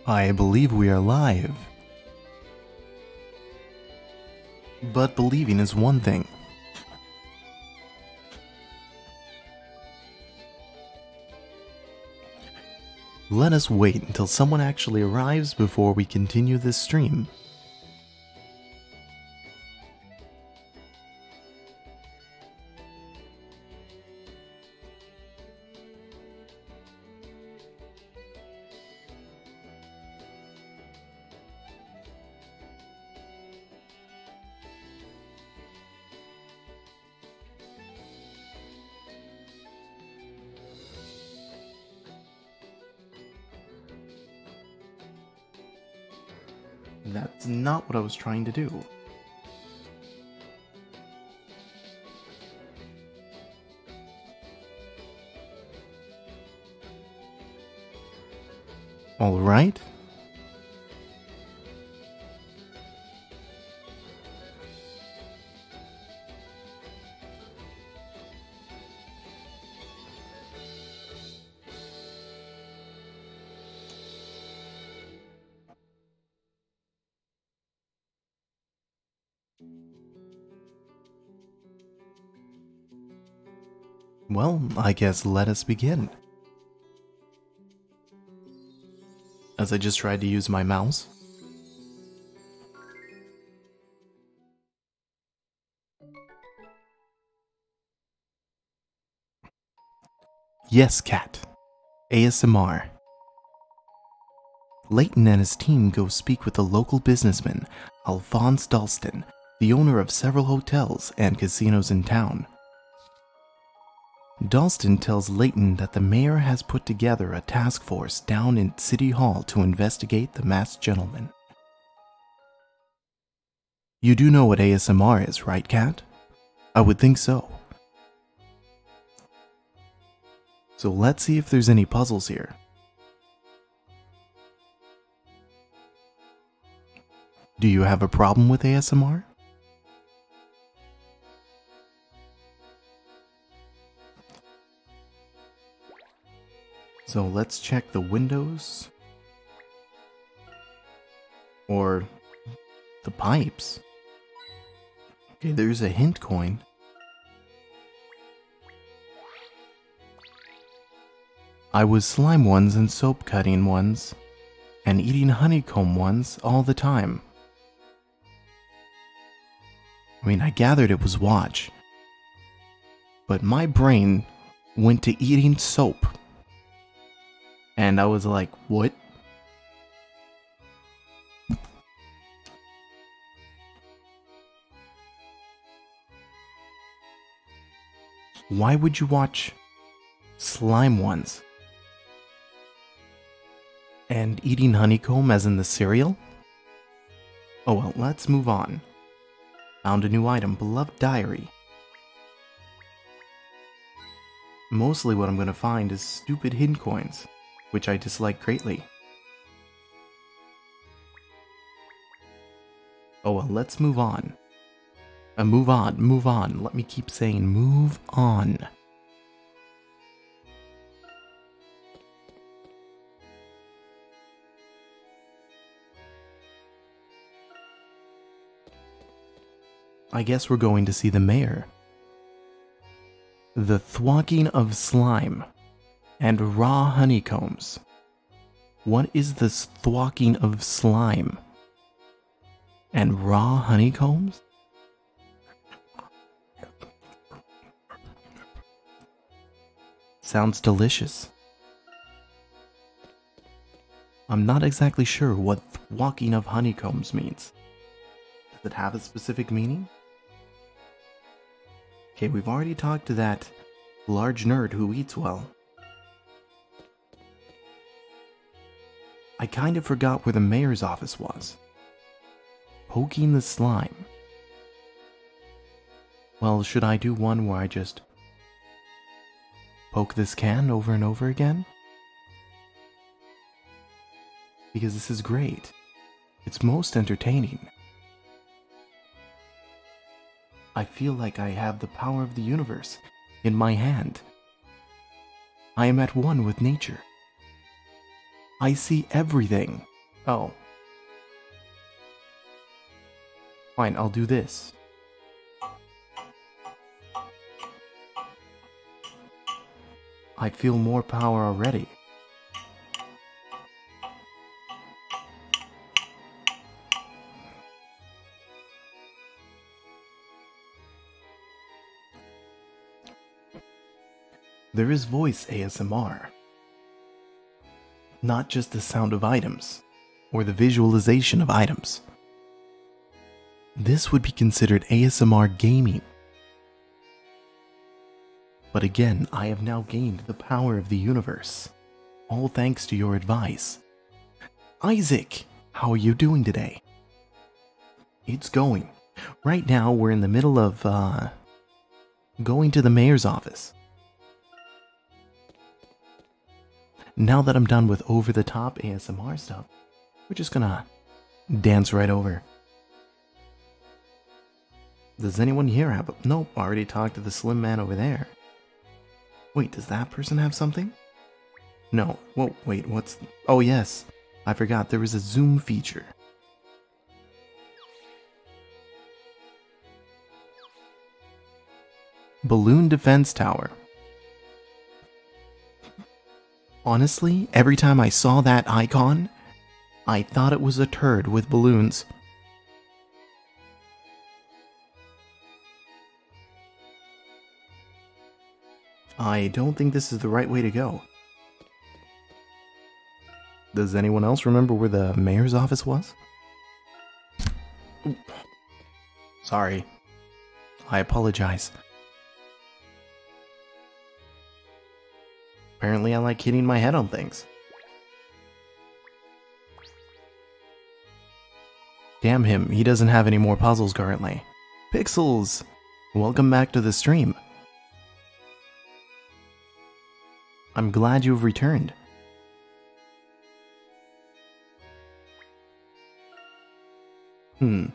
I believe we are live. But believing is one thing. Let us wait until someone actually arrives before we continue this stream. That's not what I was trying to do. All right. Well, I guess let us begin. As I just tried to use my mouse. Yes, cat. ASMR. Layton and his team go speak with the local businessman, Alphonse Dalston, the owner of several hotels and casinos in town. Dalston tells Layton that the mayor has put together a task force down in City Hall to investigate the masked gentleman. You do know what ASMR is, right, Cat? I would think so. So let's see if there's any puzzles here. Do you have a problem with ASMR? So let's check the windows. Or the pipes. Okay, there's a hint coin. I was slime ones and soap cutting ones, and eating honeycomb ones all the time. I mean, I gathered it was watch, but my brain went to eating soap. And I was like, what? Why would you watch slime ones? And eating honeycomb as in the cereal? Oh well, let's move on. Found a new item, beloved diary. Mostly what I'm gonna find is stupid hidden coins, which I dislike greatly. Oh well, let's move on. Move on. Let me keep saying move on. I guess we're going to see the mayor. The thwacking of slime and raw honeycombs. What is this thwacking of slime and raw honeycombs? Sounds delicious. I'm not exactly sure what thwacking of honeycombs means. Does it have a specific meaning? Okay, we've already talked to that large nerd who eats well. I kind of forgot where the mayor's office was. Poking the slime. Well, should I do one where I just poke this can over and over again? Because this is great. It's most entertaining. I feel like I have the power of the universe in my hand. I am at one with nature. I see everything Oh. Fine, I'll do this. I feel more power already. There is voice ASMR. Not just the sound of items, or the visualization of items. This would be considered ASMR gaming. But again, I have now gained the power of the universe, all thanks to your advice. Isaac, how are you doing today? It's going. Right now, we're in the middle of, going to the mayor's office. Now that I'm done with over-the-top ASMR stuff, we're just gonna dance right over. Does anyone here have a... Nope, already talked to the slim man over there. Wait, does that person have something? No. Whoa, wait, what's... Oh, yes. I forgot, there is a zoom feature. Balloon defense tower. Honestly, every time I saw that icon, I thought it was a turd with balloons. I don't think this is the right way to go. Does anyone else remember where the mayor's office was? Ooh. Sorry. I apologize. Apparently I like hitting my head on things. Damn him, he doesn't have any more puzzles currently. Pixels! Welcome back to the stream. I'm glad you've returned. I'm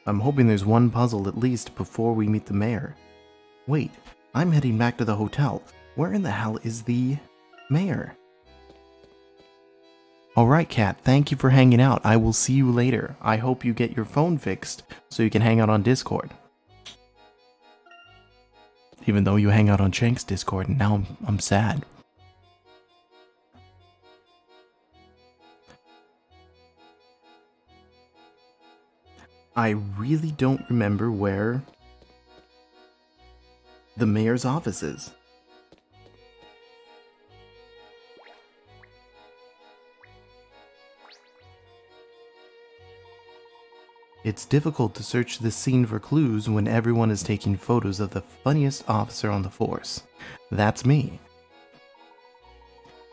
hoping there's one puzzle at least before we meet the mayor. Wait, I'm heading back to the hotel. Where in the hell is the mayor? Alright, Kat, thank you for hanging out. I will see you later. I hope you get your phone fixed so you can hang out on Discord. Even though you hang out on Shank's Discord, and now I'm sad. I really don't remember where the mayor's office is. It's difficult to search this scene for clues when everyone is taking photos of the funniest officer on the force. That's me.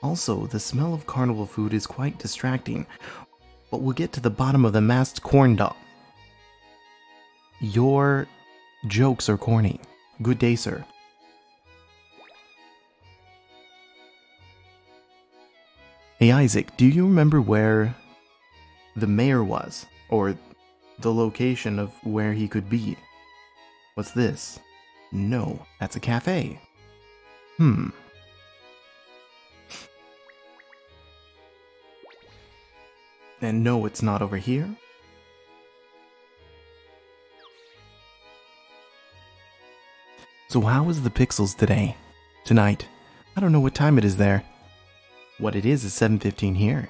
Also, the smell of carnival food is quite distracting, but we'll get to the bottom of the masked corn dog. Your jokes are corny. Good day, sir. Hey Isaac, do you remember where the mayor was? Or the location of where he could be? What's this? No, that's a cafe. And no, it's not over here. So how is the pixels today? Tonight? I don't know what time it is there. What it is 7:15 here.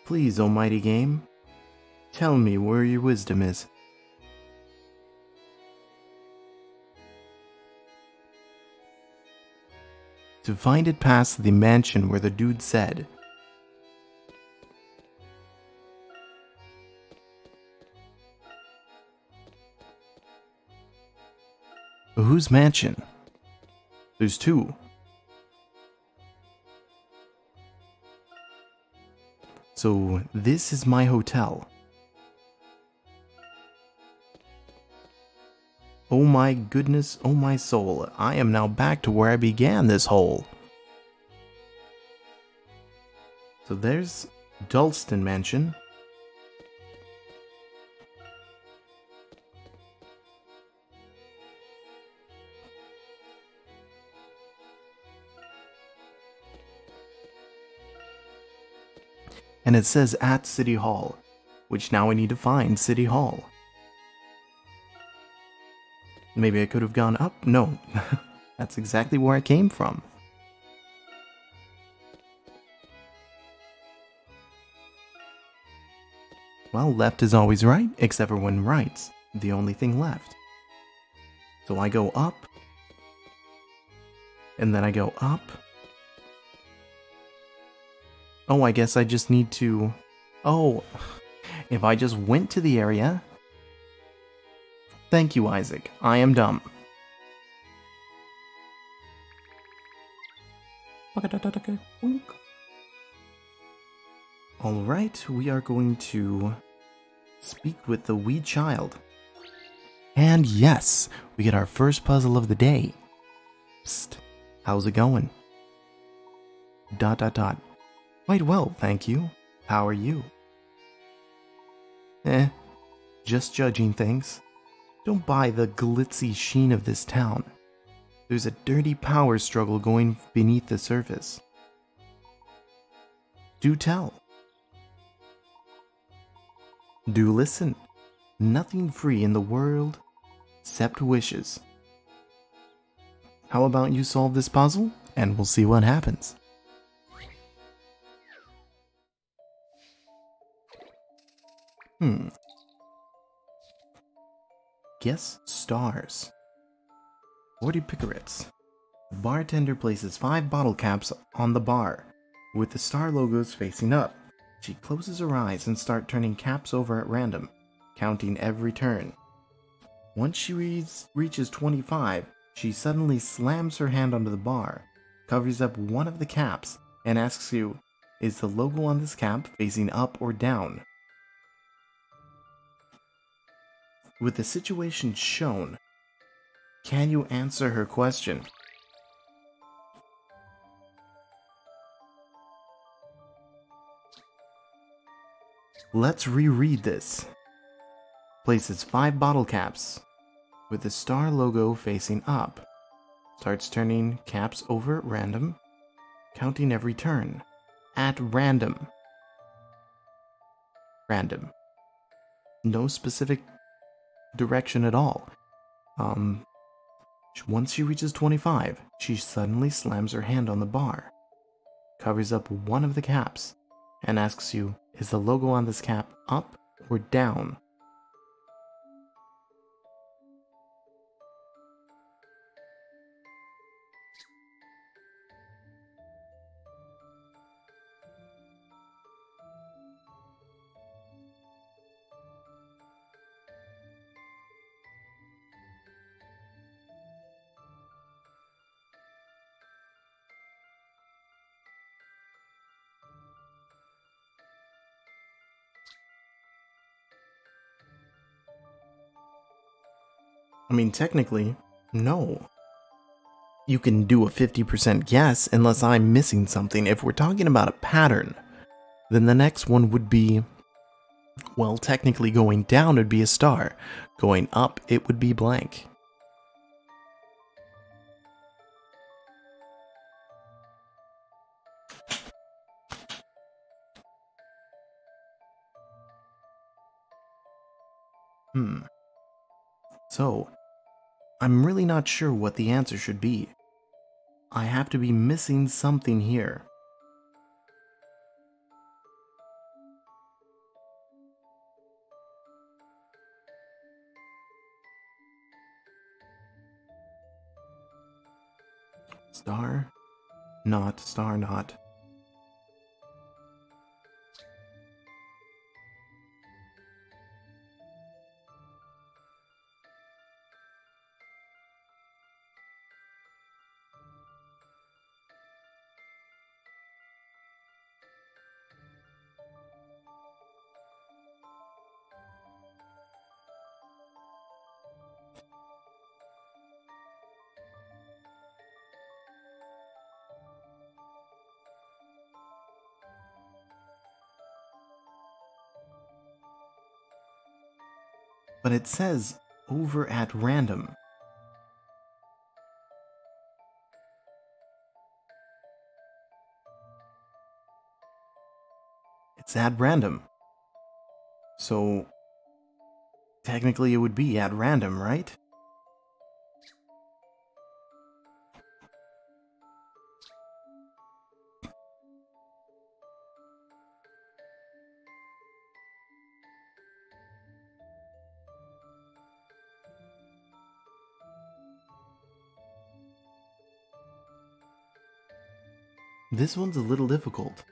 Please, almighty game, tell me where your wisdom is. To find it past the mansion where the dude said, whose mansion? There's two. So this is my hotel. Oh my goodness, oh my soul, I am now back to where I began this hole. So there's Dalston Mansion. And it says at City Hall, which now I need to find City Hall. Maybe I could have gone up? No, that's exactly where I came from. Well, left is always right, except for when right's the only thing left. So I go up, and then I go up. Oh, I guess I just need to... Oh, if I just went to the area... Thank you, Isaac. I am dumb. Alright, we are going to speak with the wee child. And yes, we get our first puzzle of the day. Psst, how's it going? ... Quite well, thank you. How are you? Just judging things. Don't buy the glitzy sheen of this town. There's a dirty power struggle going beneath the surface. Do tell. Do listen. Nothing free in the world except wishes. How about you solve this puzzle, and we'll see what happens. Guess stars. 40 picarets. The bartender places 5 bottle caps on the bar, with the star logos facing up. She closes her eyes and starts turning caps over at random, counting every turn. Once she reaches 25, she suddenly slams her hand onto the bar, covers up one of the caps, and asks you, is the logo on this cap facing up or down? With the situation shown, can you answer her question? Let's reread this. Places 5 bottle caps with the star logo facing up. Starts turning caps over at random, counting every turn. At random. Random. No specific direction at all. Once she reaches 25, she suddenly slams her hand on the bar, covers up one of the caps, and asks you, is the logo on this cap up or down? I mean, technically, no. You can do a 50% guess unless I'm missing something. If we're talking about a pattern, then the next one would be, well, technically going down would be a star. Going up, it would be blank. So, I'm really not sure what the answer should be. I have to be missing something here. Star, not, star, not. But it says over at random. It's at random. So, technically it would be at random, right? This one's a little difficult.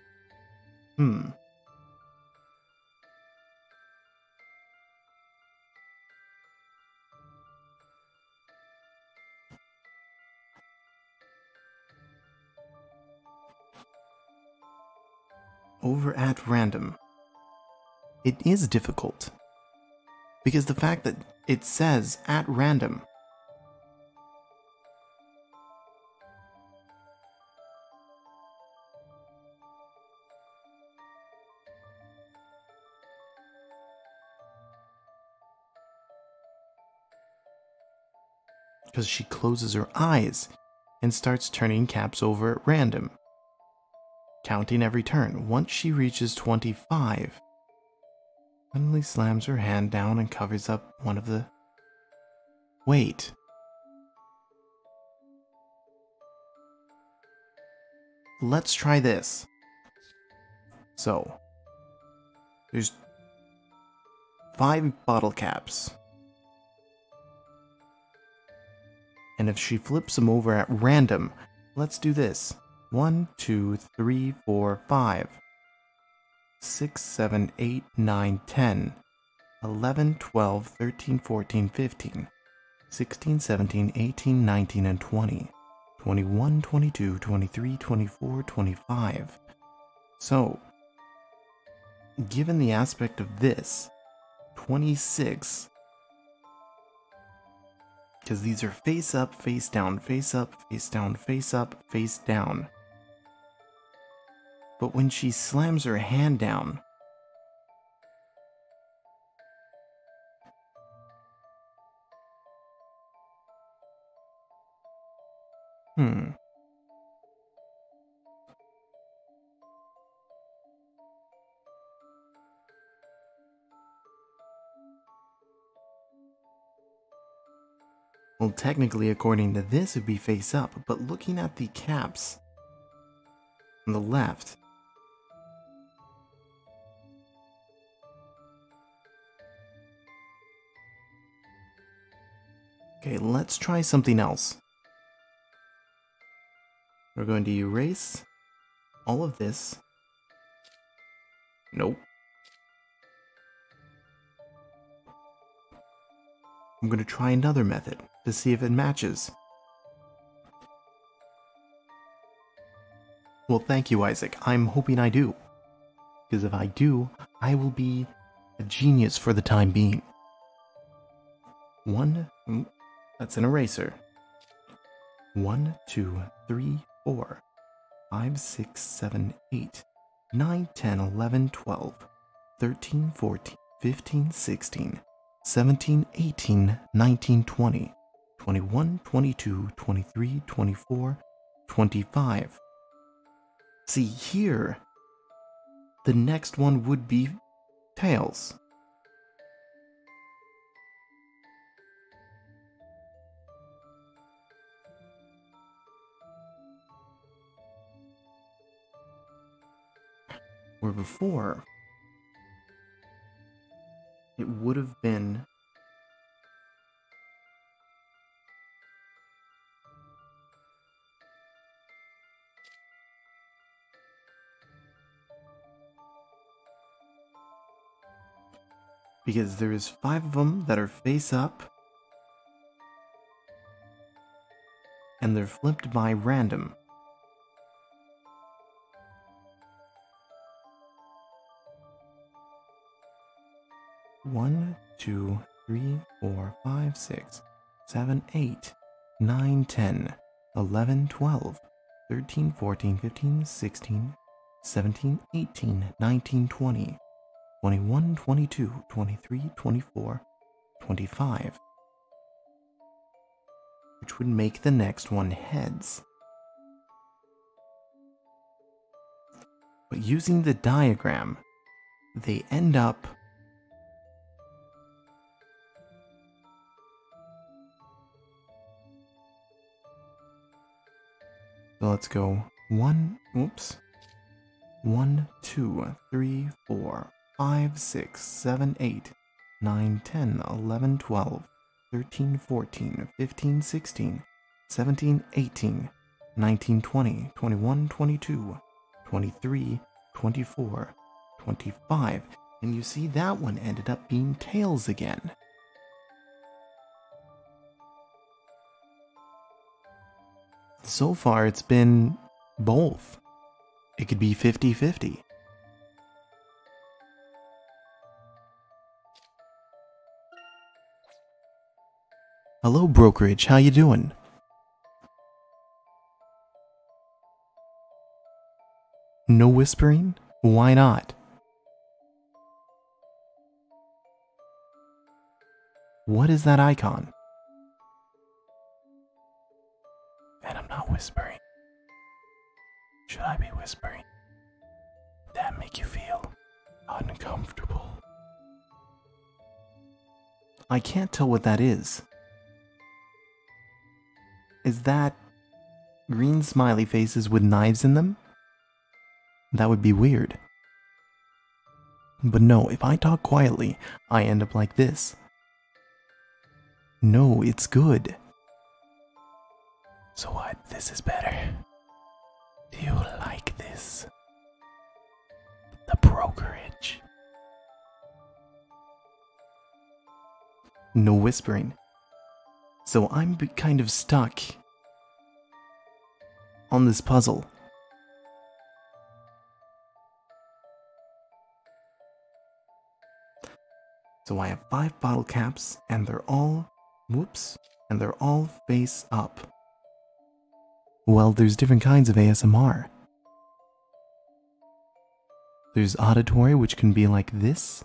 Over at random. It is difficult. Because the fact that it says at random. Because she closes her eyes and starts turning caps over at random, counting every turn. Once she reaches 25, suddenly slams her hand down and covers up one of the... Wait. Let's try this. So, there's 5 bottle caps. And if she flips them over at random, let's do this. 1, 2, 3, 4, 5, 6, 7, 8, 9, 10, 11, 12, 13, 14, 15, 16, 17, 18, 19, and 20, 21, 22, 23, 24, 25. So, given the aspect of this, 26, because these are face up, face down, face up, face down, face up, face down. But when she slams her hand down, Well, technically, according to this, it'd be face up, but looking at the caps on the left, okay, let's try something else. We're going to erase all of this. Nope. I'm going to try another method to see if it matches. Well, thank you, Isaac. I'm hoping I do. Because if I do, I will be a genius for the time being. That's an eraser. 1, 2, 3, 4, 5, 6, 7, 8, 9, 10, 11, 12, 13, 14, 15, 16, 17, 18, 19, 20, 21, 22, 23, 24, 25. See here, the next one would be tails. Where before, it would have been because there is 5 of them that are face up and they're flipped by random. One, 2, 3, 4, 5, 6, 7, 8, 9, 10, 11, 12, 13, 14, 15, 16, 17, 18, 19, 20, 21, 22, 23, 24, 25. Which would make the next one heads. But using the diagram, they end up... So let's go 1, 2, 3, 4, 5, 6, 7, 8, 9, 10, 11, 12, 13, 14, 15, 16, 17, 18, 19, 20, 21, 22, 23, 24, 25, and you see that one ended up being tails again. So far it's been both. It could be 50-50. Hello, brokerage. How you doing? No whispering? Why not? What is that icon? And I'm not whispering. Should I be whispering? That make you feel uncomfortable. I can't tell what that is. Is that green smiley faces with knives in them? That would be weird. But no, if I talk quietly, I end up like this. No, it's good. So what? This is better. Do you like this? The brokerage. No whispering. So I'm kind of stuck on this puzzle. So I have 5 bottle caps, and they're all, and they're all face up. Well, there's different kinds of ASMR. There's auditory, which can be like this,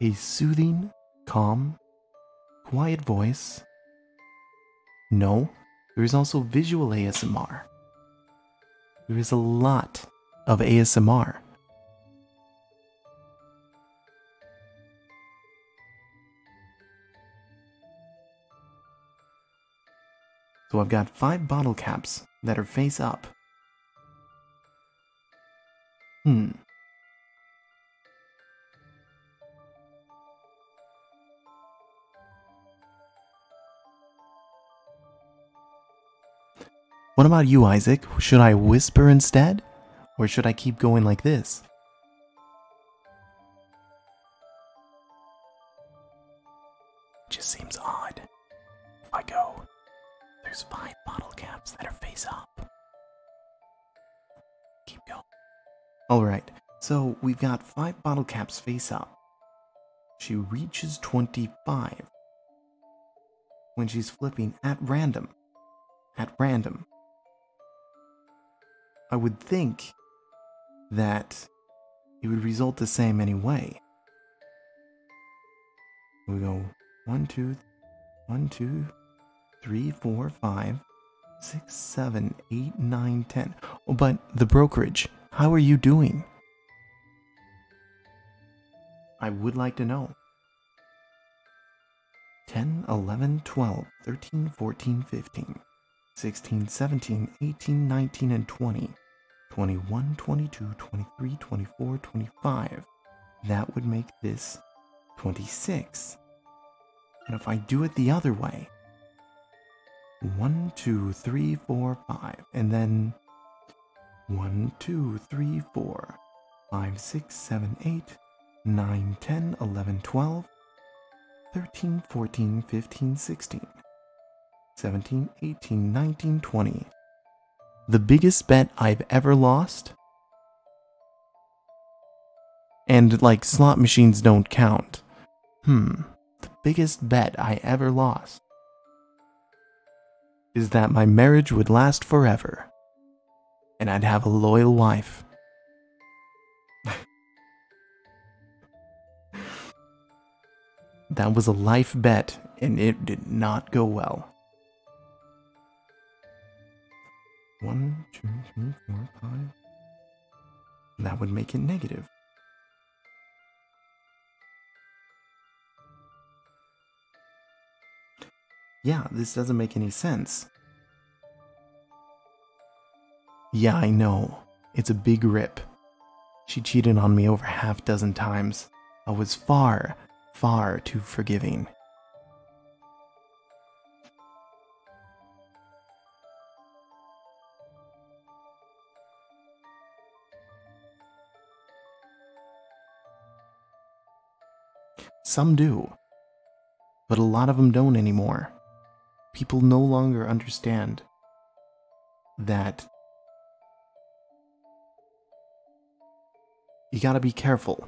a soothing, calm, quiet voice. No, there is also visual ASMR. There is a lot of ASMR. So I've got 5 bottle caps that are face up. What about you, Isaac? Should I whisper instead? Or should I keep going like this? It just seems odd. If I go, there's 5 bottle caps that are face up. Keep going. Alright, so we've got 5 bottle caps face up. She reaches 25 when she's flipping at random. At random. I would think that it would result the same anyway. We go 1, 2, 3, 4, 5, 6, 7, 8, 9, 10. Oh, but the brokerage, how are you doing? I would like to know. 10, 11, 12, 13, 14, 15, 16, 17, 18, 19, and 20. 21, 22, 23, 24, 25. That would make this 26. And if I do it the other way, 1, 2, 3, 4, 5, and then 1, 2, 3, 4, 5, 6, 7, 8, 9, 10, 11, 12, 13, 14, 15, 16, 17, 18, 19, 20. The biggest bet I've ever lost? And like slot machines don't count. The biggest bet I ever lost is that my marriage would last forever and I'd have a loyal wife. That was a life bet and it did not go well. 1, 2, 3, 4, 5. That would make it negative. Yeah, this doesn't make any sense. Yeah, I know. It's a big rip. She cheated on me over half dozen times. I was far, far too forgiving. Some do, but a lot of them don't anymore. People no longer understand that you gotta be careful.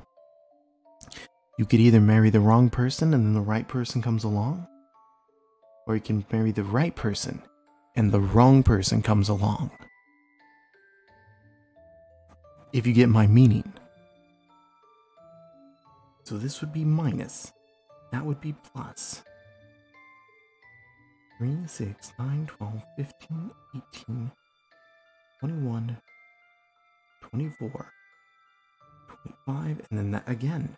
You could either marry the wrong person and then the right person comes along, or you can marry the right person and the wrong person comes along. If you get my meaning. So this would be minus. That would be plus. 3, 6, 9, 12, 15, 18, 21, 24, 25, and then that again.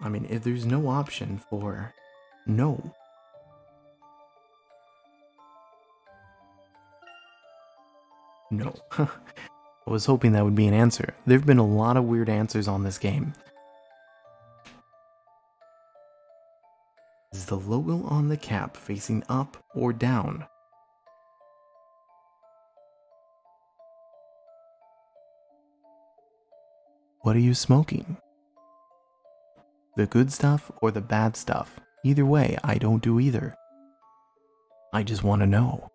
I mean, if there's no option for no. No. I was hoping that would be an answer. There have been a lot of weird answers on this game. Is the logo on the cap facing up or down? What are you smoking? The good stuff or the bad stuff? Either way, I don't do either. I just want to know.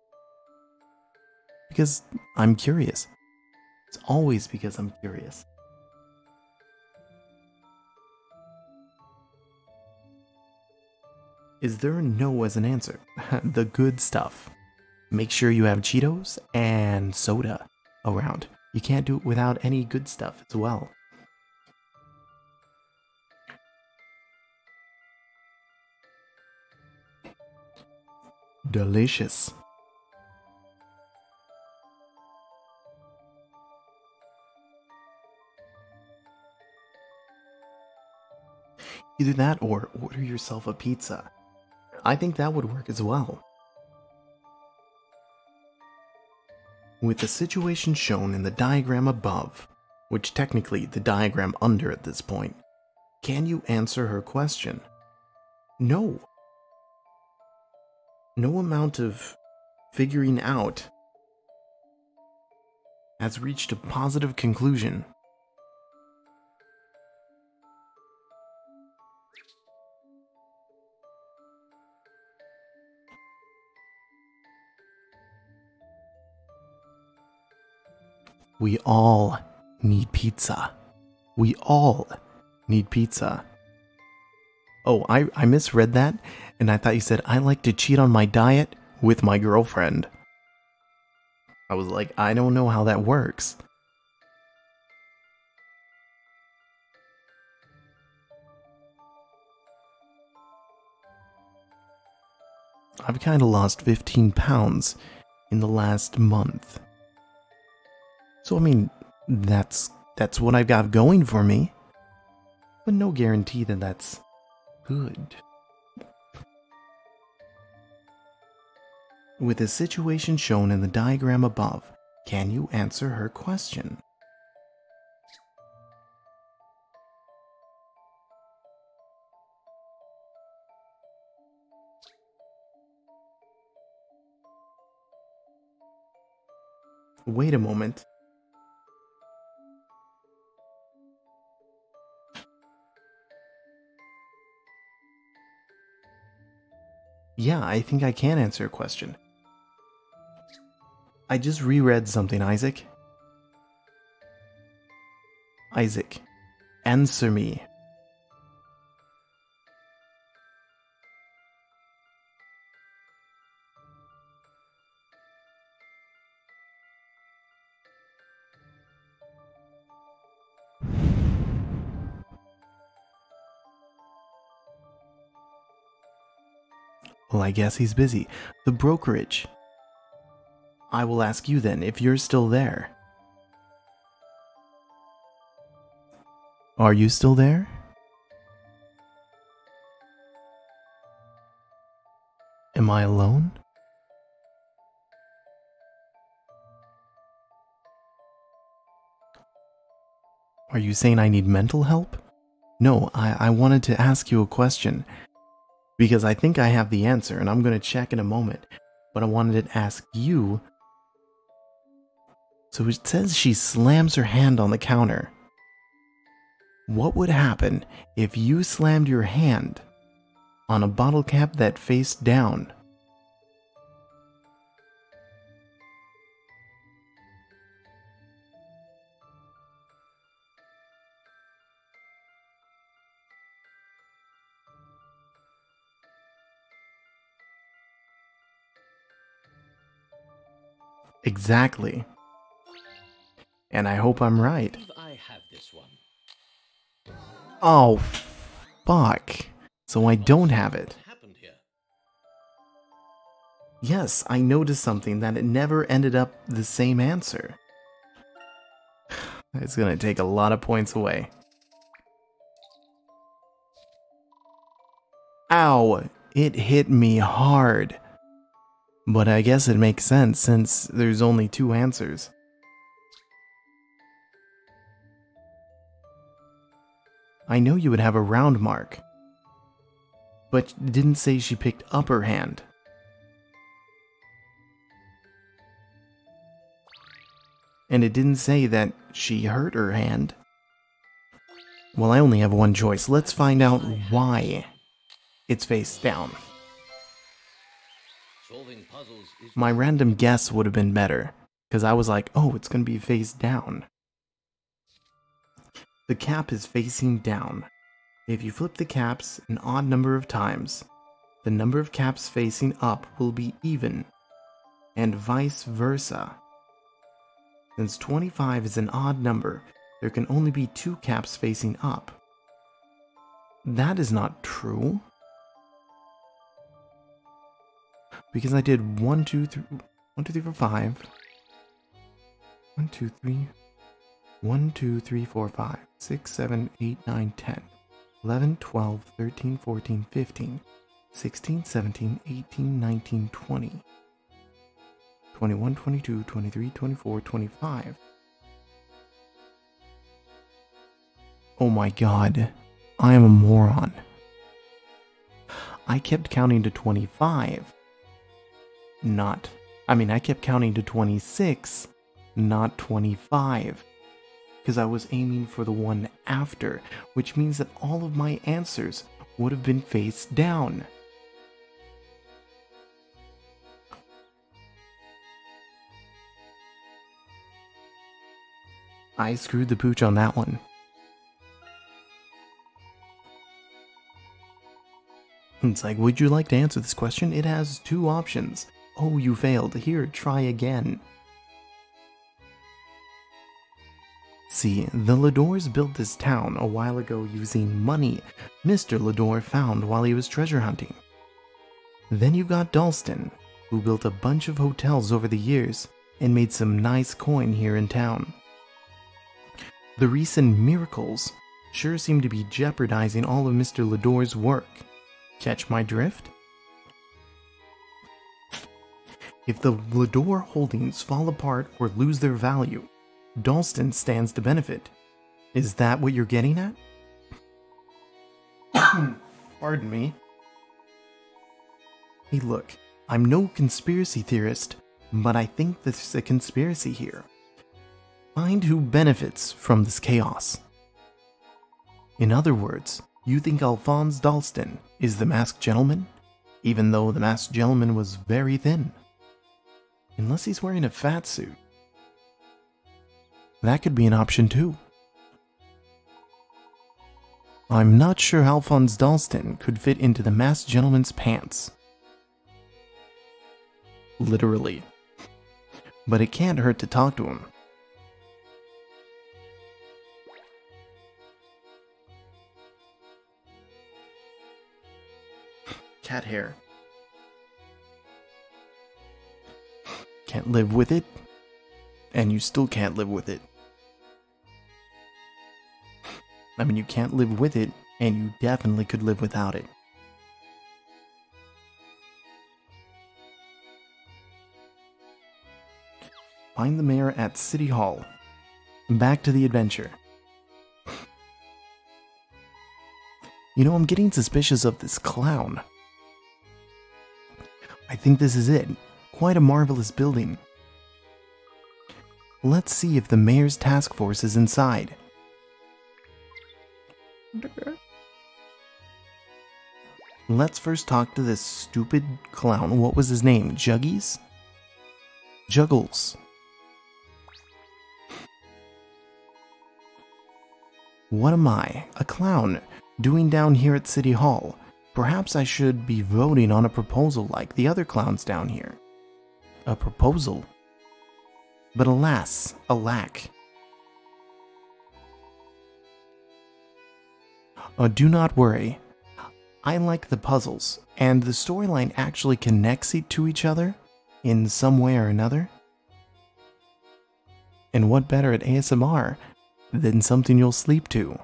Because I'm curious. It's always because I'm curious. Is there a no as an answer? The good stuff. Make sure you have Cheetos and soda around. You can't do it without any good stuff as well. Delicious. Either that or order yourself a pizza. I think that would work as well. With the situation shown in the diagram above, which technically the diagram under at this point, can you answer her question? No. No amount of figuring out has reached a positive conclusion. We all need pizza. We all need pizza. Oh, I misread that, and I thought you said I like to cheat on my diet with my girlfriend. I was like, I don't know how that works. I've kind of lost 15 pounds in the last month. So I mean, that's what I've got going for me. But no guarantee that that's good. With the situation shown in the diagram above, can you answer her question? Wait a moment. Yeah, I think I can answer a question. I just reread something, Isaac. Isaac, answer me. Well, I guess he's busy. The brokerage. I will ask you then if you're still there. Are you still there? Am I alone? Are you saying I need mental help? No, I wanted to ask you a question. Because I think I have the answer, and I'm going to check in a moment. But I wanted to ask you. So it says she slams her hand on the counter. What would happen if you slammed your hand on a bottle cap that faced down? Exactly. And I hope I'm right. I have this one. Oh, fuck. So I don't have it. What happened here? Yes, I noticed something that it never ended up the same answer. It's gonna take a lot of points away. Ow! It hit me hard. But I guess it makes sense since there's only two answers. I know you would have a round mark. But it didn't say she picked up her hand. And it didn't say that she hurt her hand. Well, I only have one choice. Let's find out why it's face down. Solving puzzles is My random guess would have been better, because I was like, oh, it's going to be face down. The cap is facing down. If you flip the caps an odd number of times, the number of caps facing up will be even, and vice versa. Since 25 is an odd number, there can only be two caps facing up. That is not true. Because I did 1, 2, 3, 1, 2, 3, 4, 5. 1, 2, 3. 1, 2, 3, 4, 5. 6, 7, 8, 9, 10. 11, 12, 13, 14, 15. 16, 17, 18, 19, 20. 21, 22, 23, 24, 25. Oh my god. I am a moron. I kept counting to 25. I kept counting to 26, not 25. Because I was aiming for the one after, which means that all of my answers would have been face down. I screwed the pooch on that one. It's like, would you like to answer this question? It has two options. Oh, you failed. Here, try again. See, the Ladors built this town a while ago using money Mr. Lador found while he was treasure hunting. Then you got Dalston, who built a bunch of hotels over the years and made some nice coin here in town. The recent miracles sure seem to be jeopardizing all of Mr. Lador's work. Catch my drift? If the Lador holdings fall apart or lose their value, Dalston stands to benefit. Is that what you're getting at? Pardon me. Hey look, I'm no conspiracy theorist, but I think there's a conspiracy here. Find who benefits from this chaos. In other words, you think Alphonse Dalston is the masked gentleman, even though the masked gentleman was very thin. Unless he's wearing a fat suit. That could be an option too. I'm not sure Alphonse Dalston could fit into the masked gentleman's pants. Literally. But it can't hurt to talk to him. Cat hair. Can't live with it, and you still can't live with it. I mean, you can't live with it, and you definitely could live without it. Find the mayor at City Hall. Back to the adventure. You know, I'm getting suspicious of this clown. I think this is it. Quite a marvelous building. Let's see if the mayor's task force is inside. Let's first talk to this stupid clown. What was his name? Juggies? Juggles. What am I, a clown, doing down here at City Hall? Perhaps I should be voting on a proposal like the other clowns down here. A proposal? But alas, alack. Do not worry. I like the puzzles, and the storyline actually connects it to each other in some way or another. And what better at ASMR than something you'll sleep to?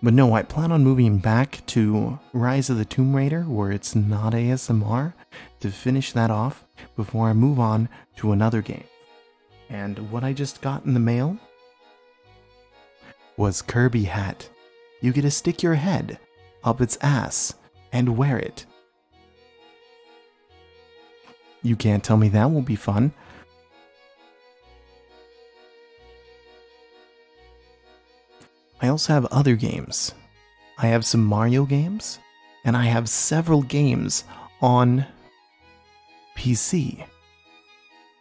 But no, I plan on moving back to Rise of the Tomb Raider, where it's not ASMR, to finish that off before I move on to another game. And what I just got in the mail was Kirby hat. You get to stick your head up its ass and wear it. You can't tell me that won't be fun. I also have other games. I have some Mario games, and I have several games on PC.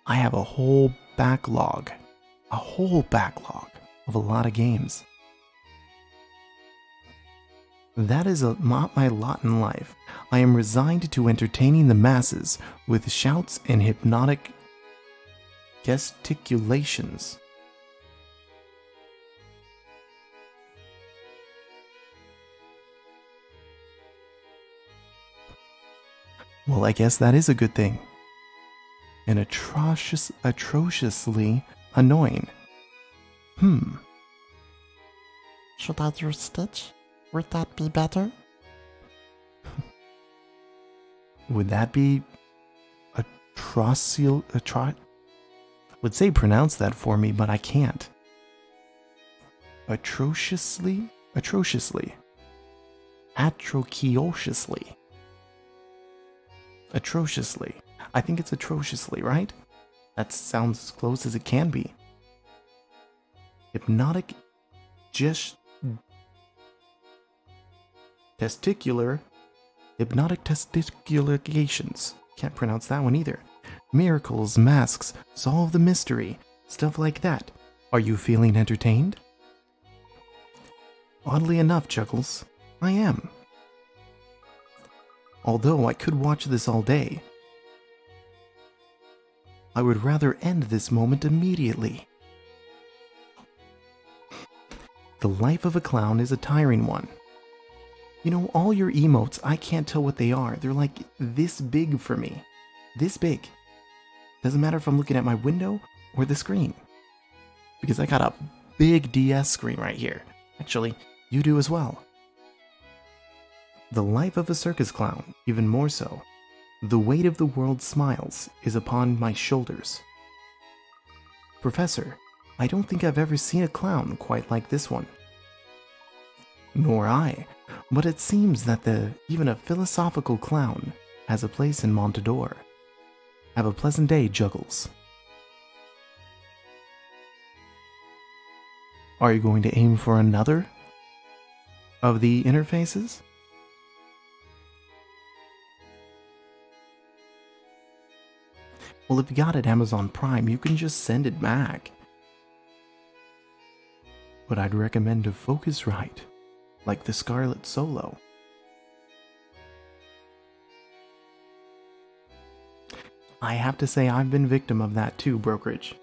I have a whole backlog of a lot of games. That is not my lot in life. I am resigned to entertaining the masses with shouts and hypnotic gesticulations. Well, I guess that is a good thing. And atrociously annoying. Should I do Stitch? Would that be better? Would that be would say pronounce that for me, but I can't. Atrociously? Atrociously. Atrociously. Atrociously. I think it's atrociously, right? That sounds as close as it can be. Hypnotic testicular. Hypnotic testiculations. Can't pronounce that one either. Miracles, masks, solve the mystery. Stuff like that. Are you feeling entertained? Oddly enough, Chuckles, I am. Although I could watch this all day, I would rather end this moment immediately. The life of a clown is a tiring one. You know, all your emotes, I can't tell what they are. They're like this big for me. This big. Doesn't matter if I'm looking at my window or the screen. Because I got a big DS screen right here. Actually, you do as well. The life of a circus clown, even more so. The weight of the world's smiles is upon my shoulders. Professor, I don't think I've ever seen a clown quite like this one. Nor I, but it seems that even a philosophical clown has a place in Montador. Have a pleasant day, Juggles. Are you going to aim for another of the interfaces? Well, if you got it Amazon Prime, you can just send it back. But I'd recommend to focus right, like the Scarlet Solo. I have to say I've been victim of that too, Brokerage.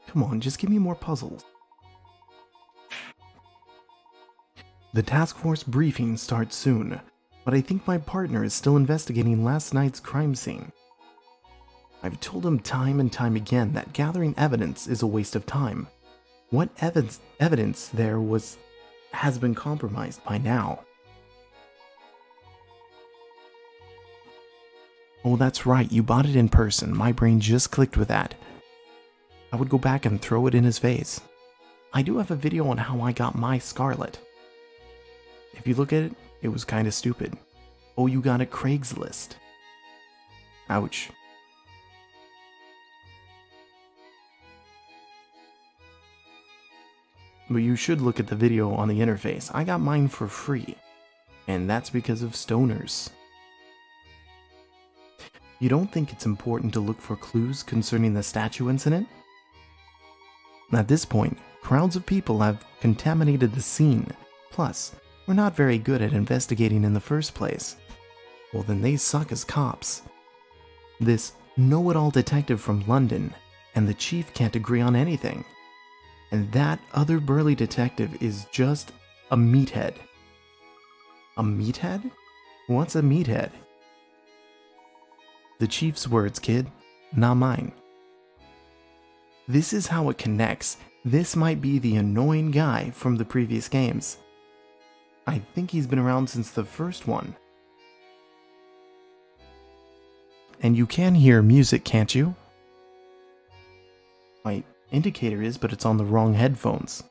Come on, just give me more puzzles. The task force briefing starts soon, but I think my partner is still investigating last night's crime scene. I've told him time and time again that gathering evidence is a waste of time. What evidence there was has been compromised by now. Oh, that's right, you bought it in person. My brain just clicked with that. I would go back and throw it in his face. I do have a video on how I got my Scarlet. If you look at it, it was kinda stupid. Oh, you got a Craigslist. Ouch. But you should look at the video on the interface. I got mine for free. And that's because of stoners. You don't think it's important to look for clues concerning the statue incident? At this point, crowds of people have contaminated the scene. Plus, we're not very good at investigating in the first place. Well, then they suck as cops. This know-it-all detective from London and the chief can't agree on anything. And that other burly detective is just a meathead. A meathead? What's a meathead? The chief's words, kid, not mine. This is how it connects. This might be the annoying guy from the previous games. I think he's been around since the first one. And you can hear music, can't you? My indicator is, but it's on the wrong headphones.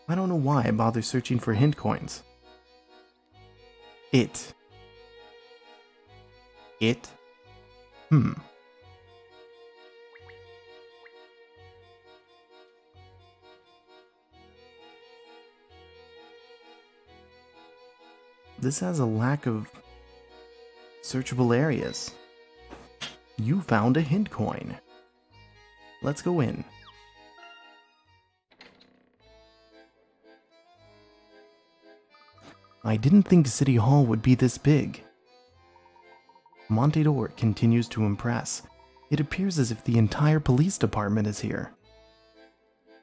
I don't know why I bother searching for hint coins. It. This has a lack of searchable areas. You found a hint coin. Let's go in. I didn't think City Hall would be this big. Montador continues to impress. It appears as if the entire police department is here.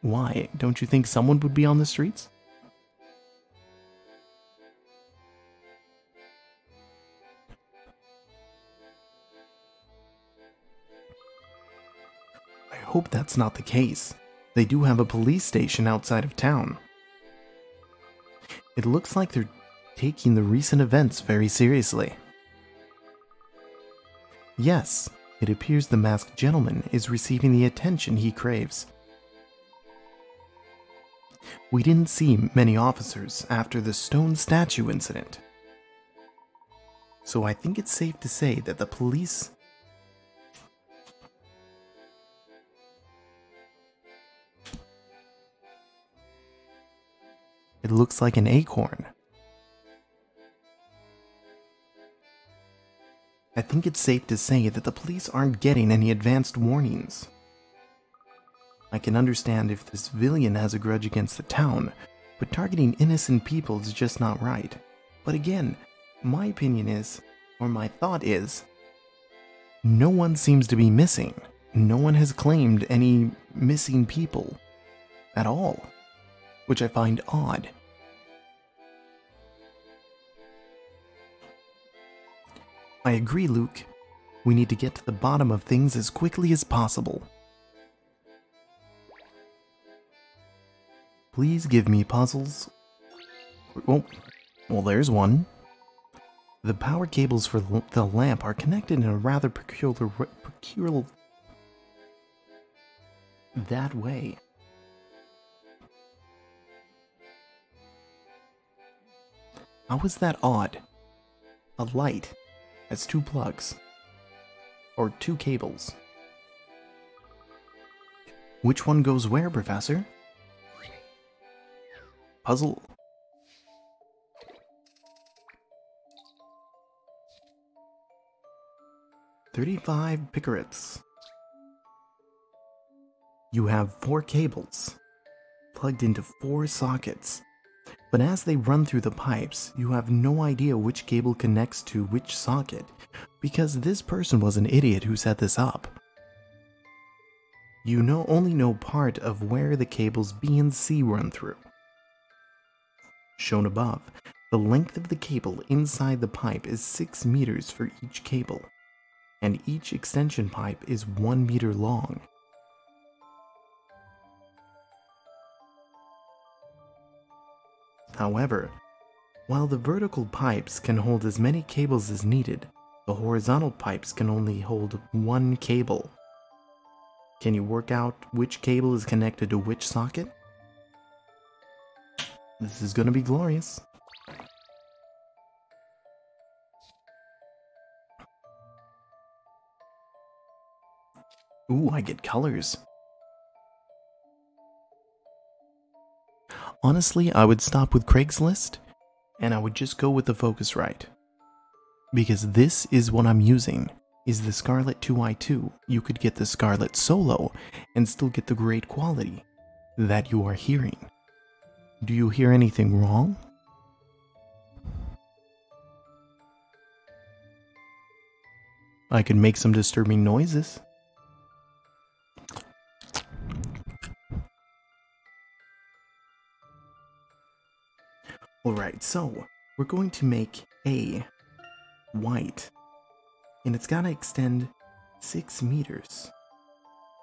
Why? Don't you think someone would be on the streets? I hope that's not the case. They do have a police station outside of town. It looks like they're taking the recent events very seriously. Yes, it appears the masked gentleman is receiving the attention he craves. We didn't see many officers after the stone statue incident. So I think it's safe to say that the police... It looks like an acorn. I think it's safe to say that the police aren't getting any advanced warnings. I can understand if the civilian has a grudge against the town, but targeting innocent people is just not right. But again, my opinion is, or my thought is, no one seems to be missing. No one has claimed any missing people at all, which I find odd. I agree, Luke. We need to get to the bottom of things as quickly as possible. Please give me puzzles. Well, there's one. The power cables for the lamp are connected in a rather peculiar that way. How is that odd? A light has two plugs. Or two cables. Which one goes where, Professor? Puzzle. $35 picarets. You have 4 cables plugged into 4 sockets. But as they run through the pipes, you have no idea which cable connects to which socket, because this person was an idiot who set this up. You only know part of where the cables B and C run through. Shown above, the length of the cable inside the pipe is 6 meters for each cable, and each extension pipe is 1 meter long. However, while the vertical pipes can hold as many cables as needed, the horizontal pipes can only hold 1 cable. Can you work out which cable is connected to which socket? This is gonna be glorious. Ooh, I get colors. Honestly, I would stop with Craigslist, and I would just go with the Focusrite. Because this is what I'm using, is the Scarlett 2i2. You could get the Scarlett Solo, and still get the great quality that you are hearing. Do you hear anything wrong? I could make some disturbing noises. Alright, so we're going to make A white, and it's gotta extend 6 meters,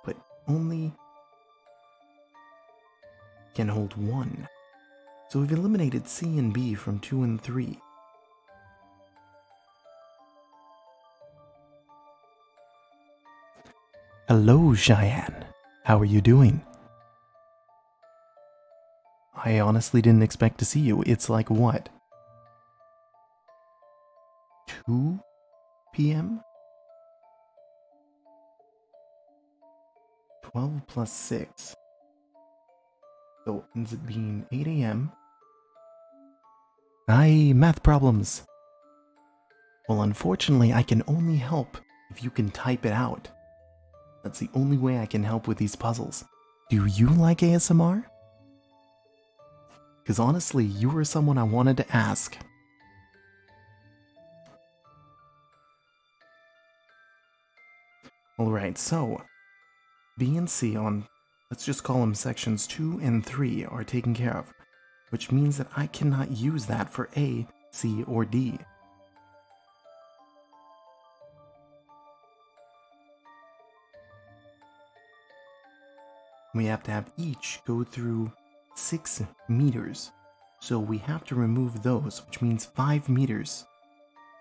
but only can hold 1. So we've eliminated C and B from 2 and 3. Hello, Cheyenne. How are you doing? I honestly didn't expect to see you. It's like what? 2 p.m.? 12 plus 6. So it ends up being 8 a.m. Aye, math problems. Well, unfortunately, I can only help if you can type it out. That's the only way I can help with these puzzles. Do you like ASMR? Because honestly, you were someone I wanted to ask. Alright, so B and C on, let's just call them sections 2 and 3 are taken care of, which means that I cannot use that for A, C, or D. We have to have each go through 6 meters. So we have to remove those, which means 5 meters.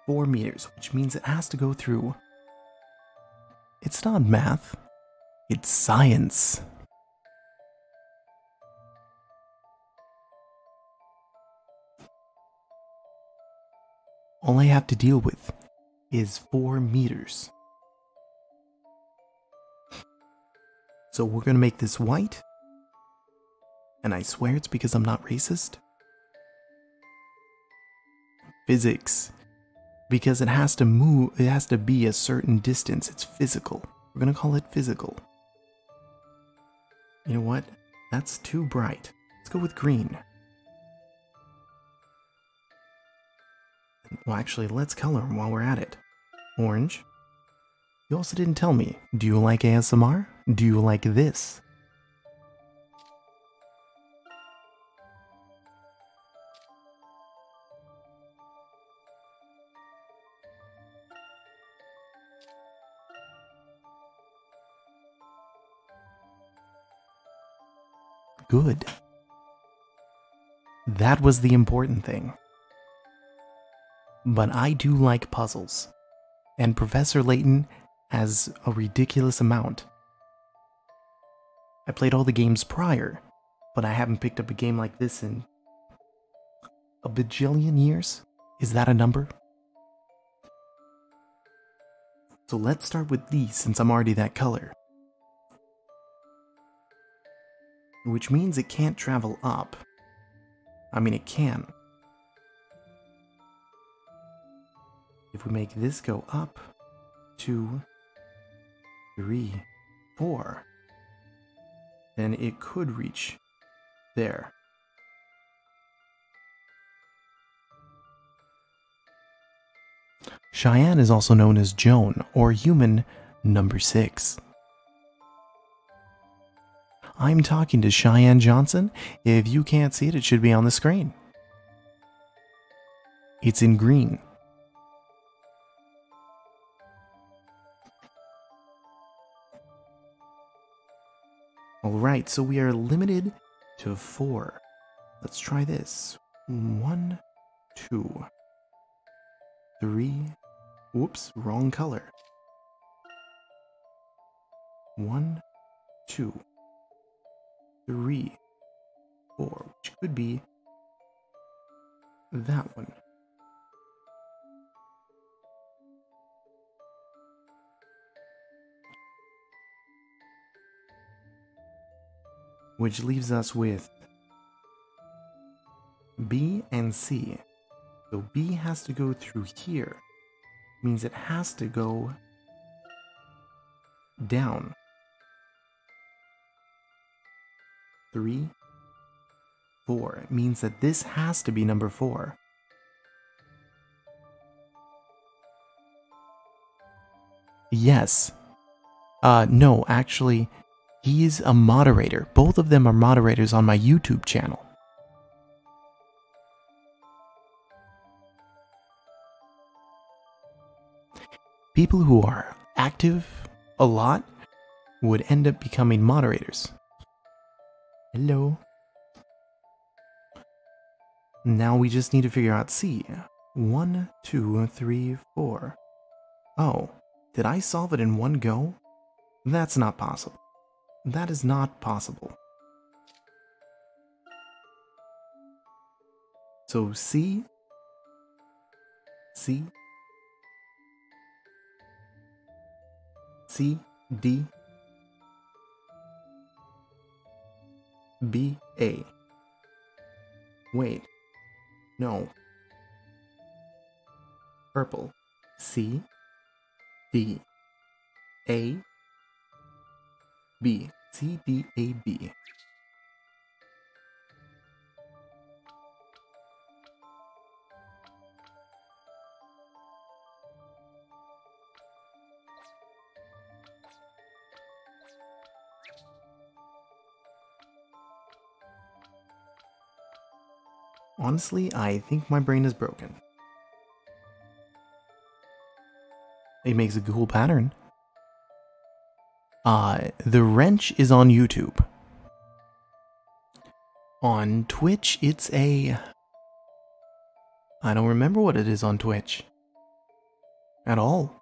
4 meters, which means it has to go through. It's not math, it's science. All I have to deal with is 4 meters. So we're gonna make this white. And I swear it's because I'm not racist. Physics. Because it has to move, it has to be a certain distance. It's physical. We're gonna call it physical. You know what? That's too bright. Let's go with green. Well, actually, let's color them while we're at it. Orange. You also didn't tell me. Do you like ASMR? Do you like this? Good. That was the important thing. But I do like puzzles. And Professor Layton has a ridiculous amount. I played all the games prior, but I haven't picked up a game like this in a bajillion years? Is that a number? So let's start with these since I'm already that color. Which means it can't travel up. I mean, it can. If we make this go up, 2, 3, 4, then it could reach there. Cheyenne is also known as Joan, or human number 6. I'm talking to Cheyenne Johnson. If you can't see it, it should be on the screen. It's in green. Alright, so we are limited to 4. Let's try this. 1, 2, 3. Whoops, wrong color. 1, 2, 3, 4, which could be that one. Which leaves us with B and C. So B has to go through here. Means it has to go down. 3, 4. It means that this has to be number 4. Yes. No, actually, he's a moderator. Both of them are moderators on my YouTube channel. People who are active a lot would end up becoming moderators. Hello. Now we just need to figure out C. 1, 2, 3, 4. Oh, did I solve it in one go? That's not possible. That is not possible. So C, C, C, D, B, A. Wait. No. Purple. C, D, A, B. C, D, A, B. Honestly, I think my brain is broken. It makes a cool pattern. The wrench is on YouTube. On Twitch, it's a... I don't remember what it is on Twitch. At all.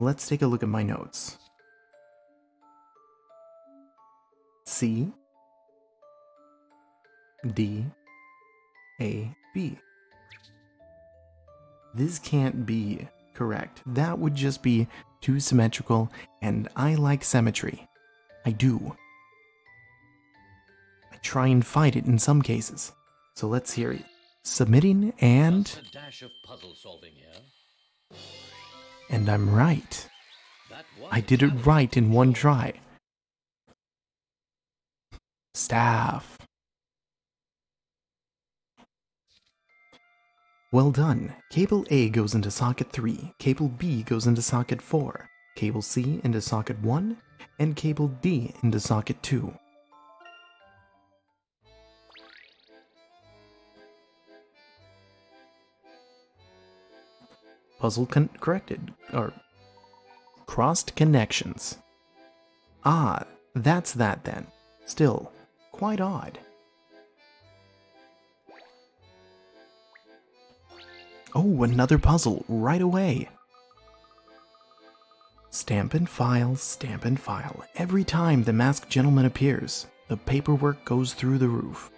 Let's take a look at my notes. C, D, A, B. This can't be correct. That would just be too symmetrical, and I like symmetry. I do. I try and fight it in some cases. So let's hear it. Submitting and... Just a dash of puzzle solving here. And I'm right. That I did it right in one try. Staff. Well done. Cable A goes into socket 3, cable B goes into socket 4, cable C into socket 1, and cable D into socket 2. Puzzle corrected, or crossed connections. Ah, that's that then. Still, quite odd. Oh, another puzzle right away. Stamp and file, stamp and file. Every time the masked gentleman appears, the paperwork goes through the roof.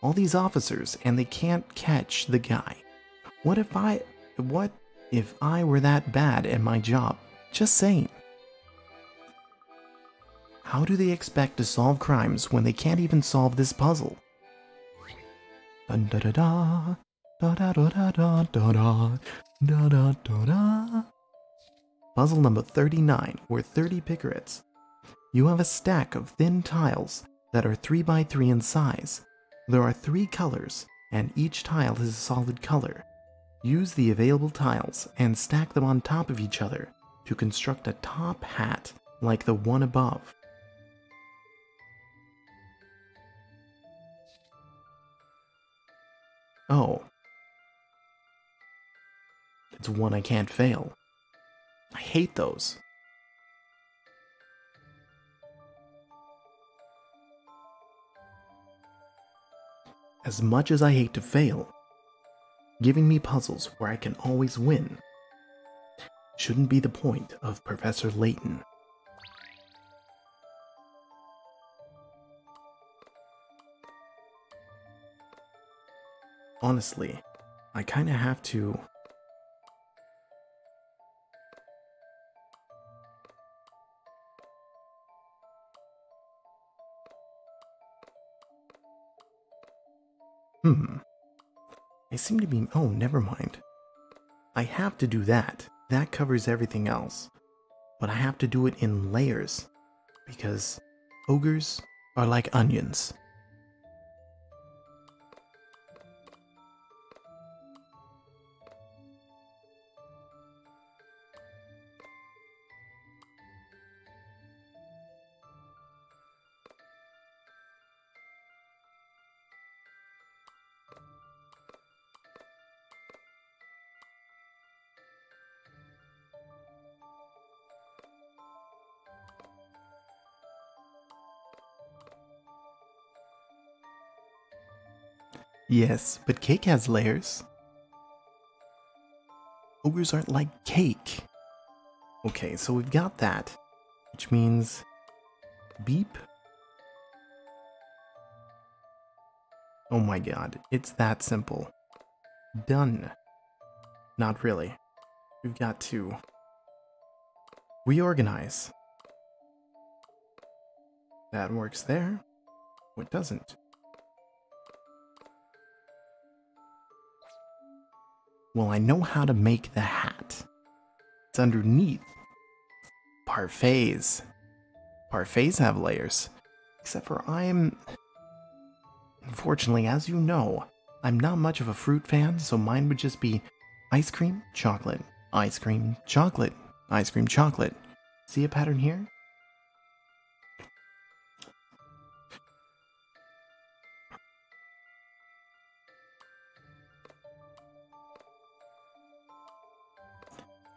All these officers, and they can't catch the guy. What if I were that bad at my job? Just saying. How do they expect to solve crimes when they can't even solve this puzzle? Dun da da da. Da da da da da da da da da da da. Puzzle number 39, where 30 picarets. You have a stack of thin tiles that are 3 by 3 in size. There are 3 colors, and each tile is a solid color. Use the available tiles and stack them on top of each other to construct a top hat like the one above. Oh. It's one I can't fail. I hate those. As much as I hate to fail, giving me puzzles where I can always win shouldn't be the point of Professor Layton. Honestly, I kinda have to... I seem to be... Oh, never mind. I have to do that. That covers everything else. But I have to do it in layers. Because ogres are like onions. Yes, but cake has layers. Ogres aren't like cake. Okay, so we've got that. Which means... beep? Oh my god, it's that simple. Done. Not really. We've got to... reorganize. That works there. What doesn't? Well, I know how to make the hat. It's underneath. Parfaits. Parfaits have layers. Except for I'm... Unfortunately, as you know, I'm not much of a fruit fan, so mine would just be ice cream, chocolate, ice cream, chocolate, ice cream, chocolate. See a pattern here?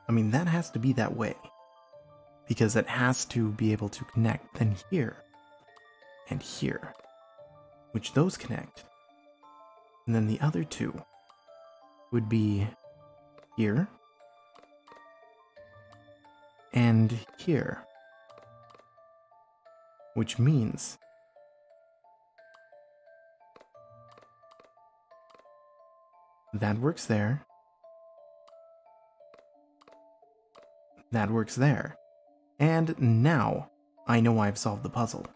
I mean, that has to be that way. Because it has to be able to connect then here and here. Which those connect. And then the other two would be here and here. Which means that works there. That works there. And now I know I've solved the puzzle.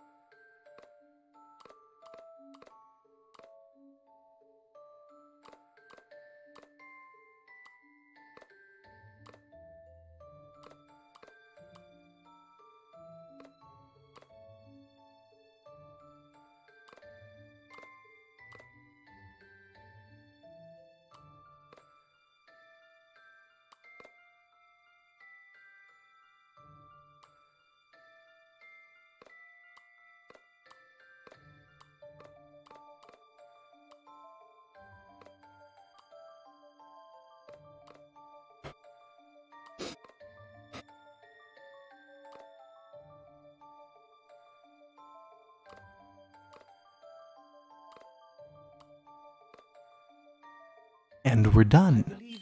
And we're done.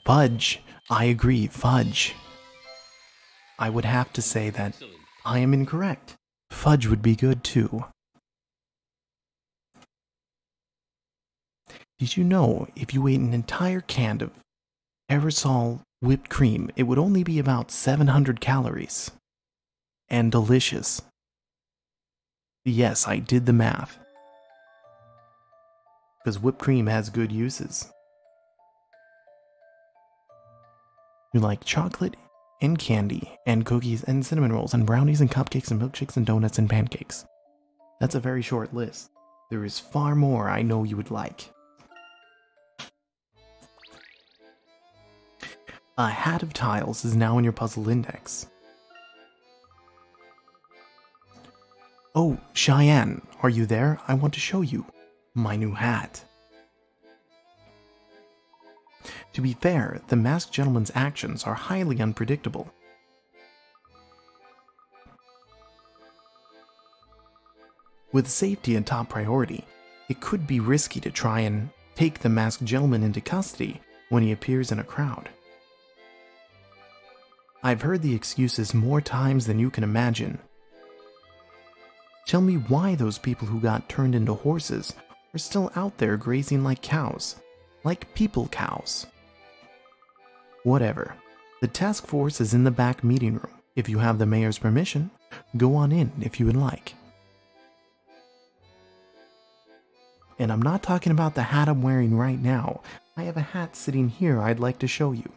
Fudge. I agree, fudge. I would have to say that I am incorrect. Fudge would be good too. Did you know if you ate an entire can of aerosol whipped cream, it would only be about 700 calories? And delicious. Yes, I did the math. Because whipped cream has good uses. You like chocolate and candy and cookies and cinnamon rolls and brownies and cupcakes and milkshakes and donuts and pancakes. That's a very short list. There is far more I know you would like. A hat of tiles is now in your puzzle index. Oh, Cheyenne, are you there? I want to show you my new hat. To be fair, the masked gentleman's actions are highly unpredictable. With safety a top priority, it could be risky to try and take the masked gentleman into custody when he appears in a crowd. I've heard the excuses more times than you can imagine. Tell me why those people who got turned into horses are still out there grazing like cows, like people cows. Whatever. The task force is in the back meeting room. If you have the mayor's permission, go on in if you would like. And I'm not talking about the hat I'm wearing right now. I have a hat sitting here I'd like to show you.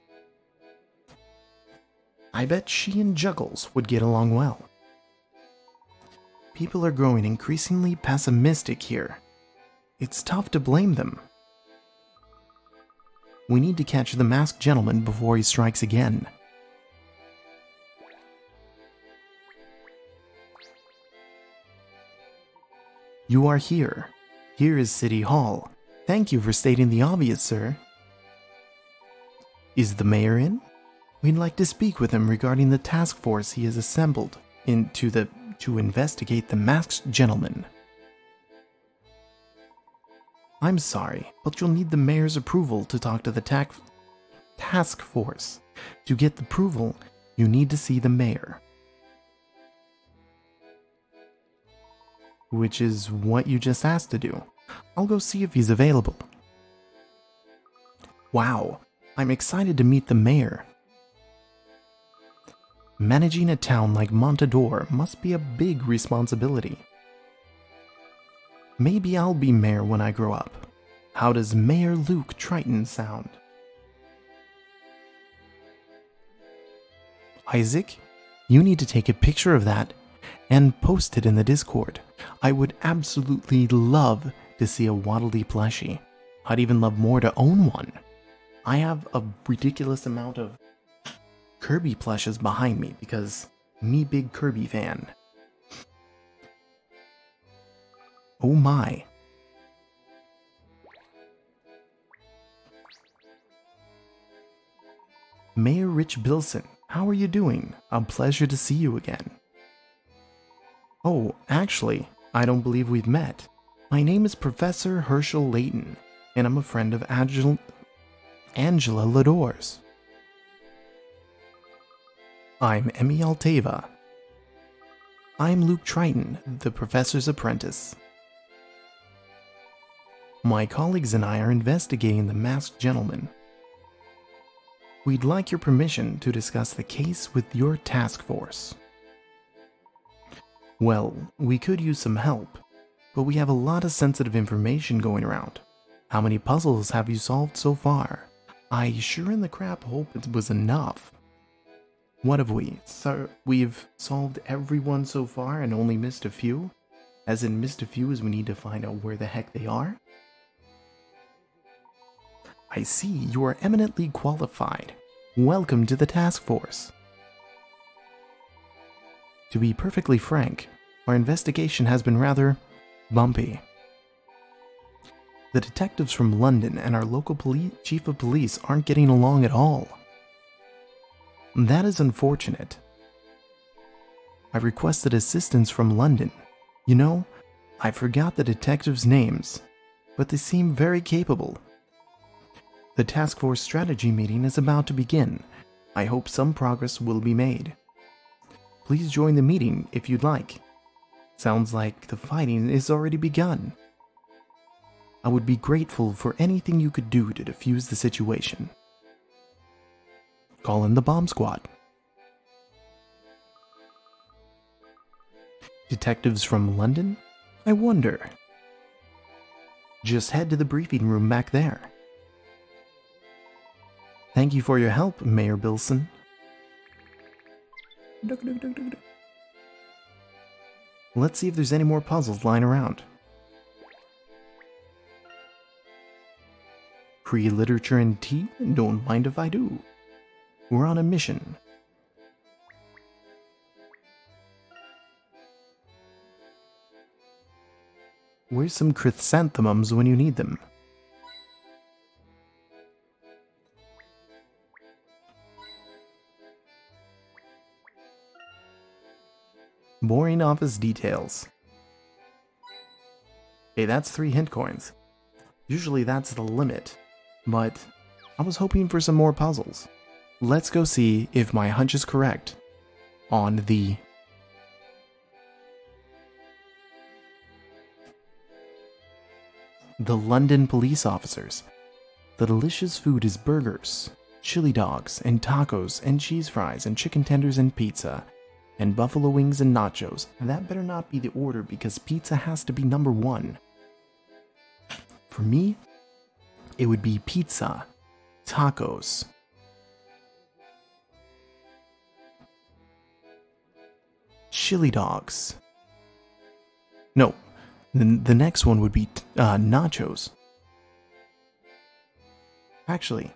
I bet she and Juggles would get along well. People are growing increasingly pessimistic here. It's tough to blame them. We need to catch the masked gentleman before he strikes again. You are here. Here is City Hall. Thank you for stating the obvious, sir. Is the mayor in? We'd like to speak with him regarding the task force he has assembled to investigate the masked gentleman. I'm sorry, but you'll need the mayor's approval to talk to the task force. To get the approval, you need to see the mayor. Which is what you just asked to do. I'll go see if he's available. Wow, I'm excited to meet the mayor. Managing a town like Montador must be a big responsibility. Maybe I'll be mayor when I grow up. How does Mayor Luke Triton sound? Isaac, you need to take a picture of that and post it in the Discord. I would absolutely love to see a Waddle Dee plushie. I'd even love more to own one. I have a ridiculous amount of Kirby plushes behind me because me big Kirby fan. Oh my. Mayor Rich Bilson, how are you doing? A pleasure to see you again. Oh, actually, I don't believe we've met. My name is Professor Herschel Layton, and I'm a friend of Angela Lador's. I'm Emmy Altava. I'm Luke Triton, the professor's apprentice. My colleagues and I are investigating the masked gentleman. We'd like your permission to discuss the case with your task force. Well, we could use some help, but we have a lot of sensitive information going around. How many puzzles have you solved so far? I sure in the crap hope it was enough. What have we? So we've solved every one so far and only missed a few? As in missed a few as we need to find out where the heck they are? I see you are eminently qualified. Welcome to the task force. To be perfectly frank, our investigation has been rather bumpy. The detectives from London and our local chief of police aren't getting along at all. That is unfortunate. I've requested assistance from London. You know, I forgot the detectives' names, but they seem very capable. The task force strategy meeting is about to begin. I hope some progress will be made. Please join the meeting if you'd like. Sounds like the fighting is already begun. I would be grateful for anything you could do to defuse the situation. Call in the bomb squad. Detectives from London? I wonder. Just head to the briefing room back there. Thank you for your help, Mayor Bilson. Let's see if there's any more puzzles lying around. Free literature and tea? Don't mind if I do. We're on a mission. Where's some chrysanthemums when you need them? Boring office details. Okay, that's 3 hint coins. Usually that's the limit, but I was hoping for some more puzzles. Let's go see if my hunch is correct on the London police officers. The delicious food is burgers, chili dogs, and tacos, and cheese fries, and chicken tenders, and pizza, and buffalo wings and nachos. That better not be the order because pizza has to be number 1. For me, it would be pizza, tacos, chili dogs. No, the next one would be nachos. Actually,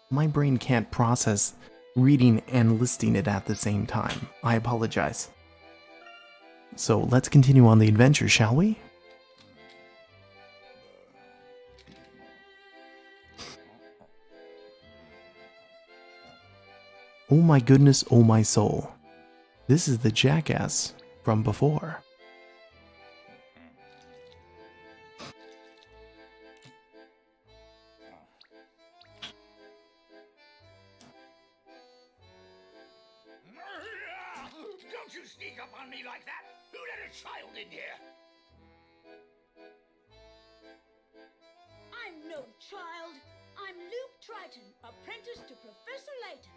my brain can't process reading and listing it at the same time. I apologize. So let's continue on the adventure, shall we? Oh my goodness, oh my soul. This is the jackass from before. Don't you sneak up on me like that! Who let a child in here? I'm no child. I'm Luke Triton, apprentice to Professor Layton.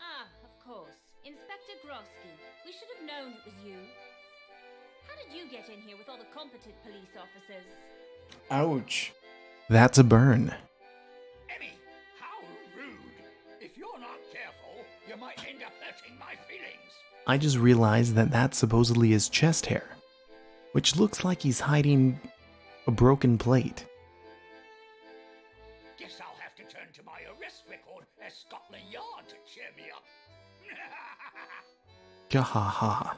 Ah, of course. Inspector Grosky. We should have known it was you. How did you get in here with all the competent police officers? Ouch. That's a burn. Emmy, how rude! If you're not careful, you might end up hurting my feelings. I just realized that that's supposedly his chest hair, which looks like he's hiding a broken plate. Guess I'll have to turn to my arrest record at Scotland Yard to cheer me up. Gahaha.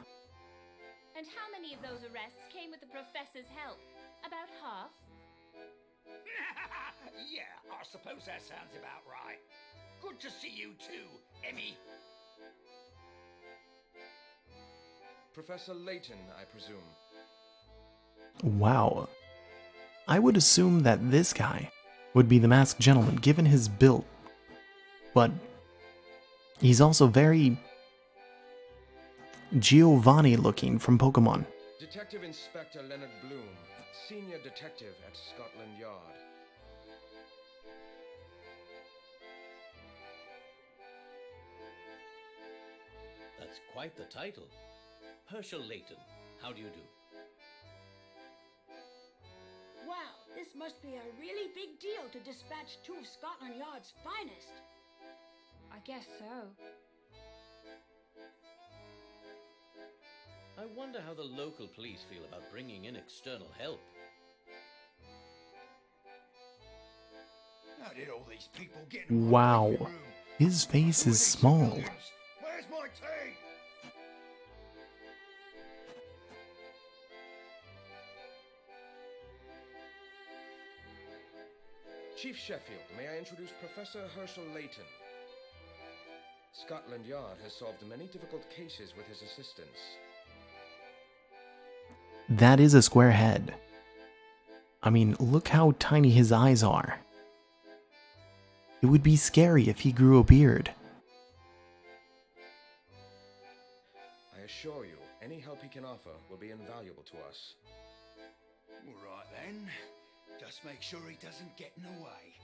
And how many of those arrests came with the professor's help? About half? Yeah, I suppose that sounds about right. Good to see you too, Emmy. Professor Layton, I presume. Wow. I would assume that this guy would be the masked gentleman given his build. But he's also very Giovanni looking from Pokemon. Detective Inspector Leonard Bloom, Senior Detective at Scotland Yard. That's quite the title. Herschel Layton, how do you do? Wow, this must be a really big deal to dispatch 2 of Scotland Yard's finest. I guess so. I wonder how the local police feel about bringing in external help. How did all these people get in my Wow. briefing room? His face Who are is these small. civilians? Where's my tea? Chief Sheffield, may I introduce Professor Herschel Layton? Scotland Yard has solved many difficult cases with his assistance. That is a square head. I mean, look how tiny his eyes are. It would be scary if he grew a beard. I assure you, any help he can offer will be invaluable to us. All right then. Just make sure he doesn't get in the way.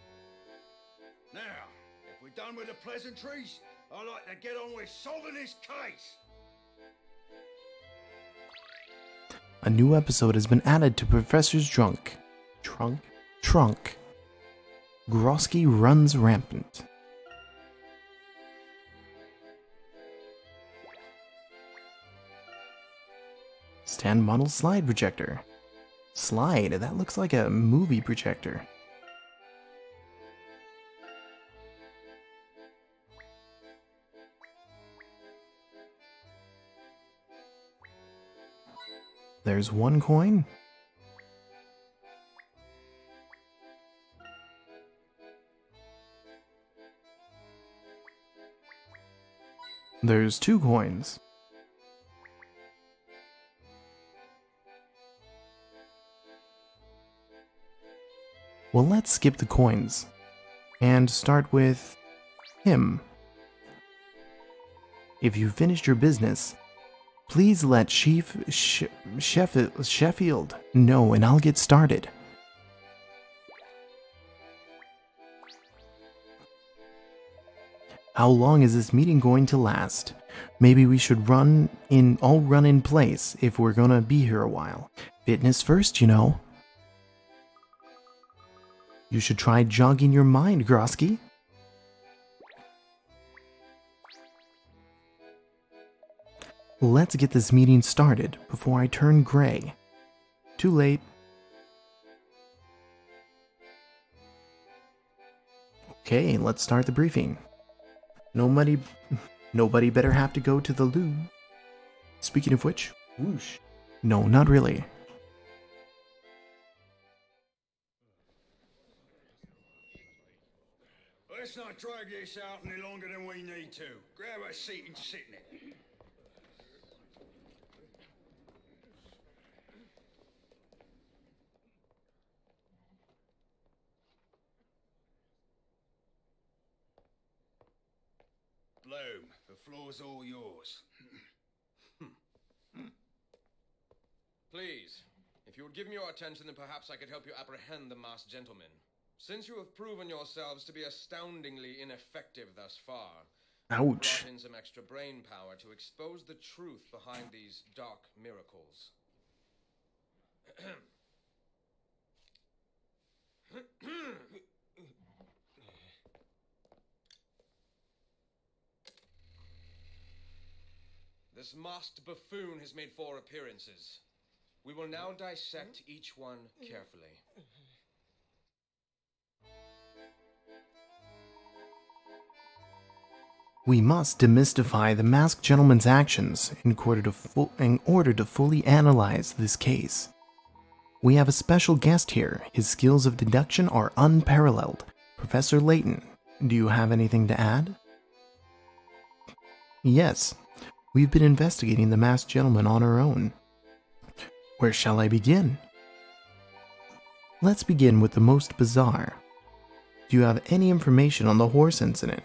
Now, if we're done with the pleasantries, I'd like to get on with solving this case. A new episode has been added to Professor's Trunk. Grosky runs rampant. Stand model slide projector. Slide, that looks like a movie projector. There's one coin. There's 2 coins. Well, let's skip the coins and start with him. If you finished your business, please let Sheffield know and I'll get started. How long is this meeting going to last? Maybe we should all run in place if we're gonna be here a while. Fitness first, you know. You should try jogging your mind, Grosky. Let's get this meeting started before I turn gray. Too late. Okay, let's start the briefing. Nobody better have to go to the loo. Speaking of which, whoosh. No, not really. Let's not drag this out any longer than we need to. Grab a seat and sit in it. Bloom, the floor's all yours. Please, if you would give me your attention, then perhaps I could help you apprehend the masked gentleman. Since you have proven yourselves to be astoundingly ineffective thus far, Ouch. brought in some extra brain power to expose the truth behind these dark miracles. This masked buffoon has made 4 appearances. We will now dissect each one carefully. We must demystify the masked gentleman's actions in order to fully analyze this case. We have a special guest here. His skills of deduction are unparalleled. Professor Layton, do you have anything to add? Yes, we've been investigating the masked gentleman on our own. Where shall I begin? Let's begin with the most bizarre. Do you have any information on the horse incident?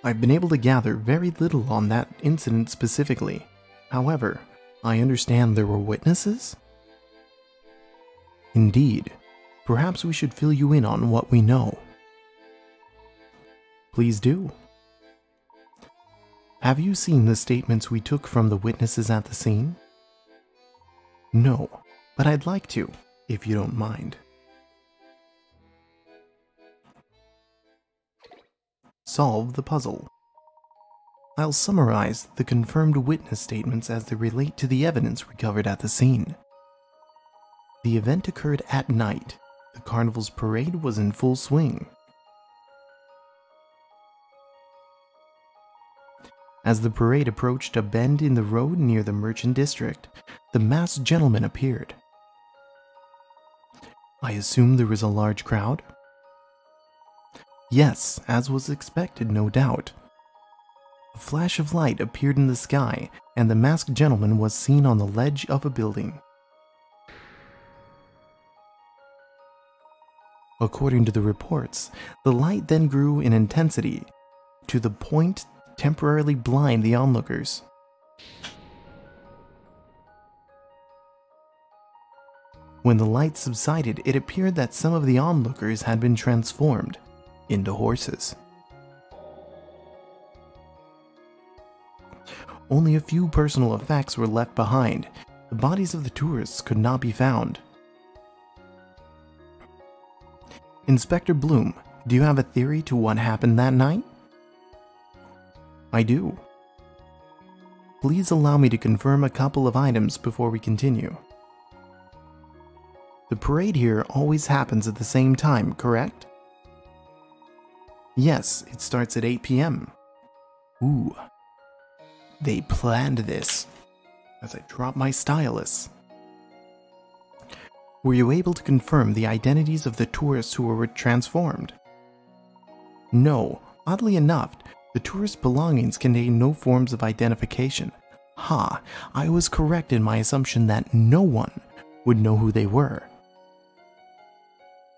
I've been able to gather very little on that incident specifically. However, I understand there were witnesses? Indeed. Perhaps we should fill you in on what we know. Please do. Have you seen the statements we took from the witnesses at the scene? No, but I'd like to, if you don't mind. Solve the puzzle. I'll summarize the confirmed witness statements as they relate to the evidence recovered at the scene. The event occurred at night. The carnival's parade was in full swing. As the parade approached a bend in the road near the merchant district, the masked gentleman appeared. I assume there was a large crowd? Yes, as was expected, no doubt. A flash of light appeared in the sky, and the masked gentleman was seen on the ledge of a building. According to the reports, the light then grew in intensity to the point to temporarily blind the onlookers. When the light subsided, it appeared that some of the onlookers had been transformed into horses. Only a few personal effects were left behind. The bodies of the tourists could not be found. Inspector Bloom, do you have a theory to what happened that night? I do. Please allow me to confirm a couple of items before we continue. The parade here always happens at the same time, correct? Yes, it starts at 8 p.m. Ooh. They planned this. as I drop my stylus. Were you able to confirm the identities of the tourists who were transformed? No, oddly enough, the tourist belongings contain no forms of identification. Ha, I was correct in my assumption that no one would know who they were.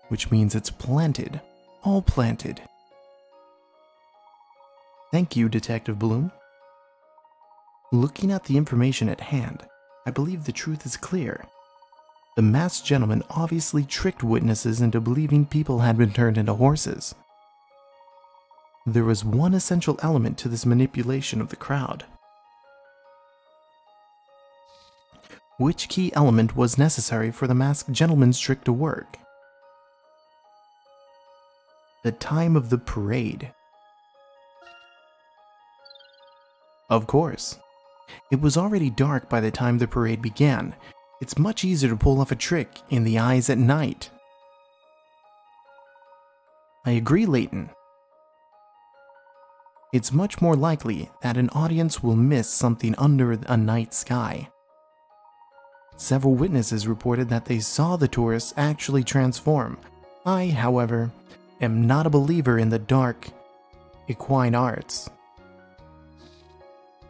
Which means it's planted, all planted. Thank you, Detective Bloom. Looking at the information at hand, I believe the truth is clear. The masked gentleman obviously tricked witnesses into believing people had been turned into horses. There was one essential element to this manipulation of the crowd. Which key element was necessary for the masked gentleman's trick to work? The time of the parade. Of course. It was already dark by the time the parade began. It's much easier to pull off a trick in the eyes at night. I agree, Layton. It's much more likely that an audience will miss something under a night sky. Several witnesses reported that they saw the tourists actually transform. I, however, am not a believer in the dark equine arts.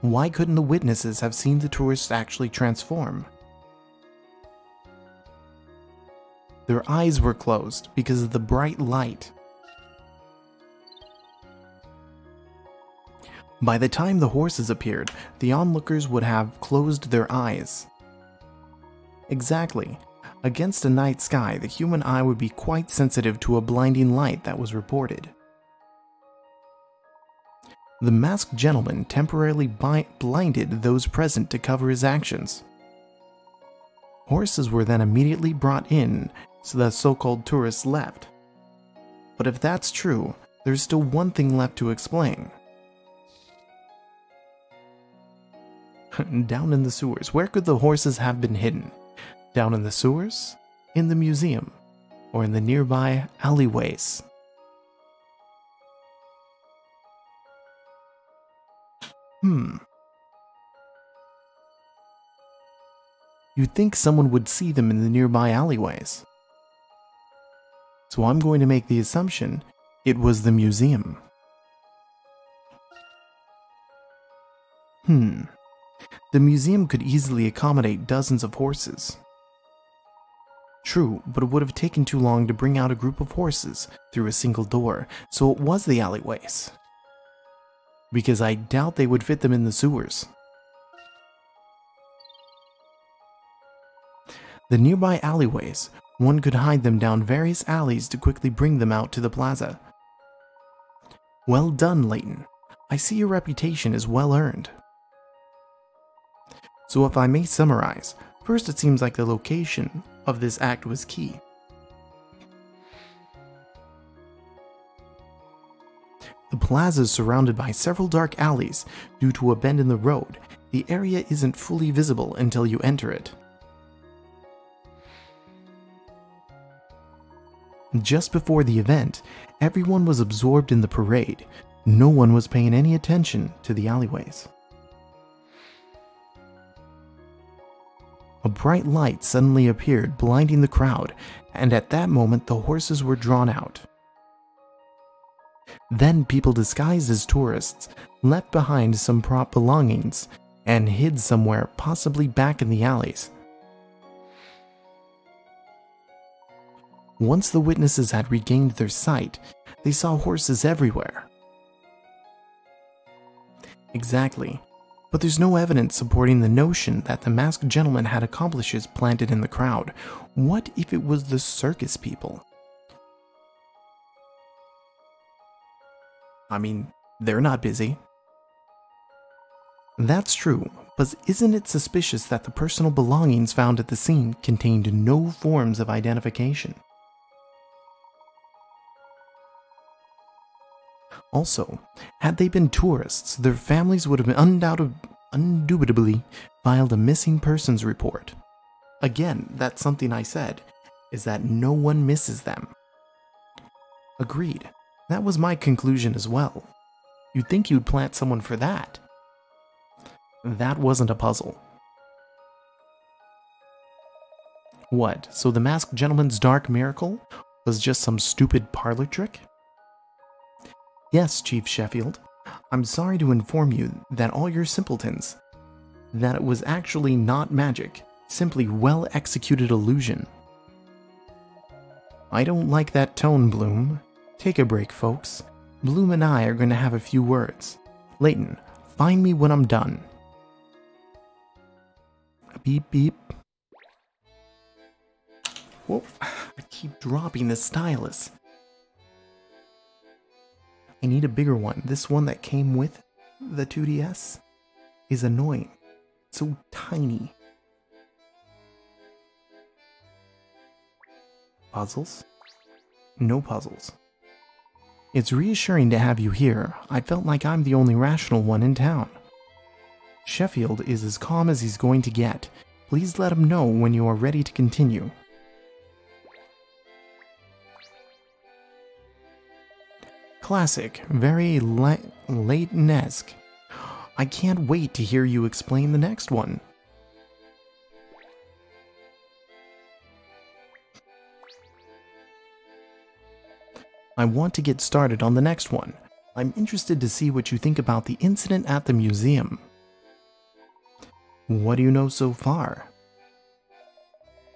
Why couldn't the witnesses have seen the tourists actually transform? Their eyes were closed because of the bright light. By the time the horses appeared, the onlookers would have closed their eyes. Exactly. Against a night sky, the human eye would be quite sensitive to a blinding light that was reported. The masked gentleman temporarily blinded those present to cover his actions. Horses were then immediately brought in, so the so-called tourists left. But if that's true, there's still one thing left to explain. Down in the sewers, where could the horses have been hidden? Down in the sewers? In the museum? Or in the nearby alleyways? You'd think someone would see them in the nearby alleyways. So I'm going to make the assumption it was the museum. The museum could easily accommodate dozens of horses. True, but it would have taken too long to bring out a group of horses through a single door, so it was the alleyways. Because I doubt they would fit them in the sewers. The nearby alleyways, one could hide them down various alleys to quickly bring them out to the plaza. Well done, Layton. I see your reputation is well earned. So if I may summarize, first it seems like the location of this act was key. The plaza is surrounded by several dark alleys. Due to a bend in the road, the area isn't fully visible until you enter it. Just before the event, everyone was absorbed in the parade. No one was paying any attention to the alleyways. A bright light suddenly appeared, blinding the crowd, and at that moment the horses were drawn out. Then people disguised as tourists left behind some prop belongings and hid somewhere, possibly back in the alleys. Once the witnesses had regained their sight, they saw horses everywhere. Exactly, but there's no evidence supporting the notion that the masked gentleman had accomplices planted in the crowd. What if it was the circus people? I mean, they're not busy. That's true, but isn't it suspicious that the personal belongings found at the scene contained no forms of identification? Also, had they been tourists, their families would have undoubtedly filed a missing persons report. Again, that's something I said, is that no one misses them. Agreed. That was my conclusion as well. You'd think you'd plant someone for that. That wasn't a puzzle. What, so the masked gentleman's dark miracle was just some stupid parlor trick? Yes, Chief Sheffield. I'm sorry to inform you that all your simpletons, that it was actually not magic, simply well-executed illusion. I don't like that tone, Bloom. Take a break, folks. Bloom and I are going to have a few words. Layton, find me when I'm done. Beep beep. Whoa, I keep dropping the stylus. I need a bigger one. This one that came with the 2DS is annoying. So tiny. Puzzles? No puzzles. It's reassuring to have you here. I felt like I'm the only rational one in town. Sheffield is as calm as he's going to get. Please let him know when you are ready to continue. Classic, very Layton-esque. I can't wait to hear you explain the next one. I want to get started on the next one. I'm interested to see what you think about the incident at the museum. What do you know so far?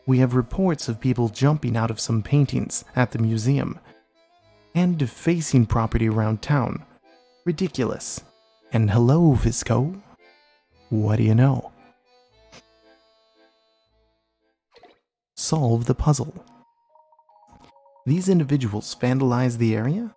We have reports of people jumping out of some paintings at the museum and defacing property around town. Ridiculous. And hello, Visco. What do you know? Solve the puzzle. These individuals vandalize the area?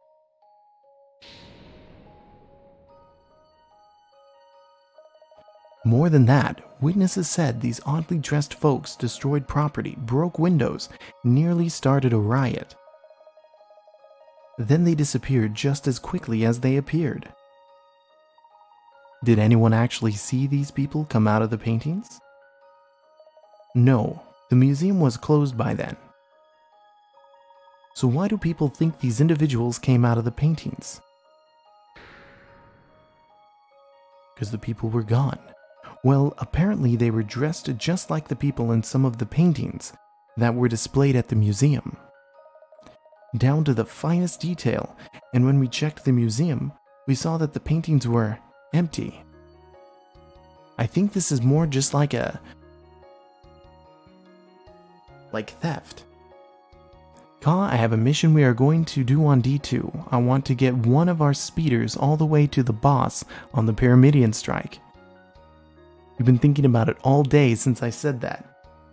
More than that, witnesses said these oddly dressed folks destroyed property, broke windows, nearly started a riot. Then they disappeared just as quickly as they appeared. Did anyone actually see these people come out of the paintings? No, the museum was closed by then. So why do people think these individuals came out of the paintings? Because the people were gone. Well, apparently they were dressed just like the people in some of the paintings that were displayed at the museum. Down to the finest detail, and when we checked the museum, we saw that the paintings were empty. I think this is more just like theft. Ka, I have a mission we are going to do on D2. I want to get one of our speeders all the way to the boss on the Pyramidion strike. You've been thinking about it all day since I said that.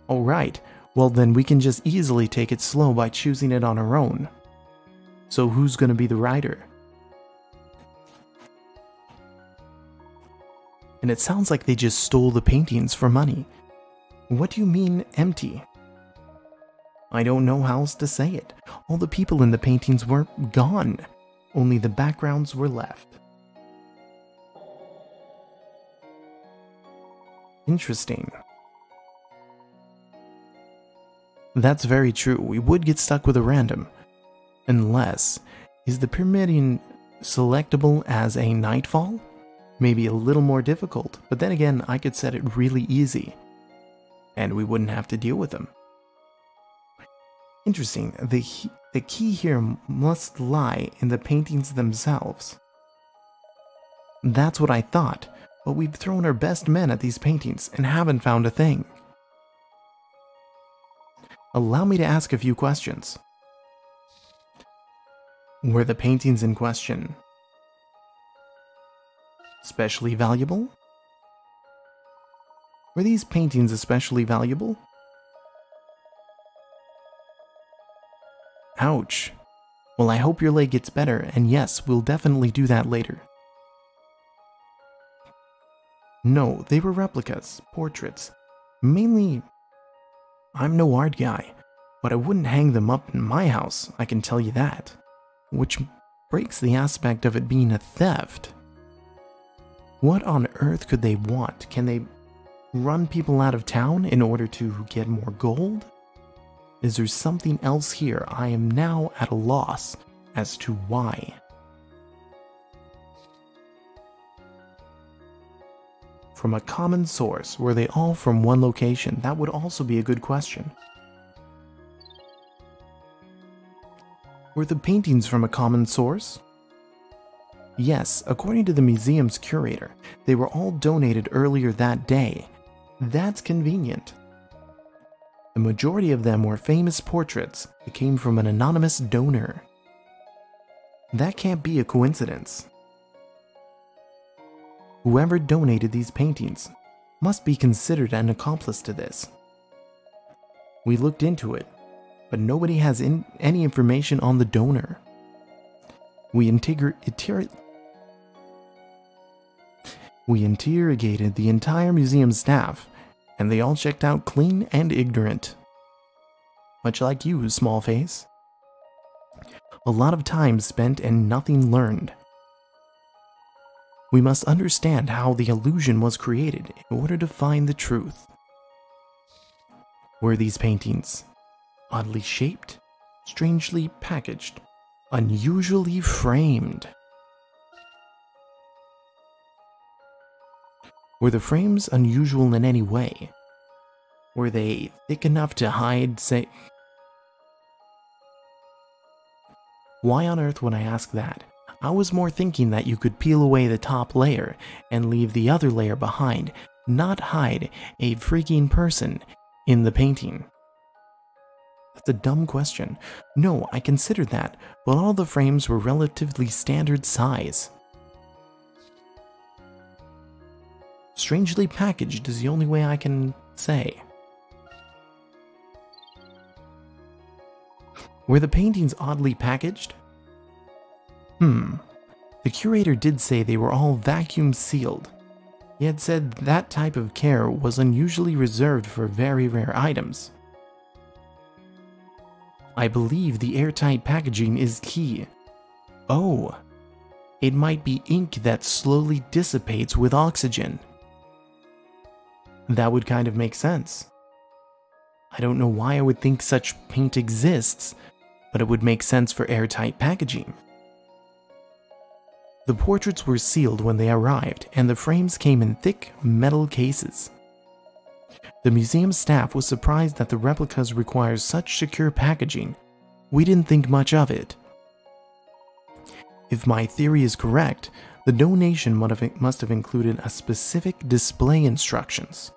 Alright, well then we can just easily take it slow by choosing it on our own. So who's gonna be the rider? And it sounds like they just stole the paintings for money. What do you mean, empty? I don't know how else to say it. All the people in the paintings were gone. Only the backgrounds were left. Interesting. That's very true. We would get stuck with a random. Unless, is the Pyramidion selectable as a nightfall? Maybe a little more difficult, but then again, I could set it really easy. And we wouldn't have to deal with them. Interesting. The key here must lie in the paintings themselves. That's what I thought, but we've thrown our best men at these paintings and haven't found a thing. Allow me to ask a few questions. Were the paintings in question especially valuable? Were these paintings especially valuable? Ouch. Well, I hope your leg gets better, and yes, we'll definitely do that later. No, they were replicas, portraits. Mainly, I'm no art guy, but I wouldn't hang them up in my house, I can tell you that. Which breaks the aspect of it being a theft. What on earth could they want? Can they run people out of town in order to get more gold? Is there something else here? I am now at a loss as to why. From a common source, were they all from one location? That would also be a good question. Were the paintings from a common source? Yes, according to the museum's curator, they were all donated earlier that day. That's convenient. The majority of them were famous portraits that came from an anonymous donor. That can't be a coincidence. Whoever donated these paintings must be considered an accomplice to this. We looked into it, but nobody has any information on the donor. We interrogated the entire museum staff, and they all checked out clean and ignorant. Much like you, Smallface. A lot of time spent and nothing learned. We must understand how the illusion was created in order to find the truth. Were these paintings oddly shaped, strangely packaged, unusually framed? Were the frames unusual in any way? Were they thick enough to hide, say... Why on earth would I ask that? I was more thinking that you could peel away the top layer and leave the other layer behind, not hide a freaking person in the painting. That's a dumb question. No, I considered that, but all the frames were relatively standard size. Strangely packaged is the only way I can say. Were the paintings oddly packaged? The curator did say they were all vacuum sealed. He had said that type of care was unusually reserved for very rare items. I believe the airtight packaging is key. Oh, it might be ink that slowly dissipates with oxygen. That would kind of make sense. I don't know why I would think such paint exists, but it would make sense for airtight packaging. The portraits were sealed when they arrived, and the frames came in thick metal cases. The museum staff was surprised that the replicas require such secure packaging. We didn't think much of it. If my theory is correct, the donation must have included a specific display instructions.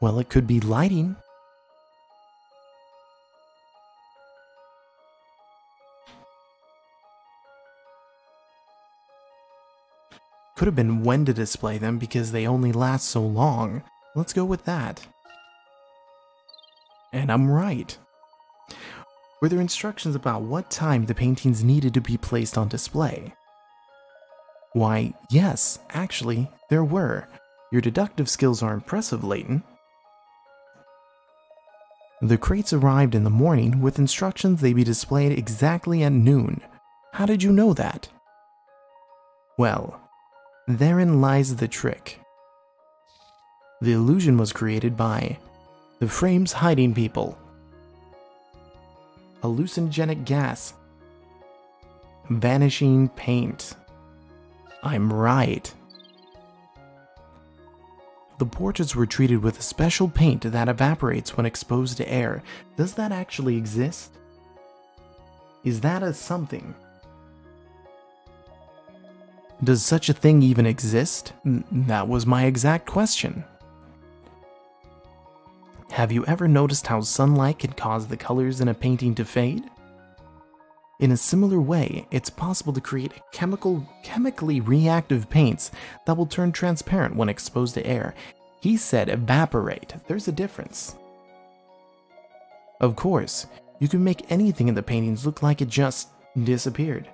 Well, it could be lighting. Could have been when to display them because they only last so long. Let's go with that. And I'm right. Were there instructions about what time the paintings needed to be placed on display? Why, yes, actually, there were. Your deductive skills are impressive, Layton. The crates arrived in the morning with instructions they be displayed exactly at noon. How did you know that? Well, therein lies the trick. The illusion was created by the frames hiding people. Hallucinogenic gas. Vanishing paint. I'm right. The portraits were treated with a special paint that evaporates when exposed to air. Does that actually exist? Is that a something? Does such a thing even exist? That was my exact question. Have you ever noticed how sunlight can cause the colors in a painting to fade? In a similar way, it's possible to create chemically reactive paints that will turn transparent when exposed to air. He said evaporate. There's a difference. Of course, you can make anything in the paintings look like it just disappeared.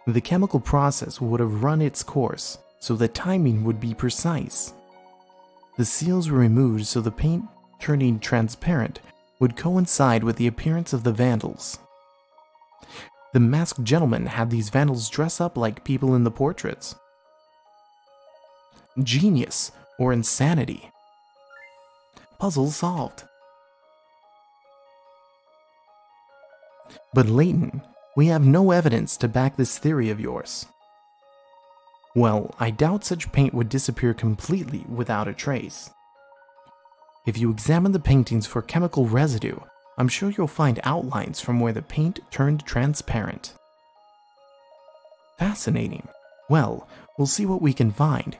The chemical process would have run its course, so the timing would be precise. The seals were removed so the paint turning transparent would coincide with the appearance of the vandals. The masked gentleman had these vandals dress up like people in the portraits. Genius or insanity. Puzzle solved. But Layton, we have no evidence to back this theory of yours. Well, I doubt such paint would disappear completely without a trace. If you examine the paintings for chemical residue, I'm sure you'll find outlines from where the paint turned transparent. Fascinating. Well, we'll see what we can find.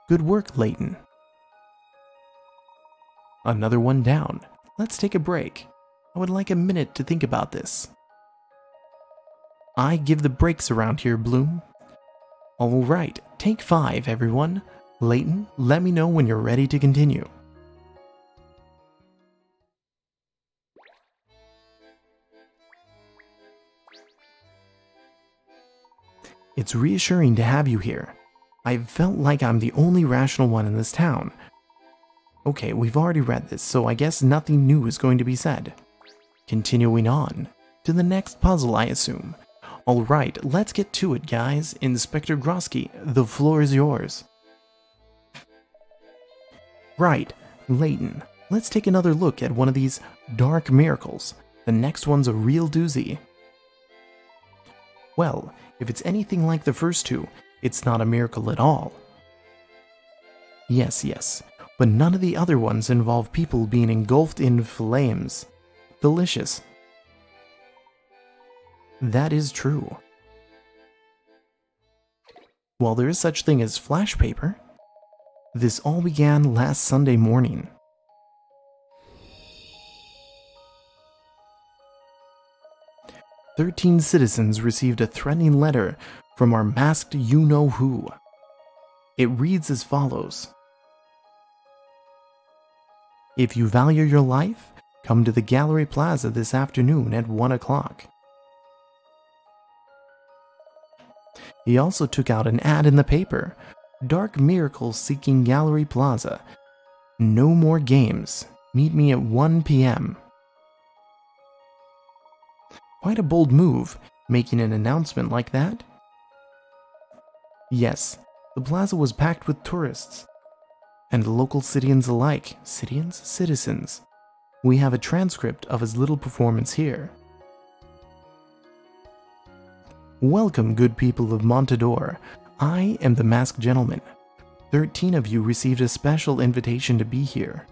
Good work, Layton. Another one down. Let's take a break. I would like a minute to think about this. I give the breaks around here, Bloom. Alright, take 5, everyone. Layton, let me know when you're ready to continue. It's reassuring to have you here. I've felt like I'm the only rational one in this town. Okay, we've already read this, so I guess nothing new is going to be said. Continuing on, to the next puzzle, I assume. Alright, let's get to it, guys. Inspector Grosky, the floor is yours. Right, Layton, let's take another look at one of these dark miracles. The next one's a real doozy. Well, if it's anything like the first two, it's not a miracle at all. Yes, but none of the other ones involve people being engulfed in flames. Delicious. That is true. While there is such thing as flash paper, this all began last Sunday morning. "13 citizens received a threatening letter from our masked you-know-who. It reads as follows. If you value your life, come to the Gallery Plaza this afternoon at 1 o'clock. He also took out an ad in the paper. Dark miracles seeking Gallery Plaza. No more games. Meet me at 1 p.m. Quite a bold move, making an announcement like that. Yes, the plaza was packed with tourists and local citizens alike. Citizens. We have a transcript of his little performance here. Welcome, good people of Montador. I am the Masked Gentleman. 13 of you received a special invitation to be here.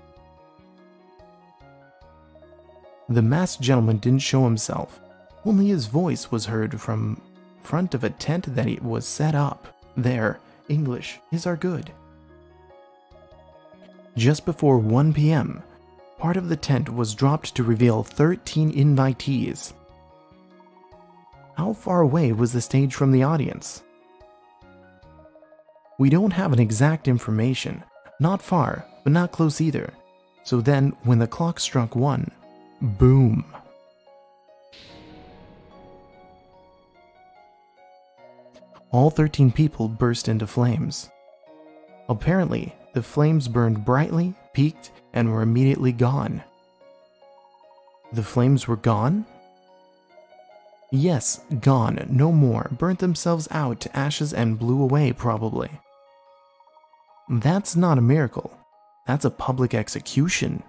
The Masked Gentleman didn't show himself. Only his voice was heard from front of a tent that it was set up. There, English is our good. Just before 1 p.m., part of the tent was dropped to reveal 13 invitees. How far away was the stage from the audience? We don't have an exact information. Not far, but not close either. So then, when the clock struck 1, boom. All 13 people burst into flames. Apparently, the flames burned brightly, peaked, and were immediately gone. The flames were gone? Yes, gone, no more, burnt themselves out to ashes and blew away, probably. That's not a miracle. That's a public execution.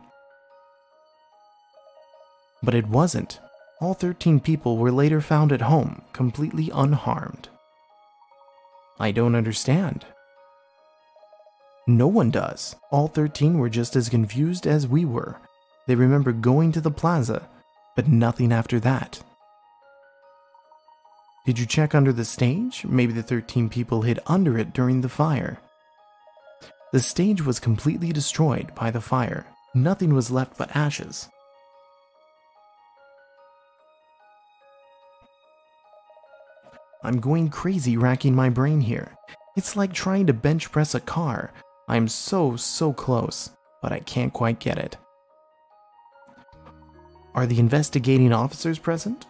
But it wasn't. All 13 people were later found at home, completely unharmed. I don't understand. No one does. All 13 were just as confused as we were. They remember going to the plaza, but nothing after that. Did you check under the stage? Maybe the 13 people hid under it during the fire. The stage was completely destroyed by the fire. Nothing was left but ashes. I'm going crazy racking my brain here. It's like trying to bench press a car. I'm so close, but I can't quite get it. Are the investigating officers present?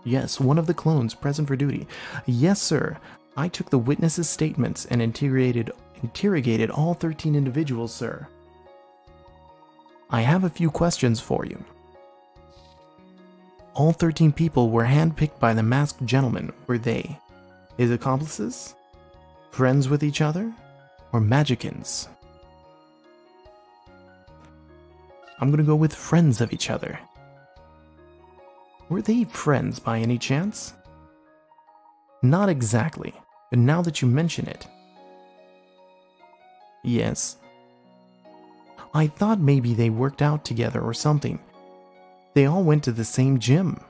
Yes, one of the clones present for duty. Yes, sir. I took the witnesses' statements and interrogated all 13 individuals, sir. I have a few questions for you. All 13 people were handpicked by the Masked Gentleman. Were they his accomplices? Friends with each other? Or magicians? I'm gonna go with friends of each other. Were they friends by any chance? Not exactly, but now that you mention it. Yes. I thought maybe they worked out together or something. They all went to the same gym.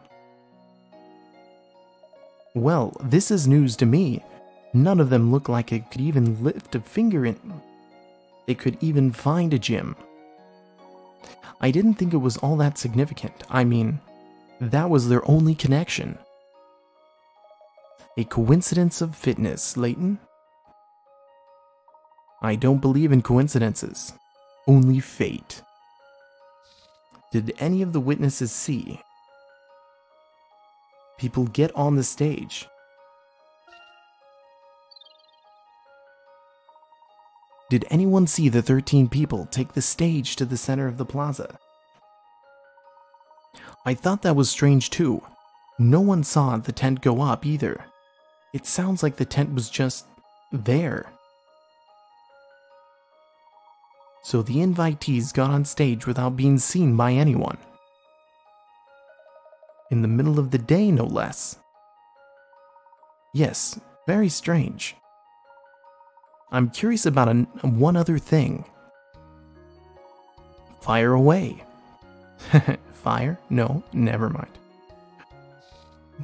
Well, this is news to me. None of them look like it could even lift a finger in. They could even find a gym. I didn't think it was all that significant. I mean, that was their only connection. A coincidence of fitness, Layton? I don't believe in coincidences. Only fate. Did any of the witnesses see people get on the stage? Did anyone see the 13 people take the stage to the center of the plaza? I thought that was strange too. No one saw the tent go up either. It sounds like the tent was just there. So the invitees got on stage without being seen by anyone. In the middle of the day, no less. Yes, very strange. I'm curious about one other thing. Fire away. Fire? No, never mind.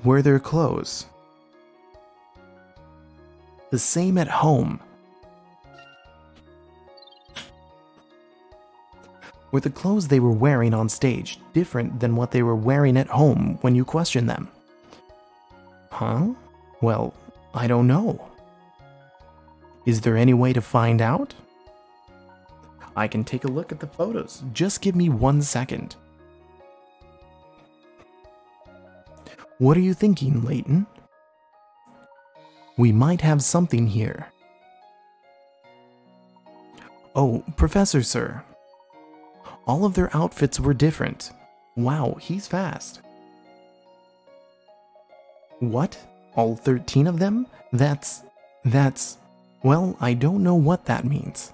Were their clothes the same at home? Were the clothes they were wearing on stage different than what they were wearing at home when you questioned them? Huh? Well, I don't know. Is there any way to find out? I can take a look at the photos. Just give me 1 second. What are you thinking, Layton? We might have something here. Oh, Professor, sir. All of their outfits were different. Wow, he's fast. What? All 13 of them? That's... Well, I don't know what that means.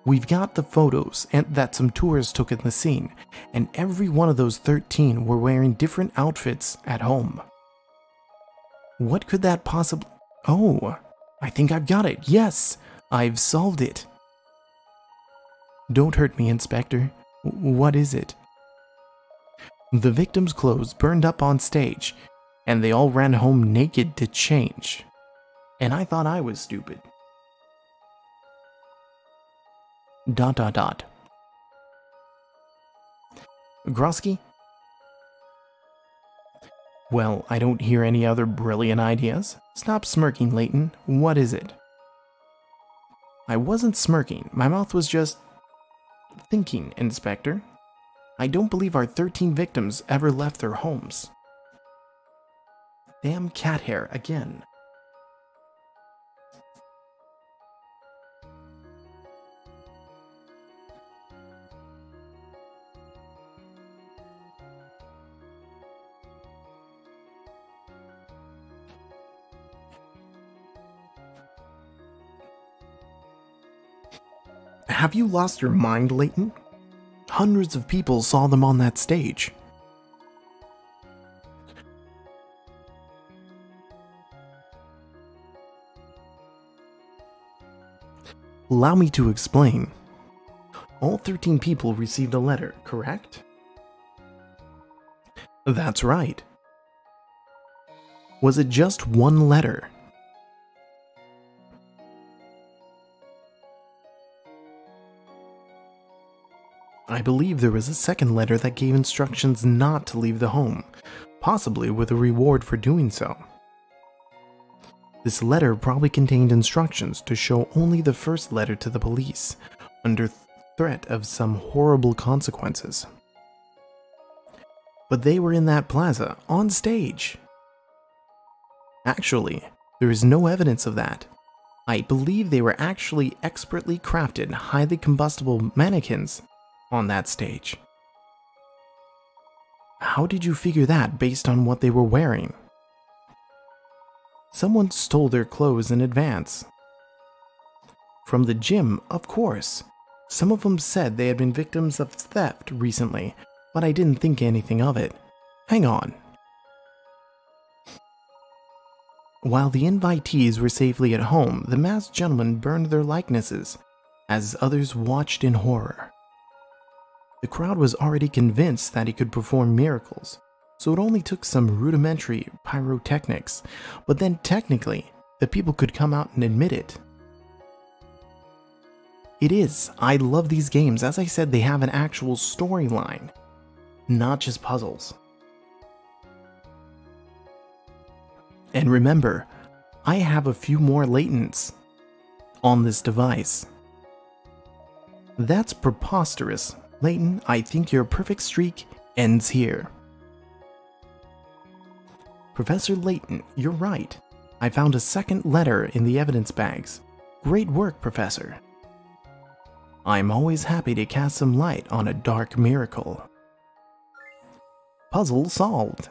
We've got the photos that some tourists took in the scene, and every one of those 13 were wearing different outfits at home. What could that possibly... Oh, I think I've got it. Yes, I've solved it. Don't hurt me, Inspector. What is it? The victims' clothes burned up on stage, and they all ran home naked to change. And I thought I was stupid. ... Grosky? Well, I don't hear any other brilliant ideas. Stop smirking, Layton. What is it? I wasn't smirking. My mouth was just... thinking, Inspector. I don't believe our 13 victims ever left their homes. Damn cat hair again. Have you lost your mind, Layton? Hundreds of people saw them on that stage. Allow me to explain. All 13 people received a letter, correct? That's right. Was it just one letter? I believe there was a second letter that gave instructions not to leave the home, possibly with a reward for doing so. This letter probably contained instructions to show only the first letter to the police, under threat of some horrible consequences. But they were in that plaza, on stage. Actually, there is no evidence of that. I believe they were actually expertly crafted, highly combustible mannequins on that stage. How did you figure that based on what they were wearing? Someone stole their clothes in advance. From the gym, of course. Some of them said they had been victims of theft recently, but I didn't think anything of it. Hang on. While the invitees were safely at home, the masked gentleman burned their likenesses, as others watched in horror. The crowd was already convinced that he could perform miracles, so it only took some rudimentary pyrotechnics, but then technically, the people could come out and admit it. It is. I love these games. As I said, they have an actual storyline, not just puzzles. And remember, I have a few more Laytons on this device. That's preposterous. Layton, I think your perfect streak ends here. Professor Layton, you're right. I found a second letter in the evidence bags. Great work, Professor. I'm always happy to cast some light on a dark miracle. Puzzle solved.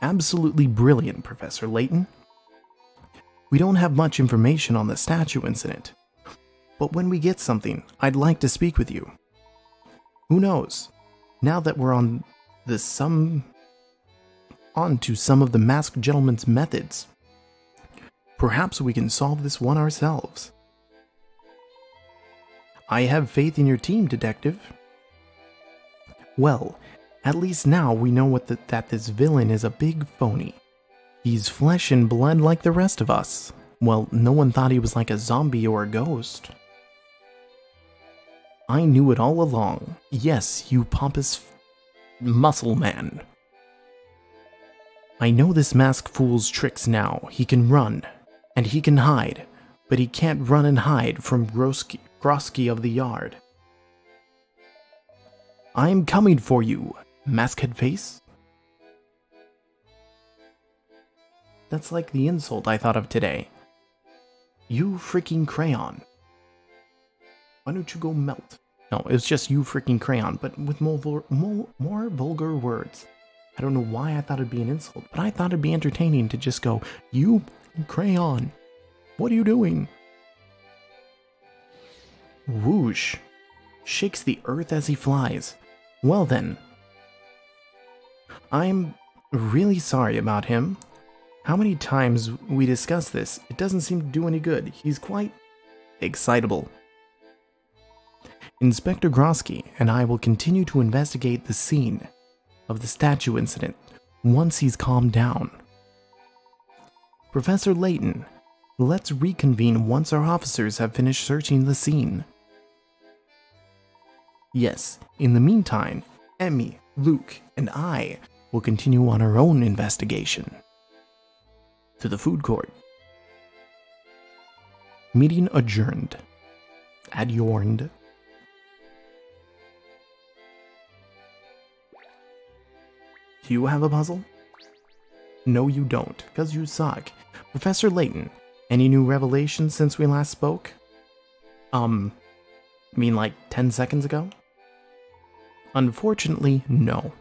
Absolutely brilliant, Professor Layton. We don't have much information on the statue incident, but when we get something, I'd like to speak with you. Who knows? Now that we're on to some of the masked gentleman's methods, perhaps we can solve this one ourselves. I have faith in your team, Detective. Well, at least now we know that this villain is a big phony. He's flesh and blood like the rest of us. Well, no one thought he was like a zombie or a ghost. I knew it all along. Yes, you pompous muscle man. I know this masked fool's tricks now. He can run, and he can hide, but he can't run and hide from Grosky of the Yard. I'm coming for you, maskhead face. That's like the insult I thought of today. You freaking crayon. Why don't you go melt? No, it's just you freaking crayon, but with more vulgar words. I don't know why I thought it'd be an insult, but I thought it'd be entertaining to just go, you crayon. What are you doing? Whoosh. Shakes the earth as he flies. Well then. I'm really sorry about him. How many times we discuss this, it doesn't seem to do any good. He's quite excitable. Inspector Grosky and I will continue to investigate the scene of the statue incident once he's calmed down. Professor Layton, let's reconvene once our officers have finished searching the scene. Yes, in the meantime, Emmy, Luke, and I will continue on our own investigation. To the food court. Meeting adjourned. Adjourned. Do you have a puzzle? No, you don't, because you suck. Professor Layton, any new revelations since we last spoke? Mean like 10 seconds ago? Unfortunately, no.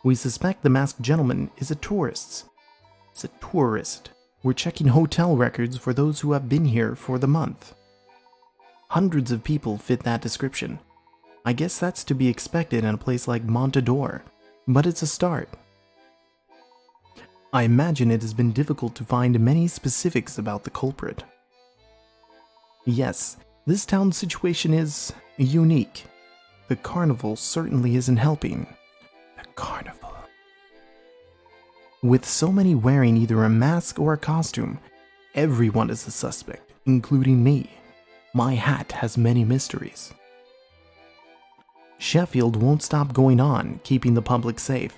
We suspect the masked gentleman is a tourist. It's a tourist. We're checking hotel records for those who have been here for the month. Hundreds of people fit that description. I guess that's to be expected in a place like Montador, but it's a start. I imagine it has been difficult to find many specifics about the culprit. Yes, this town's situation is unique. The carnival certainly isn't helping. The carnival. With so many wearing either a mask or a costume, everyone is a suspect, including me. My hat has many mysteries. Sheffield won't stop going on, keeping the public safe,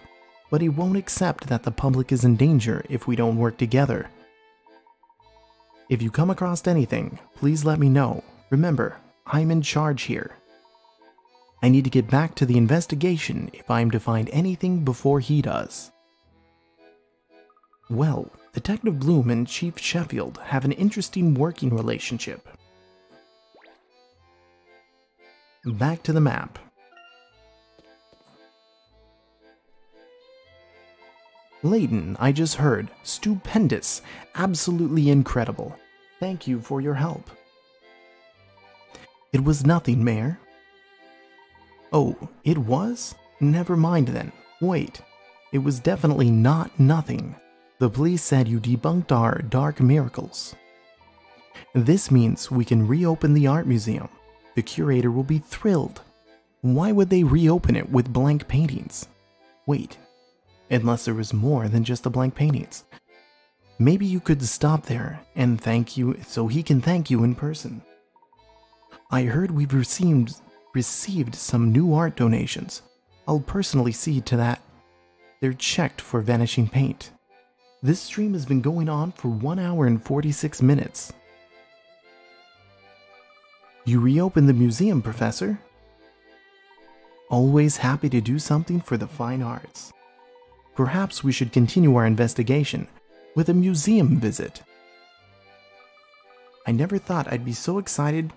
but he won't accept that the public is in danger if we don't work together. If you come across anything, please let me know. Remember, I'm in charge here. I need to get back to the investigation if I am to find anything before he does. Well, Detective Bloom and Chief Sheffield have an interesting working relationship. Back to the map. Layton, I just heard. Stupendous. Absolutely incredible. Thank you for your help. It was nothing, Mayor. Oh, it was? Never mind then. Wait. It was definitely not nothing. The police said you debunked our dark miracles. This means we can reopen the art museum. The curator will be thrilled. Why would they reopen it with blank paintings? Wait, unless there was more than just the blank paintings. Maybe you could stop there and thank you so he can thank you in person. I heard we've received some new art donations. I'll personally see to that. They're checked for vanishing paint. This stream has been going on for 1 hour and 46 minutes. You reopened the museum, Professor? Always happy to do something for the fine arts. Perhaps we should continue our investigation with a museum visit. I never thought I'd be so excited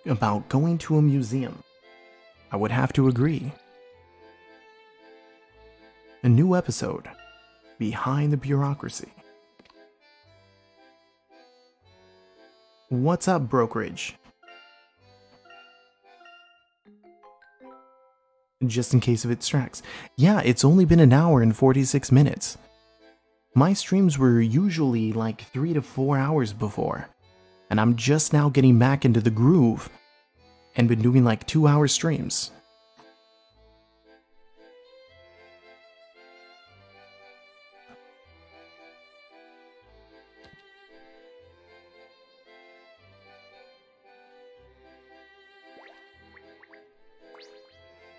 about going to a museum. I would have to agree. A new episode, Behind the Bureaucracy. What's up, brokerage? Just in case if it distracts. Yeah, it's only been 1 hour and 46 minutes. My streams were usually like 3 to 4 hours before, and I'm just now getting back into the groove and been doing like 2-hour streams.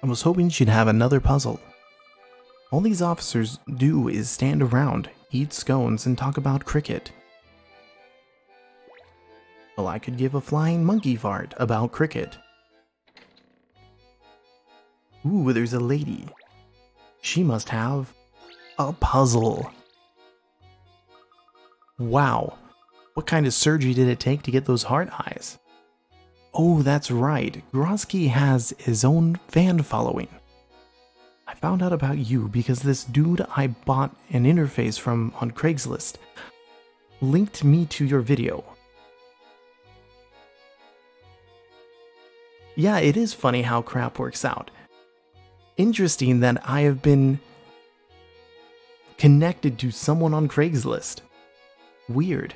I was hoping she'd have another puzzle. All these officers do is stand around, eat scones, and talk about cricket. Well, I could give a flying monkey fart about cricket. Ooh, there's a lady. She must have a puzzle. Wow, what kind of surgery did it take to get those heart eyes? Oh, that's right. Grosky has his own fan following. I found out about you because this dude I bought an interface from on Craigslist linked me to your video. Yeah, it is funny how crap works out. Interesting that I have been connected to someone on Craigslist. Weird.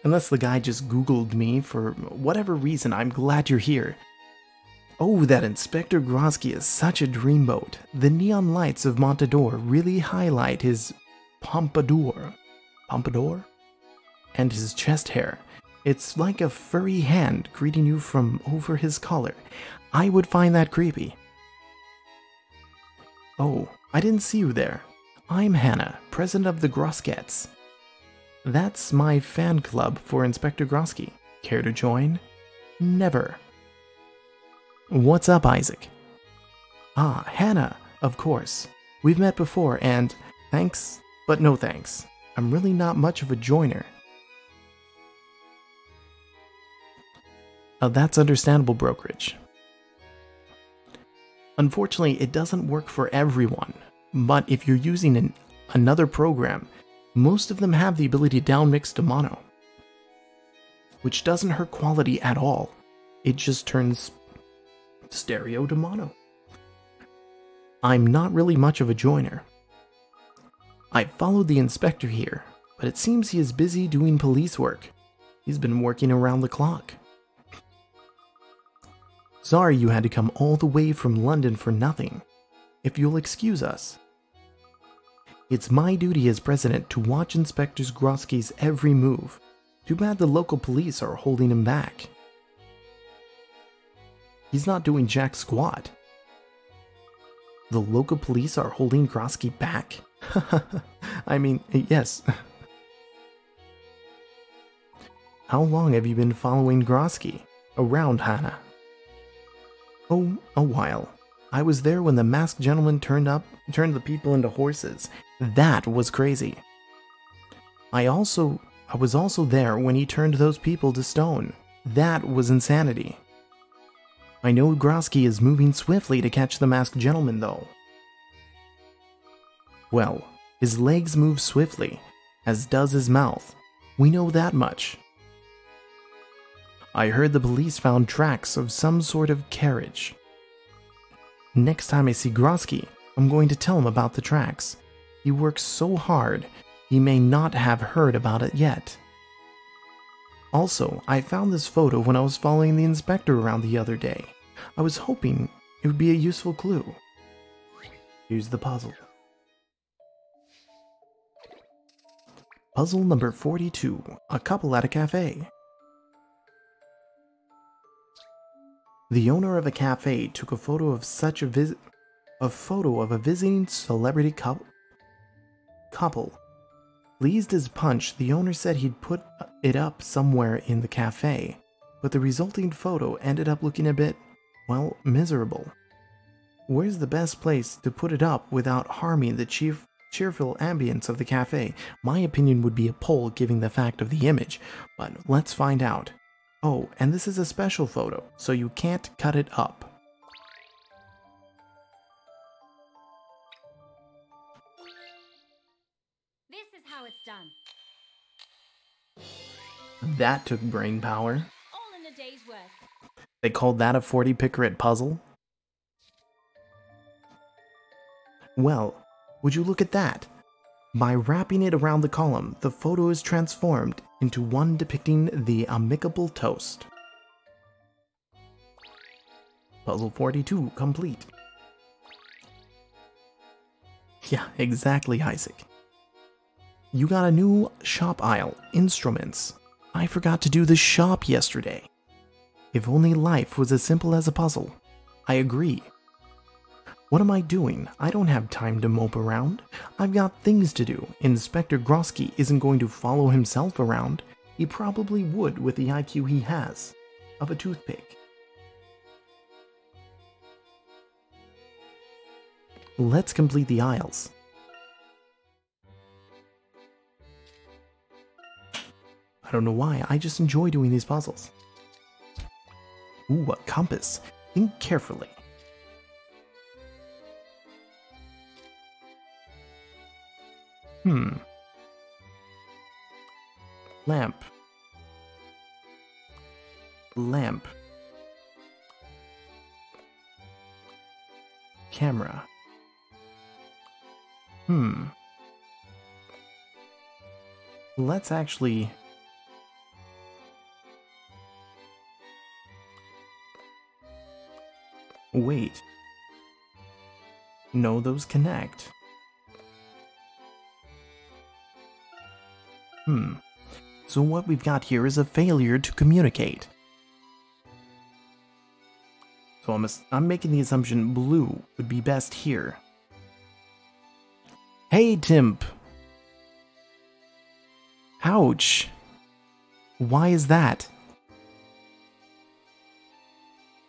Unless the guy just Googled me for whatever reason, I'm glad you're here. Oh, that Inspector Grosky is such a dreamboat. The neon lights of Montador really highlight his pompadour? And his chest hair. It's like a furry hand greeting you from over his collar. I would find that creepy. Oh, I didn't see you there. I'm Hannah, president of the Groskettes. That's my fan club for Inspector Grosky. Care to join? Never. What's up, Isaac? Ah, Hannah, of course. We've met before, and thanks, but no thanks. I'm really not much of a joiner. That's understandable, brokerage. Unfortunately, it doesn't work for everyone, but if you're using another program, most of them have the ability to downmix to mono, which doesn't hurt quality at all. It just turns stereo to mono. I'm not really much of a joiner. I followed the inspector here, but it seems he is busy doing police work. He's been working around the clock. Sorry you had to come all the way from London for nothing. If you'll excuse us. It's my duty as president to watch Inspector Grosky's every move. Too bad the local police are holding him back. He's not doing jack squat. The local police are holding Grosky back? I mean, yes. How long have you been following Grosky around, Hannah? Oh, a while. I was there when the masked gentleman turned the people into horses. That was crazy. I was also there when he turned those people to stone. That was insanity. I know Grosky is moving swiftly to catch the masked gentleman, though. Well, his legs move swiftly, as does his mouth. We know that much. I heard the police found tracks of some sort of carriage. Next time I see Grosky, I'm going to tell him about the tracks. He works so hard, he may not have heard about it yet. Also, I found this photo when I was following the inspector around the other day. I was hoping it would be a useful clue. Here's the puzzle. Puzzle number 42, a couple at a cafe. The owner of a cafe took a photo of a visiting celebrity couple. Pleased as punch, the owner said he'd put it up somewhere in the cafe, but the resulting photo ended up looking a bit, well, miserable. Where's the best place to put it up without harming the cheerful ambience of the cafe? My opinion would be a poll giving the fact of the image, but let's find out. Oh, and this is a special photo, so you can't cut it up. This is how it's done. That took brain power. All in a day's work. They called that a 40 picaret puzzle? Well, would you look at that? By wrapping it around the column, the photo is transformed into one depicting the amicable toast. Puzzle 42 complete. Yeah, exactly, Isaac. You got a new shop aisle, instruments. I forgot to do the shop yesterday. If only life was as simple as a puzzle. I agree. What am I doing? I don't have time to mope around. I've got things to do. Inspector Grosky isn't going to follow himself around. He probably would with the IQ he has. Of a toothpick. Let's complete the aisles. I don't know why, I just enjoy doing these puzzles. Ooh, a compass. Think carefully. Lamp. Lamp. Camera. Let's actually... Wait. No, those connect. So what we've got here is a failure to communicate. So I'm making the assumption blue would be best here. Hey, Timp! Ouch! Why is that?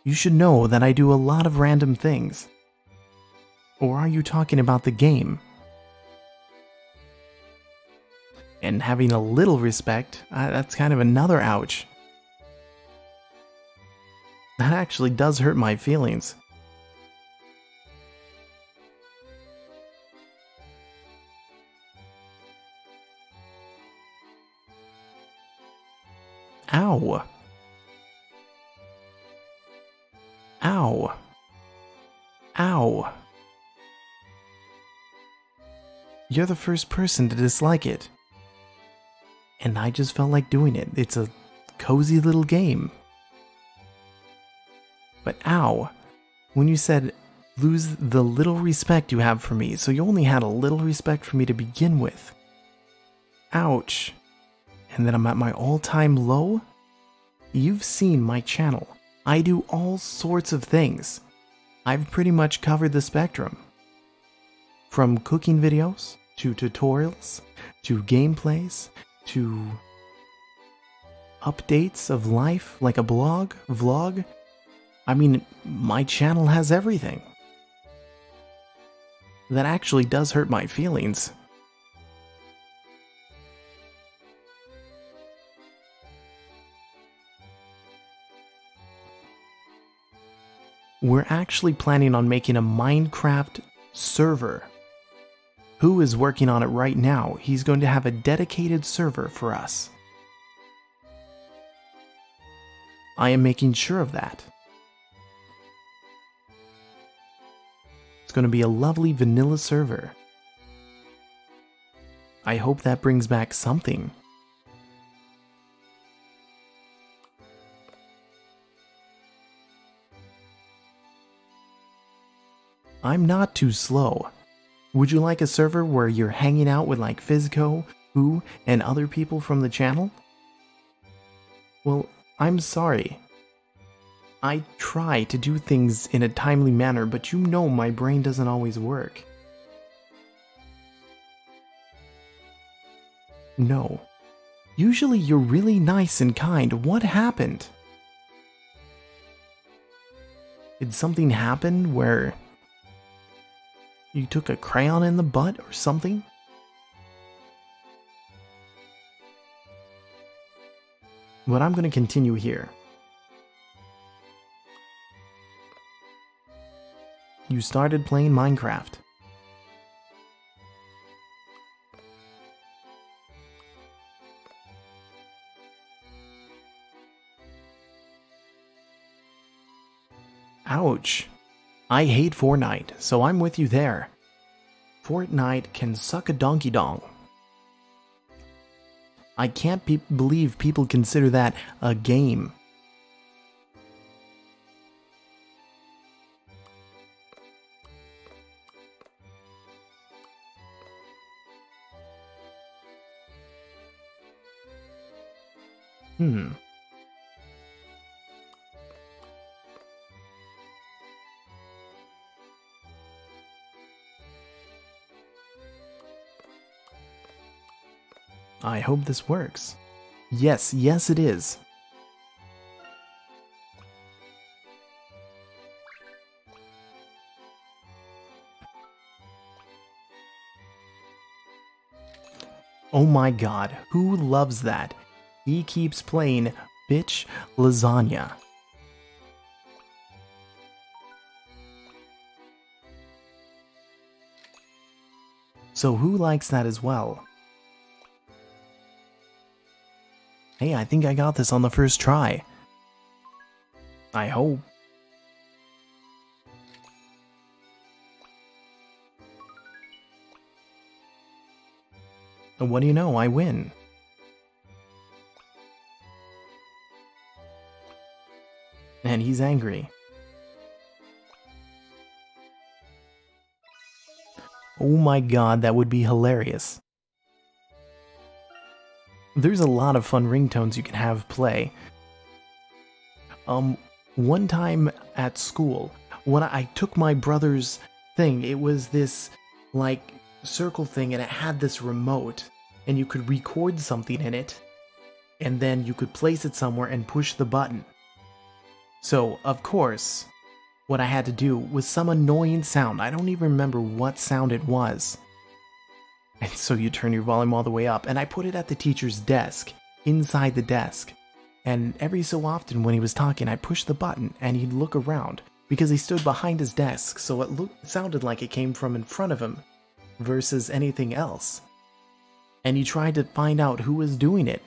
You should know that I do a lot of random things. Or are you talking about the game? And having a little respect, that's kind of another ouch. That actually does hurt my feelings. Ow. Ow. Ow. You're the first person to dislike it. And I just felt like doing it. It's a cozy little game. But ow, when you said lose the little respect you have for me, so you only had a little respect for me to begin with. Ouch. And then I'm at my all-time low? You've seen my channel. I do all sorts of things. I've pretty much covered the spectrum. From cooking videos, to tutorials, to gameplays, to updates of life like a vlog. I mean, my channel has everything. That actually does hurt my feelings. We're actually planning on making a Minecraft server. Who is working on it right now? He's going to have a dedicated server for us. I am making sure of that. It's going to be a lovely vanilla server. I hope that brings back something. I'm not too slow. Would you like a server where you're hanging out with like Fizco, Who, and other people from the channel? Well, I'm sorry. I try to do things in a timely manner, but you know my brain doesn't always work. No. Usually you're really nice and kind. What happened? Did something happen where you took a crayon in the butt or something? But I'm going to continue here. You started playing Minecraft. Ouch. I hate Fortnite, so I'm with you there. Fortnite can suck a donkey dong. I can't believe people consider that a game. I hope this works. Yes, yes it is. Oh my god, who loves that? He keeps playing Bitch Lasagna. So who likes that as well? Hey, I think I got this on the first try. I hope. And what do you know? I win. And he's angry. Oh my god, that would be hilarious. There's a lot of fun ringtones you can have play. One time at school, when I took my brother's thing, it was this, like, circle thing, and it had this remote, and you could record something in it, and then you could place it somewhere and push the button. So, of course, what I had to do was some annoying sound. I don't even remember what sound it was. And so you turn your volume all the way up, and I put it at the teacher's desk, inside the desk. And every so often when he was talking, I'd push the button, and he'd look around, because he stood behind his desk, so it sounded like it came from in front of him, versus anything else. And he tried to find out who was doing it,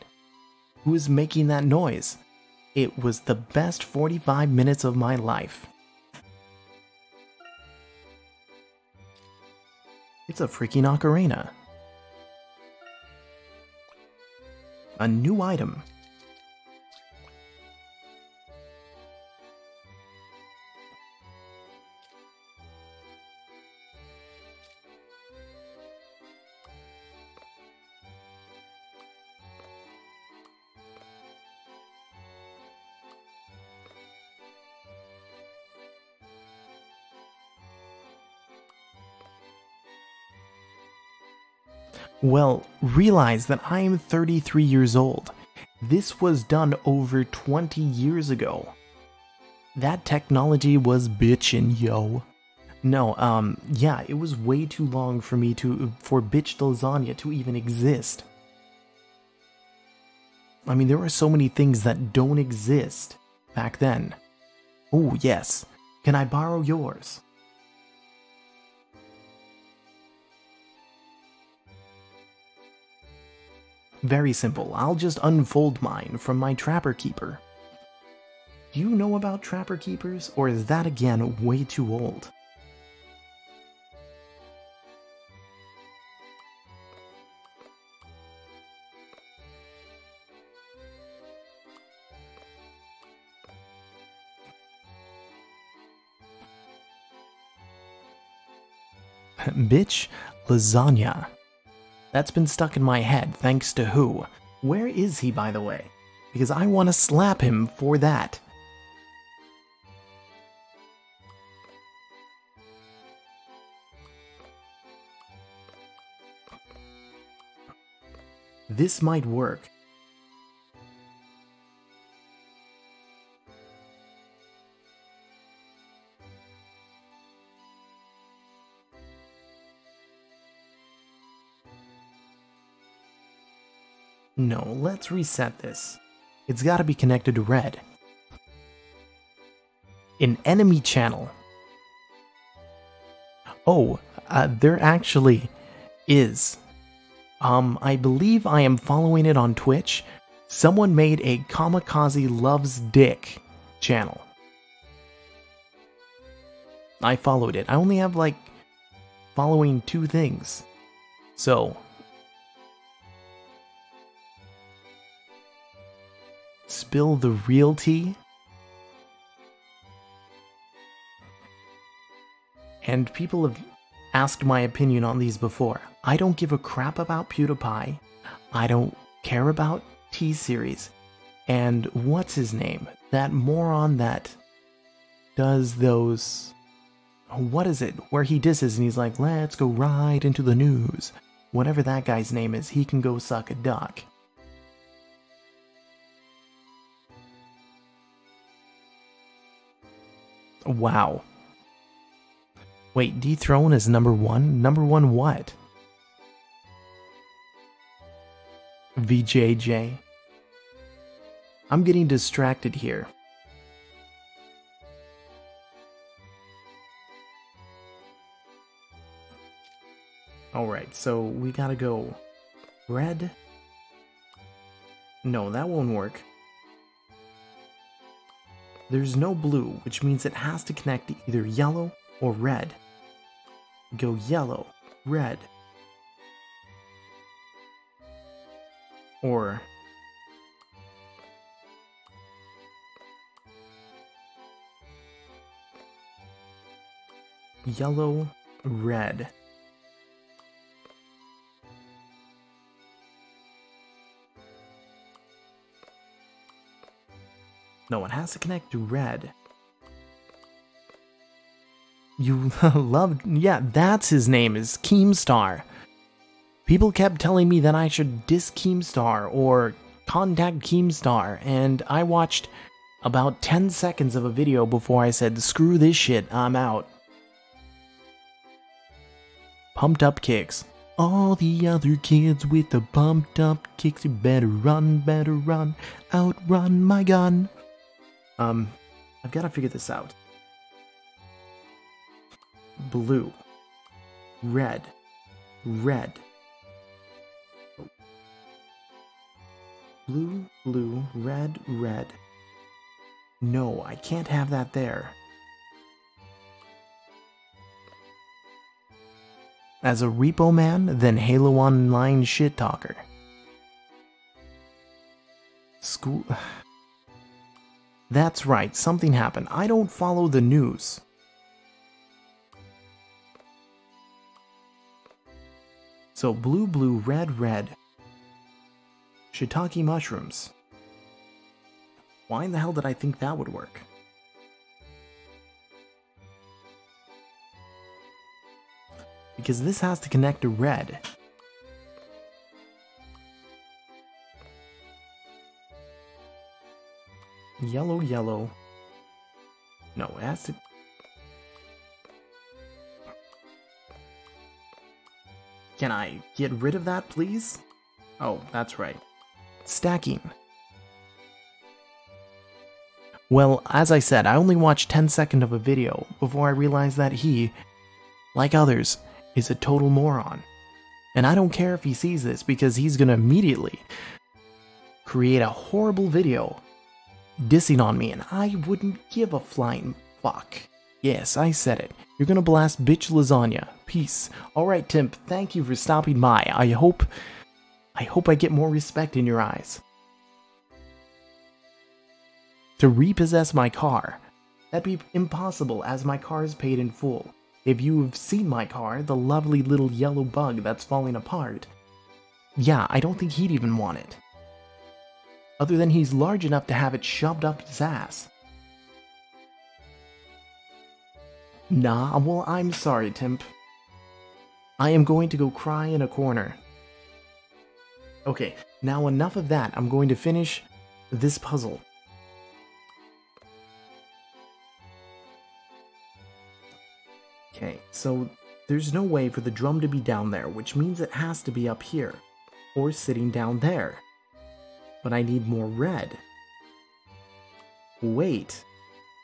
who was making that noise. It was the best 45 minutes of my life. It's a freaking ocarina. A new item. Well, realize that I am 33 years old. This was done over 20 years ago. That technology was bitchin', yo. No, yeah, it was way too long for Bitch Lasagna to even exist. I mean, there were so many things that don't exist back then. Oh, yes. Can I borrow yours? Very simple. I'll just unfold mine from my Trapper Keeper. Do you know about Trapper Keepers, or is that again way too old? Bitch, lasagna. That's been stuck in my head thanks to who? Where is he, by the way? Because I want to slap him for that. This might work. No, let's reset this. It's gotta be connected to red. An enemy channel. Oh, there actually is. I believe I am following it on Twitch. Someone made a Kamikaze Loves Dick channel. I followed it. I only have like following 2 things. So spill the real tea. And people have asked my opinion on these before. I don't give a crap about PewDiePie. I don't care about T-Series. And what's his name? That moron that does those... What is it? Where he disses and he's like, let's go right into the news. Whatever that guy's name is, he can go suck a duck. Wow. Wait, dethrone is number 1? Number 1 what? VJJ. I'm getting distracted here. Alright, so we gotta go red. No, that won't work. There's no blue, which means it has to connect to either yellow or red. Go yellow, red. Or yellow, red. No, it has to connect to red. You love... Yeah, that's his name, is Keemstar. People kept telling me that I should diss Keemstar or contact Keemstar, and I watched about 10 seconds of a video before I said, screw this shit, I'm out. Pumped up kicks. All the other kids with the pumped up kicks, you better run, outrun my gun. I've got to figure this out. Blue. Red. Red. Blue, blue, red, red. No, I can't have that there. As a repo man, then Halo Online shit talker. School... That's right, something happened. I don't follow the news. So blue, blue, red, red. Shiitake mushrooms. Why in the hell did I think that would work? Because this has to connect to red. Yellow, yellow. No, it has to... Can I get rid of that, please? Oh, that's right. Stacking. Well, as I said, I only watched 10 seconds of a video before I realized that he, like others, is a total moron. And I don't care if he sees this because he's gonna immediately create a horrible video dissing on me, and I wouldn't give a flying fuck. Yes, I said it. You're gonna blast bitch lasagna. Peace. Alright, Timp, thank you for stopping by. I hope I get more respect in your eyes. To repossess my car. That'd be impossible, as my car is paid in full. If you've seen my car, the lovely little yellow bug that's falling apart, yeah, I don't think he'd even want it. Other than he's large enough to have it shoved up his ass. Nah, well, I'm sorry, Timp. I am going to go cry in a corner. Okay, now enough of that. I'm going to finish this puzzle. Okay, so there's no way for the drum to be down there, which means it has to be up here, or sitting down there. But I need more red. Wait.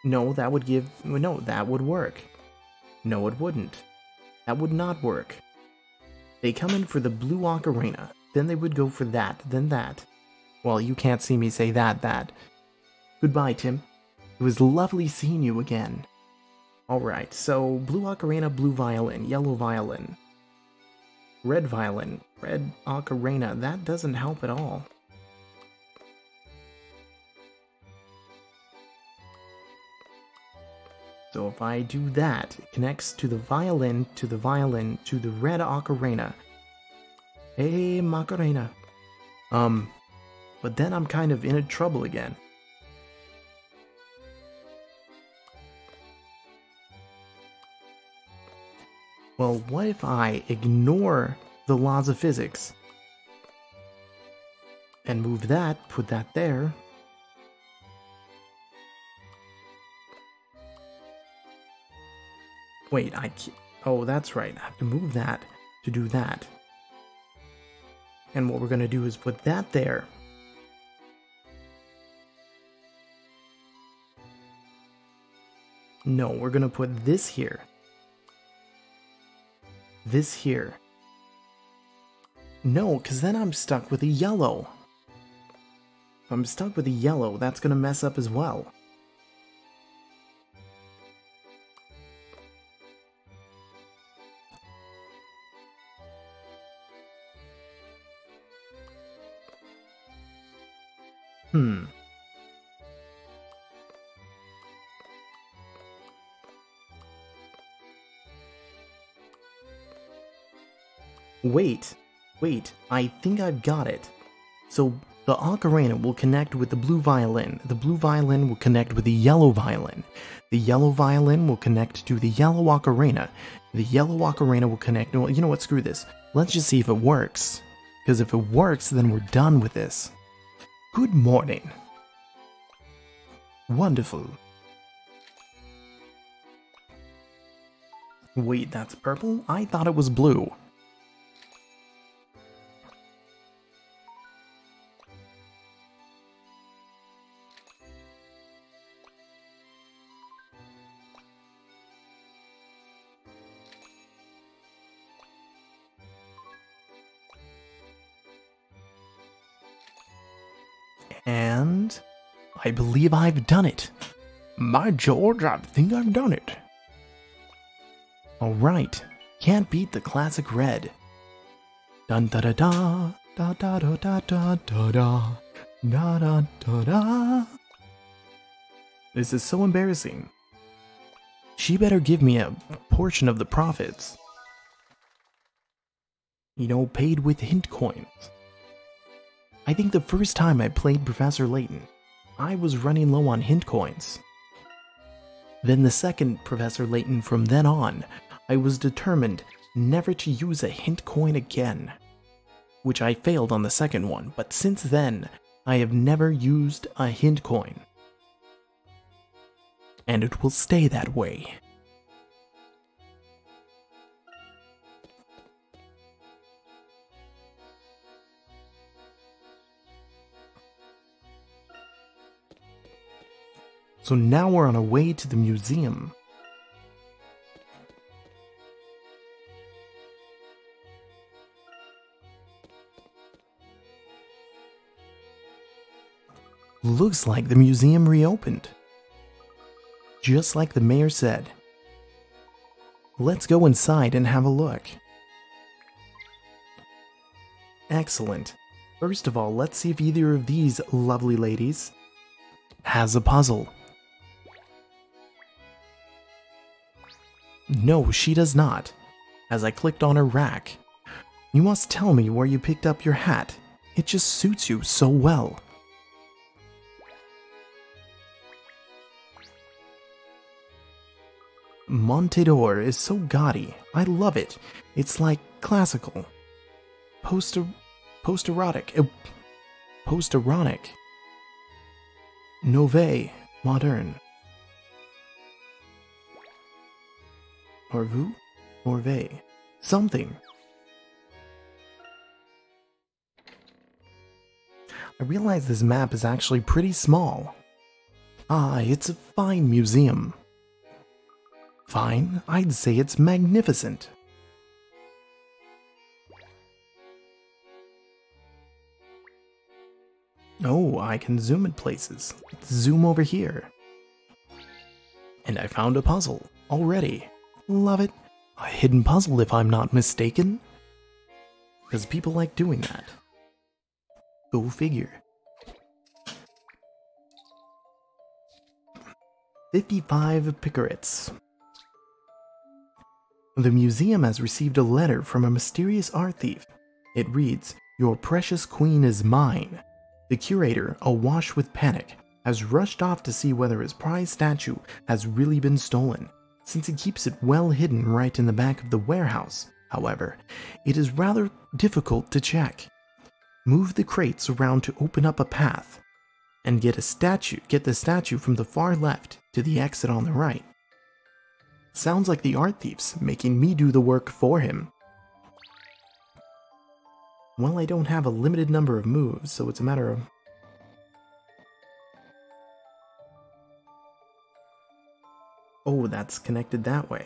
No, that would give... No, that would work. No, it wouldn't. That would not work. They come in for the blue ocarina, then they would go for that, then that. Well, you can't see me say that. Goodbye, Tim. It was lovely seeing you again. Alright, so blue ocarina, blue violin, yellow violin. Red violin, red ocarina, that doesn't help at all. So if I do that, it connects to the violin, to the violin, to the red ocarina. Hey, Macarena. But then I'm kind of in trouble again. Well, what if I ignore the laws of physics and move that, put that there. Wait, oh, that's right. I have to move that to do that. And what we're going to do is put that there. No, we're going to put this here. This here. No, because then I'm stuck with a yellow. If I'm stuck with a yellow, that's going to mess up as well. Wait, I think I've got it. So the ocarina will connect with the blue violin will connect with the yellow violin will connect to the yellow ocarina will connect, well, you know what, screw this. Let's just see if it works. Because if it works, then we're done with this. Good morning. Wonderful. Wait, that's purple? I thought it was blue. And I believe I've done it. By George, I think I've done it. Alright, can't beat the classic red. Dun da da da, da da da da da da da, da da da da. This is so embarrassing. She better give me a portion of the profits. You know, paid with hint coins. I think the first time I played Professor Layton, I was running low on hint coins. Then the second Professor Layton from then on, I was determined never to use a hint coin again. Which I failed on the second one, but since then, I have never used a hint coin. And it will stay that way. So now we're on our way to the museum. Looks like the museum reopened. Just like the mayor said. Let's go inside and have a look. Excellent. First of all, let's see if either of these lovely ladies has a puzzle. No, she does not, as I clicked on her rack. You must tell me where you picked up your hat. It just suits you so well. Montador is so gaudy. I love it. It's like classical. Post-erotic. Nouvelle. Modern. Orvu? Orve. Something. I realize this map is actually pretty small. Ah, it's a fine museum. Fine, I'd say it's magnificent. Oh, I can zoom in places. Let's zoom over here. And I found a puzzle already. Love it. A hidden puzzle if I'm not mistaken. Because people like doing that. Go figure. 55 picarets. The museum has received a letter from a mysterious art thief. It reads, "Your precious queen is mine." The curator, awash with panic, has rushed off to see whether his prized statue has really been stolen. Since he keeps it well hidden right in the back of the warehouse, however, it is rather difficult to check. Move the crates around to open up a path, and get the statue from the far left to the exit on the right. Sounds like the art thief's making me do the work for him. Well, I don't have a limited number of moves, so it's a matter of... Oh, that's connected that way.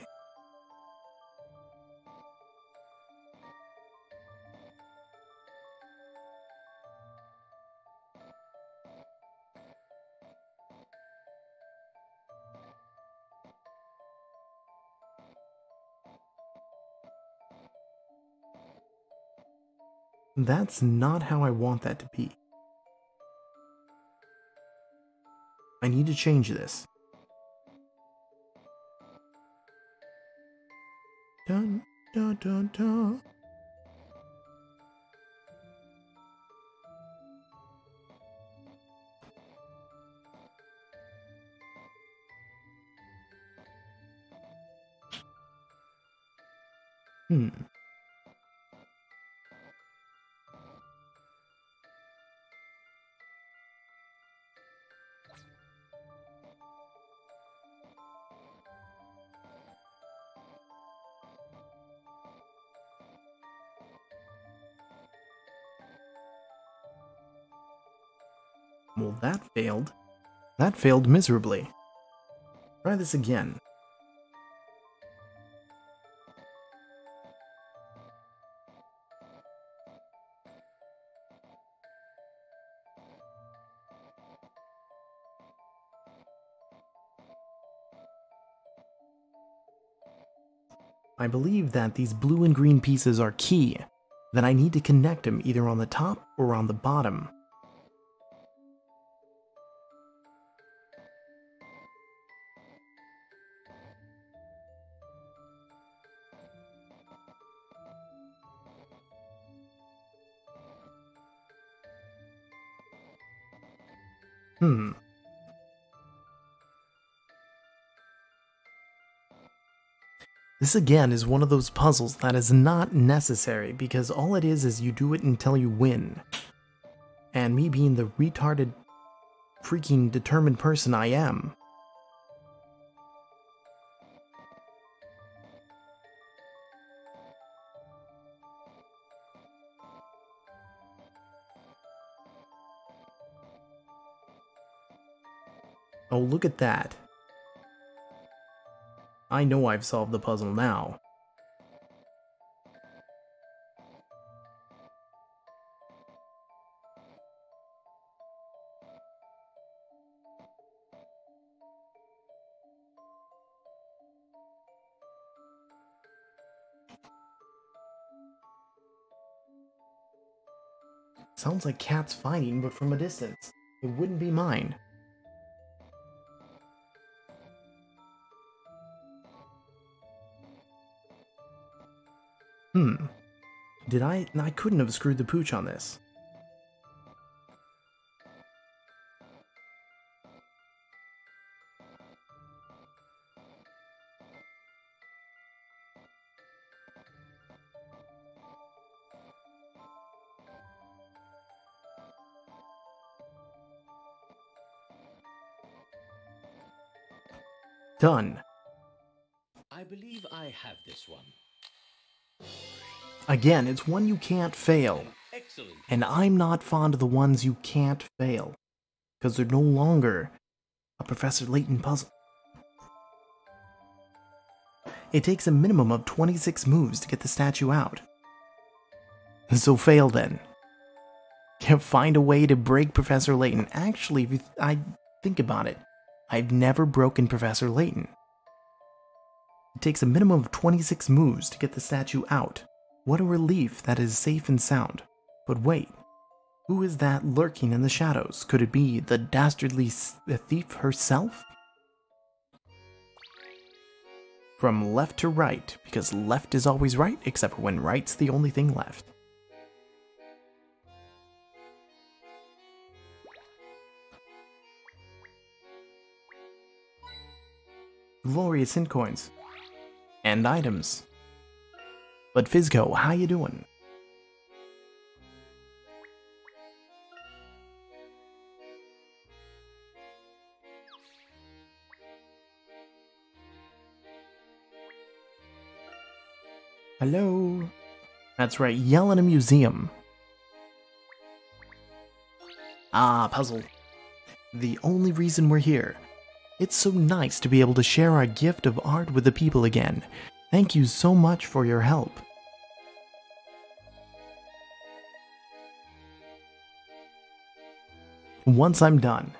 That's not how I want that to be. I need to change this. Dun, dun, dun, dun. Well, that failed. That failed miserably. Try this again. I believe that these blue and green pieces are key, that I need to connect them either on the top or on the bottom. This again is one of those puzzles that is not necessary because all it is you do it until you win. And me being the retarded, freaking determined person I am. Oh, look at that. I know I've solved the puzzle now. Sounds like cats fighting, but from a distance. It wouldn't be mine. Did I couldn't have screwed the pooch on this. Done. I believe I have this one. Again, it's one you can't fail. Excellent. And I'm not fond of the ones you can't fail. Because they're no longer a Professor Layton puzzle. It takes a minimum of 26 moves to get the statue out. So fail then. Find a way to break Professor Layton. Actually, if I think about it, I've never broken Professor Layton. It takes a minimum of 26 moves to get the statue out. What a relief that is safe and sound. But wait, who is that lurking in the shadows? Could it be the dastardly thief herself? From left to right, because left is always right, except for when right's the only thing left. Glorious hint coins. And items. But Fizco, how you doing? Hello? That's right, yell in a museum. Ah, puzzle. The only reason we're here. It's so nice to be able to share our gift of art with the people again. Thank you so much for your help. Once I'm done.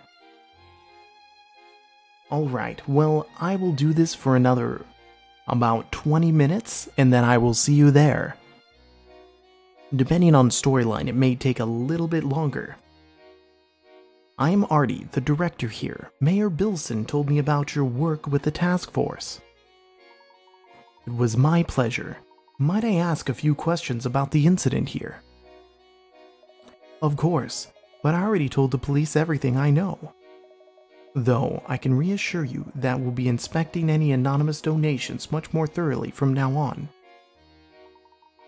Alright, well, I will do this for another about 20 minutes, and then I will see you there. Depending on storyline, it may take a little bit longer. I'm Artie, the director here. Mayor Bilson told me about your work with the task force. It was my pleasure. Might I ask a few questions about the incident here? Of course, but I already told the police everything I know. Though, I can reassure you that we'll be inspecting any anonymous donations much more thoroughly from now on.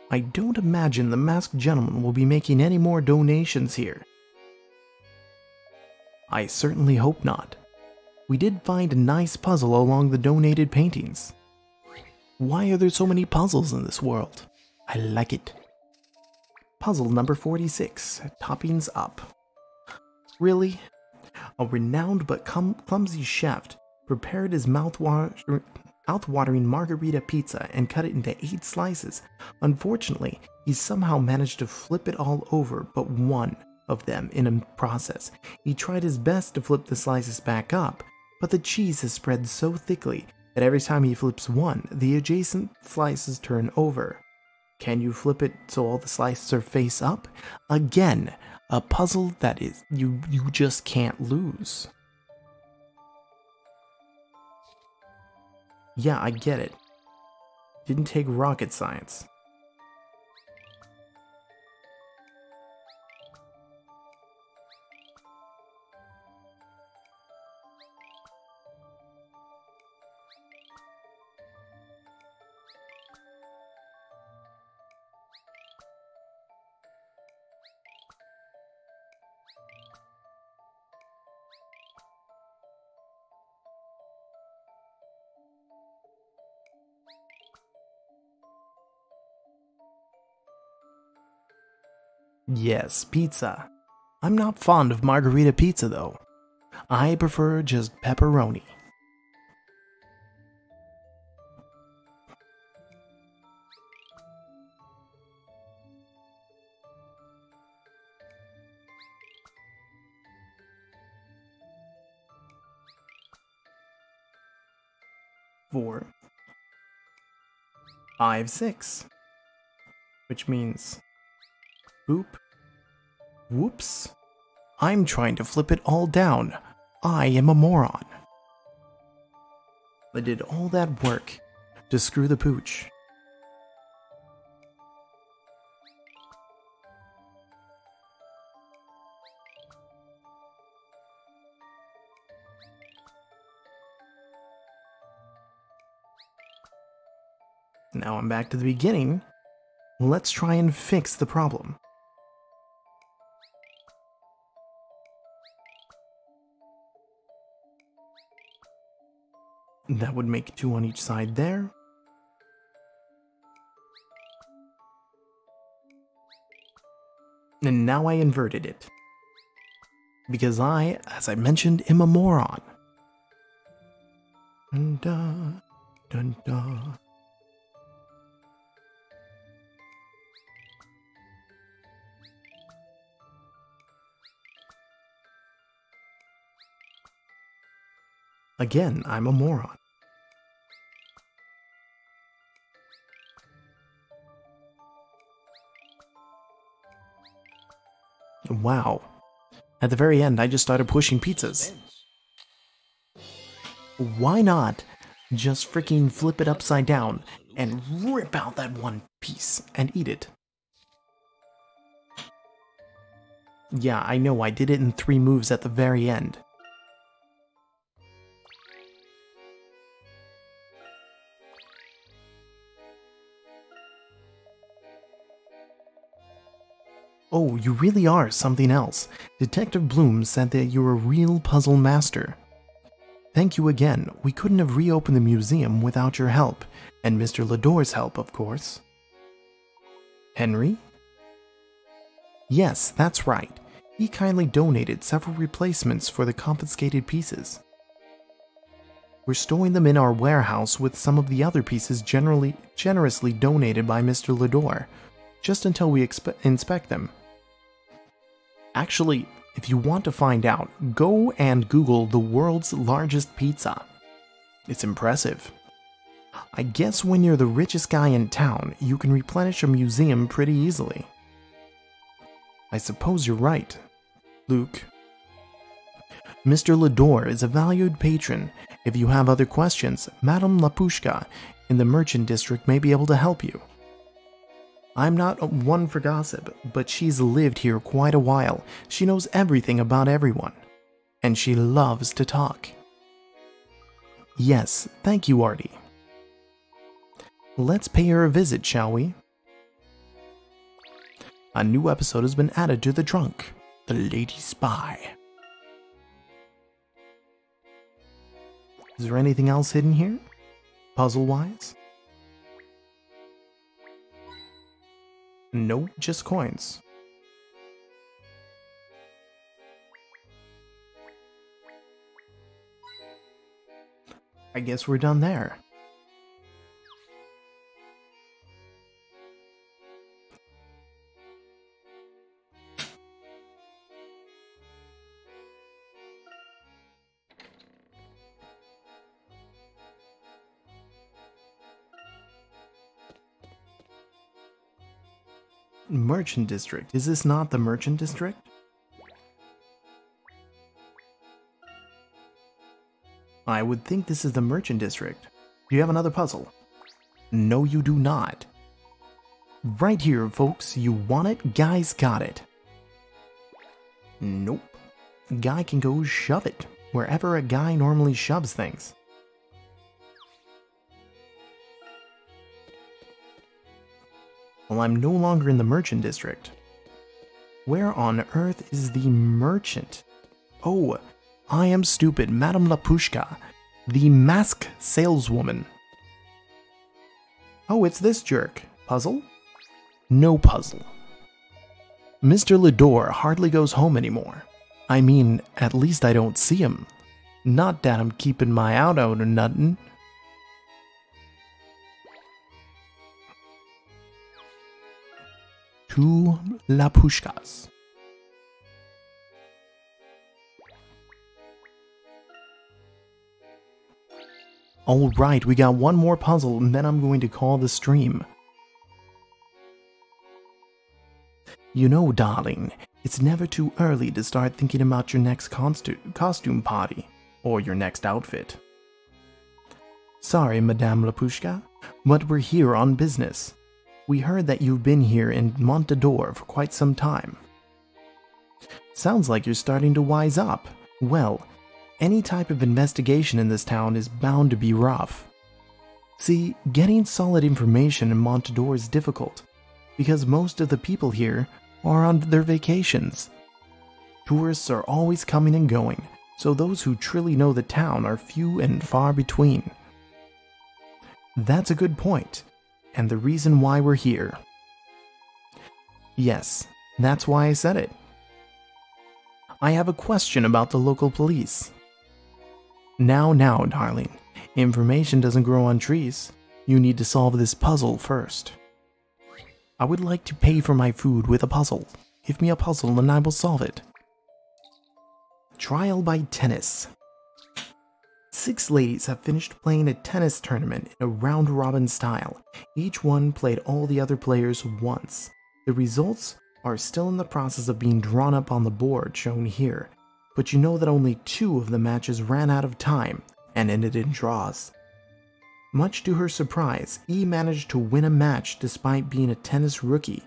I don't imagine the masked gentleman will be making any more donations here. I certainly hope not. We did find a nice puzzle along the donated paintings. Why are there so many puzzles in this world? I like it. Puzzle number 46, Toppings Up. Really? A renowned but clumsy chef prepared his mouth-watering margarita pizza and cut it into 8 slices. Unfortunately, he somehow managed to flip it all over but one of them in a process. He tried his best to flip the slices back up, but the cheese has spread so thickly that every time he flips one, the adjacent slices turn over. Can you flip it so all the slices are face up? Again, a puzzle that is you just can't lose. Yeah, I get it. Didn't take rocket science. Yes, pizza. I'm not fond of margarita pizza though. I prefer just pepperoni. Four, 5, 6, which means boop, Whoops. I'm trying to flip it all down. I am a moron. I did all that work to screw the pooch. Now I'm back to the beginning. Let's try and fix the problem. That would make 2 on each side there. And now I inverted it. Because I, as I mentioned, am a moron. Dun dun dun dun. Again, I'm a moron. Wow. At the very end, I just started pushing pizzas. Why not just freaking flip it upside down and rip out that one piece and eat it? Yeah, I know, I did it in 3 moves at the very end. Oh, you really are something else. Detective Bloom said that you're a real puzzle master. Thank you again. We couldn't have reopened the museum without your help, and Mr. Lador's help, of course. Henry? Yes, that's right. He kindly donated several replacements for the confiscated pieces. We're storing them in our warehouse with some of the other pieces generously donated by Mr. Lador, just until we inspect them. Actually, if you want to find out, go and Google the world's largest pizza. It's impressive. I guess when you're the richest guy in town, you can replenish a museum pretty easily. I suppose you're right, Luke. Mr. Lador is a valued patron. If you have other questions, Madame Lapushka in the Merchant District may be able to help you. I'm not one for gossip, but she's lived here quite a while. She knows everything about everyone. And she loves to talk. Yes, thank you, Artie. Let's pay her a visit, shall we? A new episode has been added to the trunk. The Lady Spy. Is there anything else hidden here? Puzzle-wise? Nope, just coins. I guess we're done there. Merchant District. Is this not the Merchant District? I would think this is the Merchant District. Do you have another puzzle? No, you do not. Right here, folks. You want it? Guy's got it. Nope. Guy can go shove it wherever a guy normally shoves things. Well, I'm no longer in the Merchant District. Where on earth is the Merchant? Oh, I am stupid. Madame Lapushka, the mask saleswoman. Oh, it's this jerk. Puzzle? No puzzle. Mr. Lador hardly goes home anymore. I mean, at least I don't see him. Not that I'm keeping my eye out or nothing. Two Lapushkas. Alright, we got one more puzzle and then I'm going to call the stream. You know, darling, It's never too early to start thinking about your next costume party, or your next outfit. Sorry, Madame Lapushka, but we're here on business. We heard that you've been here in Montador for quite some time. Sounds like you're starting to wise up. Well, any type of investigation in this town is bound to be rough. See, getting solid information in Montador is difficult, because most of the people here are on their vacations. Tourists are always coming and going, so those who truly know the town are few and far between. That's a good point, and the reason why we're here. Yes, that's why I said it. I have a question about the local police. Now, darling. Information doesn't grow on trees. You need to solve this puzzle first. I would like to pay for my food with a puzzle. Give me a puzzle and I will solve it. Trial by tennis. 6 ladies have finished playing a tennis tournament in a round-robin style. Each one played all the other players once. The results are still in the process of being drawn up on the board shown here, but you know that only 2 of the matches ran out of time and ended in draws. Much to her surprise, E managed to win a match despite being a tennis rookie.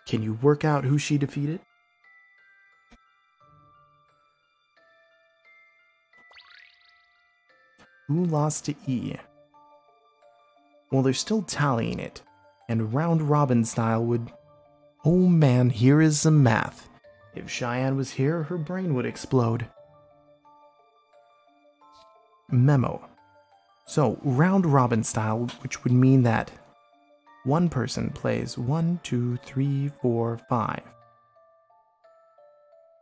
Can you work out who she defeated? Who lost to E? Well, they're still tallying it, and round-robin style would... Oh man, here is some math. If Cheyenne was here, her brain would explode. Memo. So, round-robin style, which would mean that one person plays 1, 2, 3, 4, 5.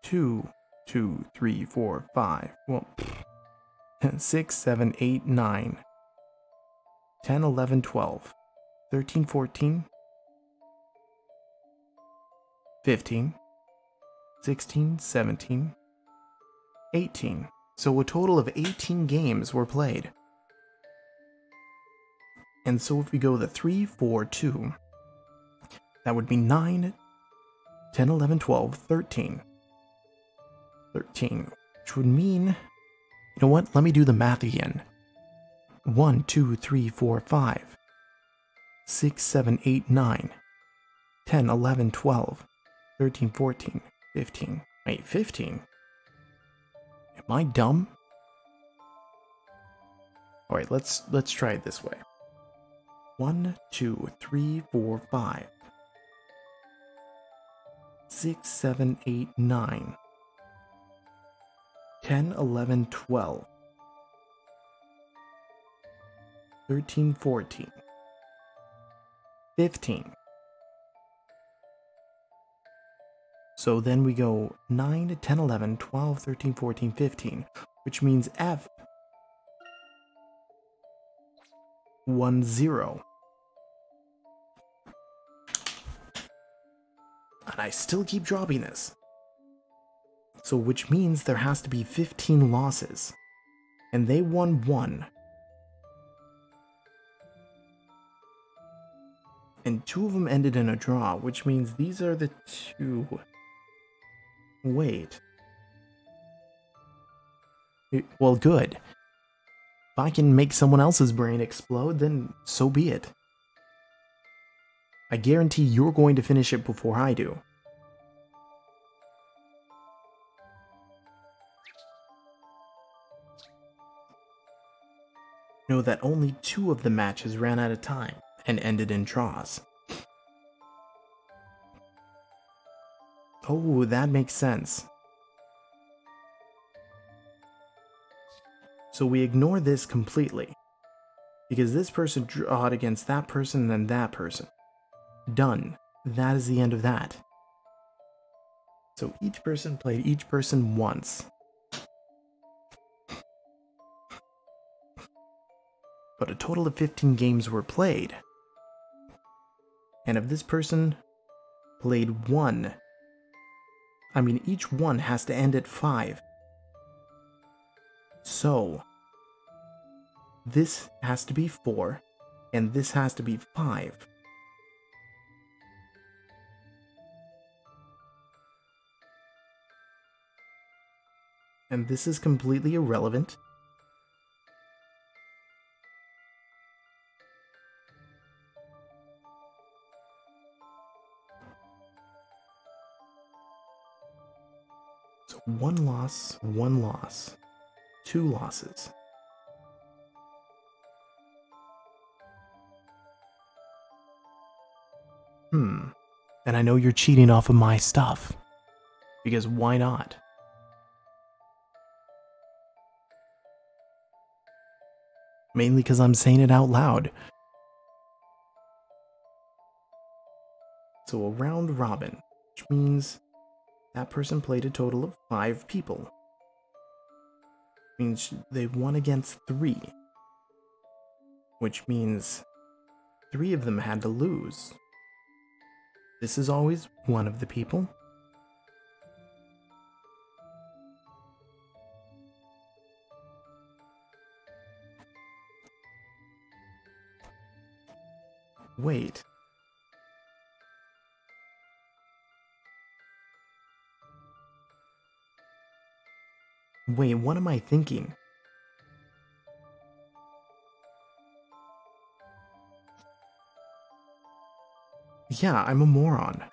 2, 2, 3, 4, 5. Well, 6, 7, 8, 9. 10, 11, 12. 13, 14. 15. 16, 17. 18. So a total of 18 games were played. And so if we go the 3, 4, 2, that would be 9, 10, 11, 12, 13. 13, which would mean... You know what? Let me do the math again. 1, 2, 3, 4, 5. 6, 7, 8, 9. 10, 11, 12. 13, 14, 15. Wait, 15? Am I dumb? Alright, let's try it this way. 1, 2, 3, 4, 5. 6, 7, 8, 9. 10, 11, 12. 13, 14. 15. So then we go 9, 10, 11, 12, 13, 14, 15, which means F 1, 0. And I still keep dropping this. So which means there has to be 15 losses. And they won 1. And 2 of them ended in a draw, which means these are the 2... Wait. Well, good. If I can make someone else's brain explode, then so be it. I guarantee you're going to finish it before I do. Know that only 2 of the matches ran out of time and ended in draws. Oh, that makes sense. So we ignore this completely, because this person drawed against that person and then that person. Done. That is the end of that. So each person played each person once. But a total of 15 games were played. And if this person played 1, I mean, each one has to end at 5. So, this has to be 4, and this has to be 5. And this is completely irrelevant. So 1 loss, 1 loss, 2 losses. And I know you're cheating off of my stuff. Because why not? Mainly because I'm saying it out loud. So a round robin, which means that person played a total of 5 people. Means they won against 3. Which means 3 of them had to lose. This is always one of the people. Wait. Wait, what am I thinking? Yeah, I'm a moron.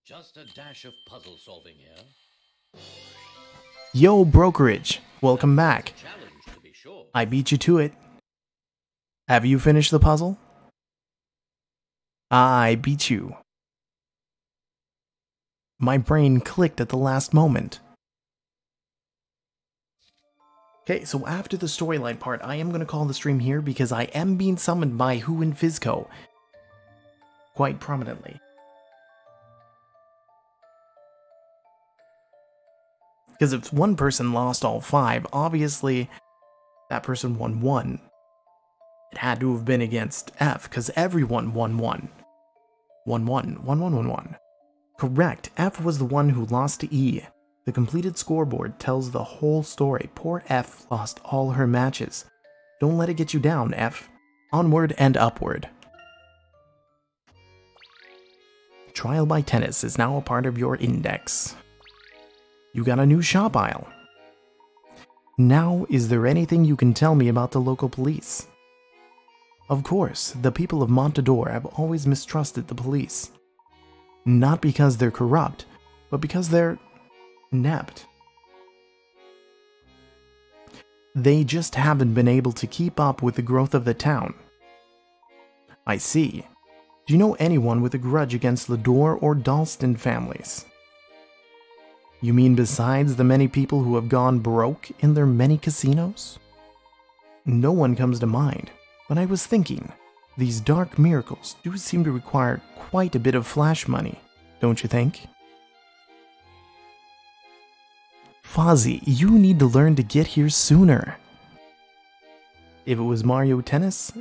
Just a dash of puzzle solving here. Yo, brokerage, welcome back. Challenge, to be sure. I beat you to it. Have you finished the puzzle? I beat you. My brain clicked at the last moment. Okay, so after the storyline part, I am going to call the stream here because I am being summoned by Who and Fizco quite prominently. Because if one person lost all 5, obviously that person won 1. It had to have been against F, because everyone won 1. 1-1, 1-1-1-1. Correct, F was the one who lost to E. The completed scoreboard tells the whole story. Poor F lost all her matches. Don't let it get you down, F. Onward and upward. Trial by Tennis is now a part of your index. You got a new shop aisle. Now, is there anything you can tell me about the local police? Of course, the people of Montador have always mistrusted the police. Not because they're corrupt, but because they're inept. They just haven't been able to keep up with the growth of the town. I see. Do you know anyone with a grudge against the Dor or Dalston families? You mean besides the many people who have gone broke in their many casinos? No one comes to mind, but I was thinking, these dark miracles do seem to require quite a bit of flash money, don't you think? Fozzie, you need to learn to get here sooner. If it was Mario Tennis,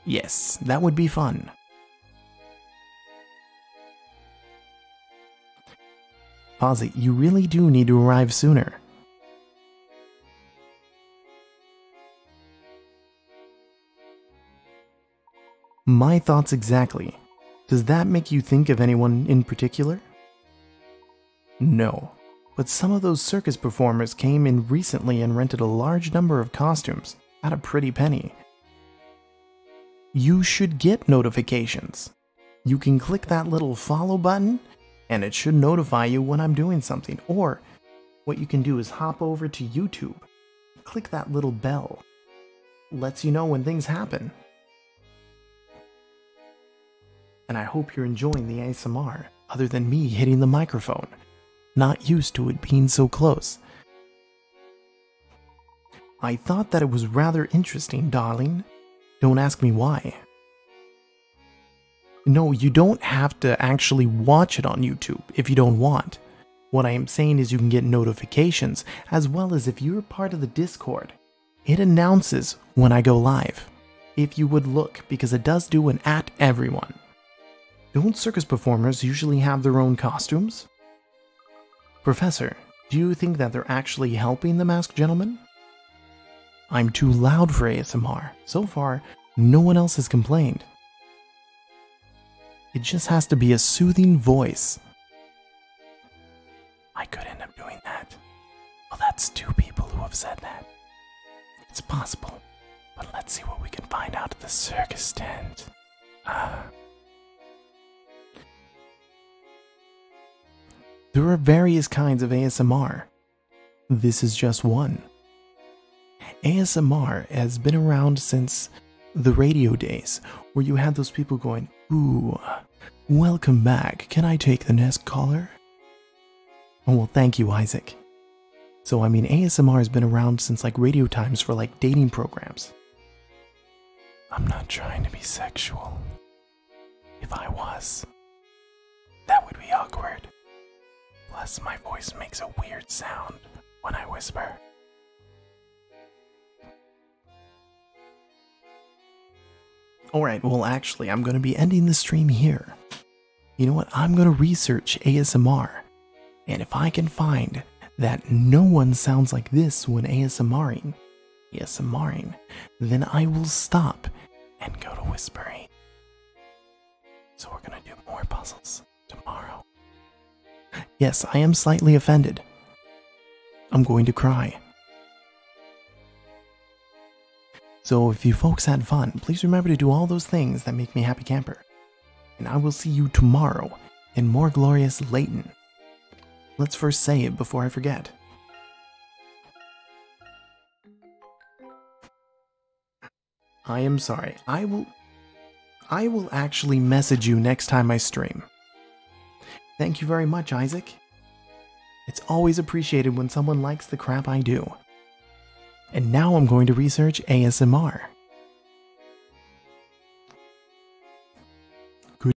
yes, that would be fun. Fozzie, you really do need to arrive sooner. My thoughts exactly. Does that make you think of anyone in particular? No, but some of those circus performers came in recently and rented a large number of costumes at a pretty penny. You should get notifications. You can click that little follow button and it should notify you when I'm doing something. Or what you can do is hop over to YouTube, click that little bell. Lets you know when things happen. And I hope you're enjoying the ASMR, other than me hitting the microphone. Not used to it being so close. I thought that it was rather interesting, darling. Don't ask me why. No, you don't have to actually watch it on YouTube if you don't want. What I am saying is you can get notifications, as well as if you're part of the Discord. It announces when I go live. If you would look, because it does do an at everyone. Don't circus performers usually have their own costumes? Professor, do you think that they're actually helping the masked gentleman? I'm too loud for ASMR. So far, no one else has complained. It just has to be a soothing voice. I could end up doing that. Well, that's 2 people who have said that. It's possible, but let's see what we can find out at the circus tent. There are various kinds of ASMR. This is just one. ASMR has been around since the radio days, where you had those people going, "Ooh, welcome back. Can I take the next caller?" Oh, well, thank you, Isaac. So, I mean, ASMR has been around since like radio times for like dating programs. I'm not trying to be sexual. If I was, that would be awkward. Plus, my voice makes a weird sound when I whisper. Alright, well actually, I'm going to be ending the stream here. You know what? I'm going to research ASMR. And if I can find that no one sounds like this when ASMRing, then I will stop and go to whispering. So we're going to do more puzzles tomorrow. Yes, I am slightly offended. I'm going to cry. So if you folks had fun, please remember to do all those things that make me happy camper. And I will see you tomorrow in more glorious Layton. Let's first say it before I forget. I am sorry. I will actually message you next time I stream. Thank you very much, Isaac. It's always appreciated when someone likes the crap I do. And now I'm going to research ASMR.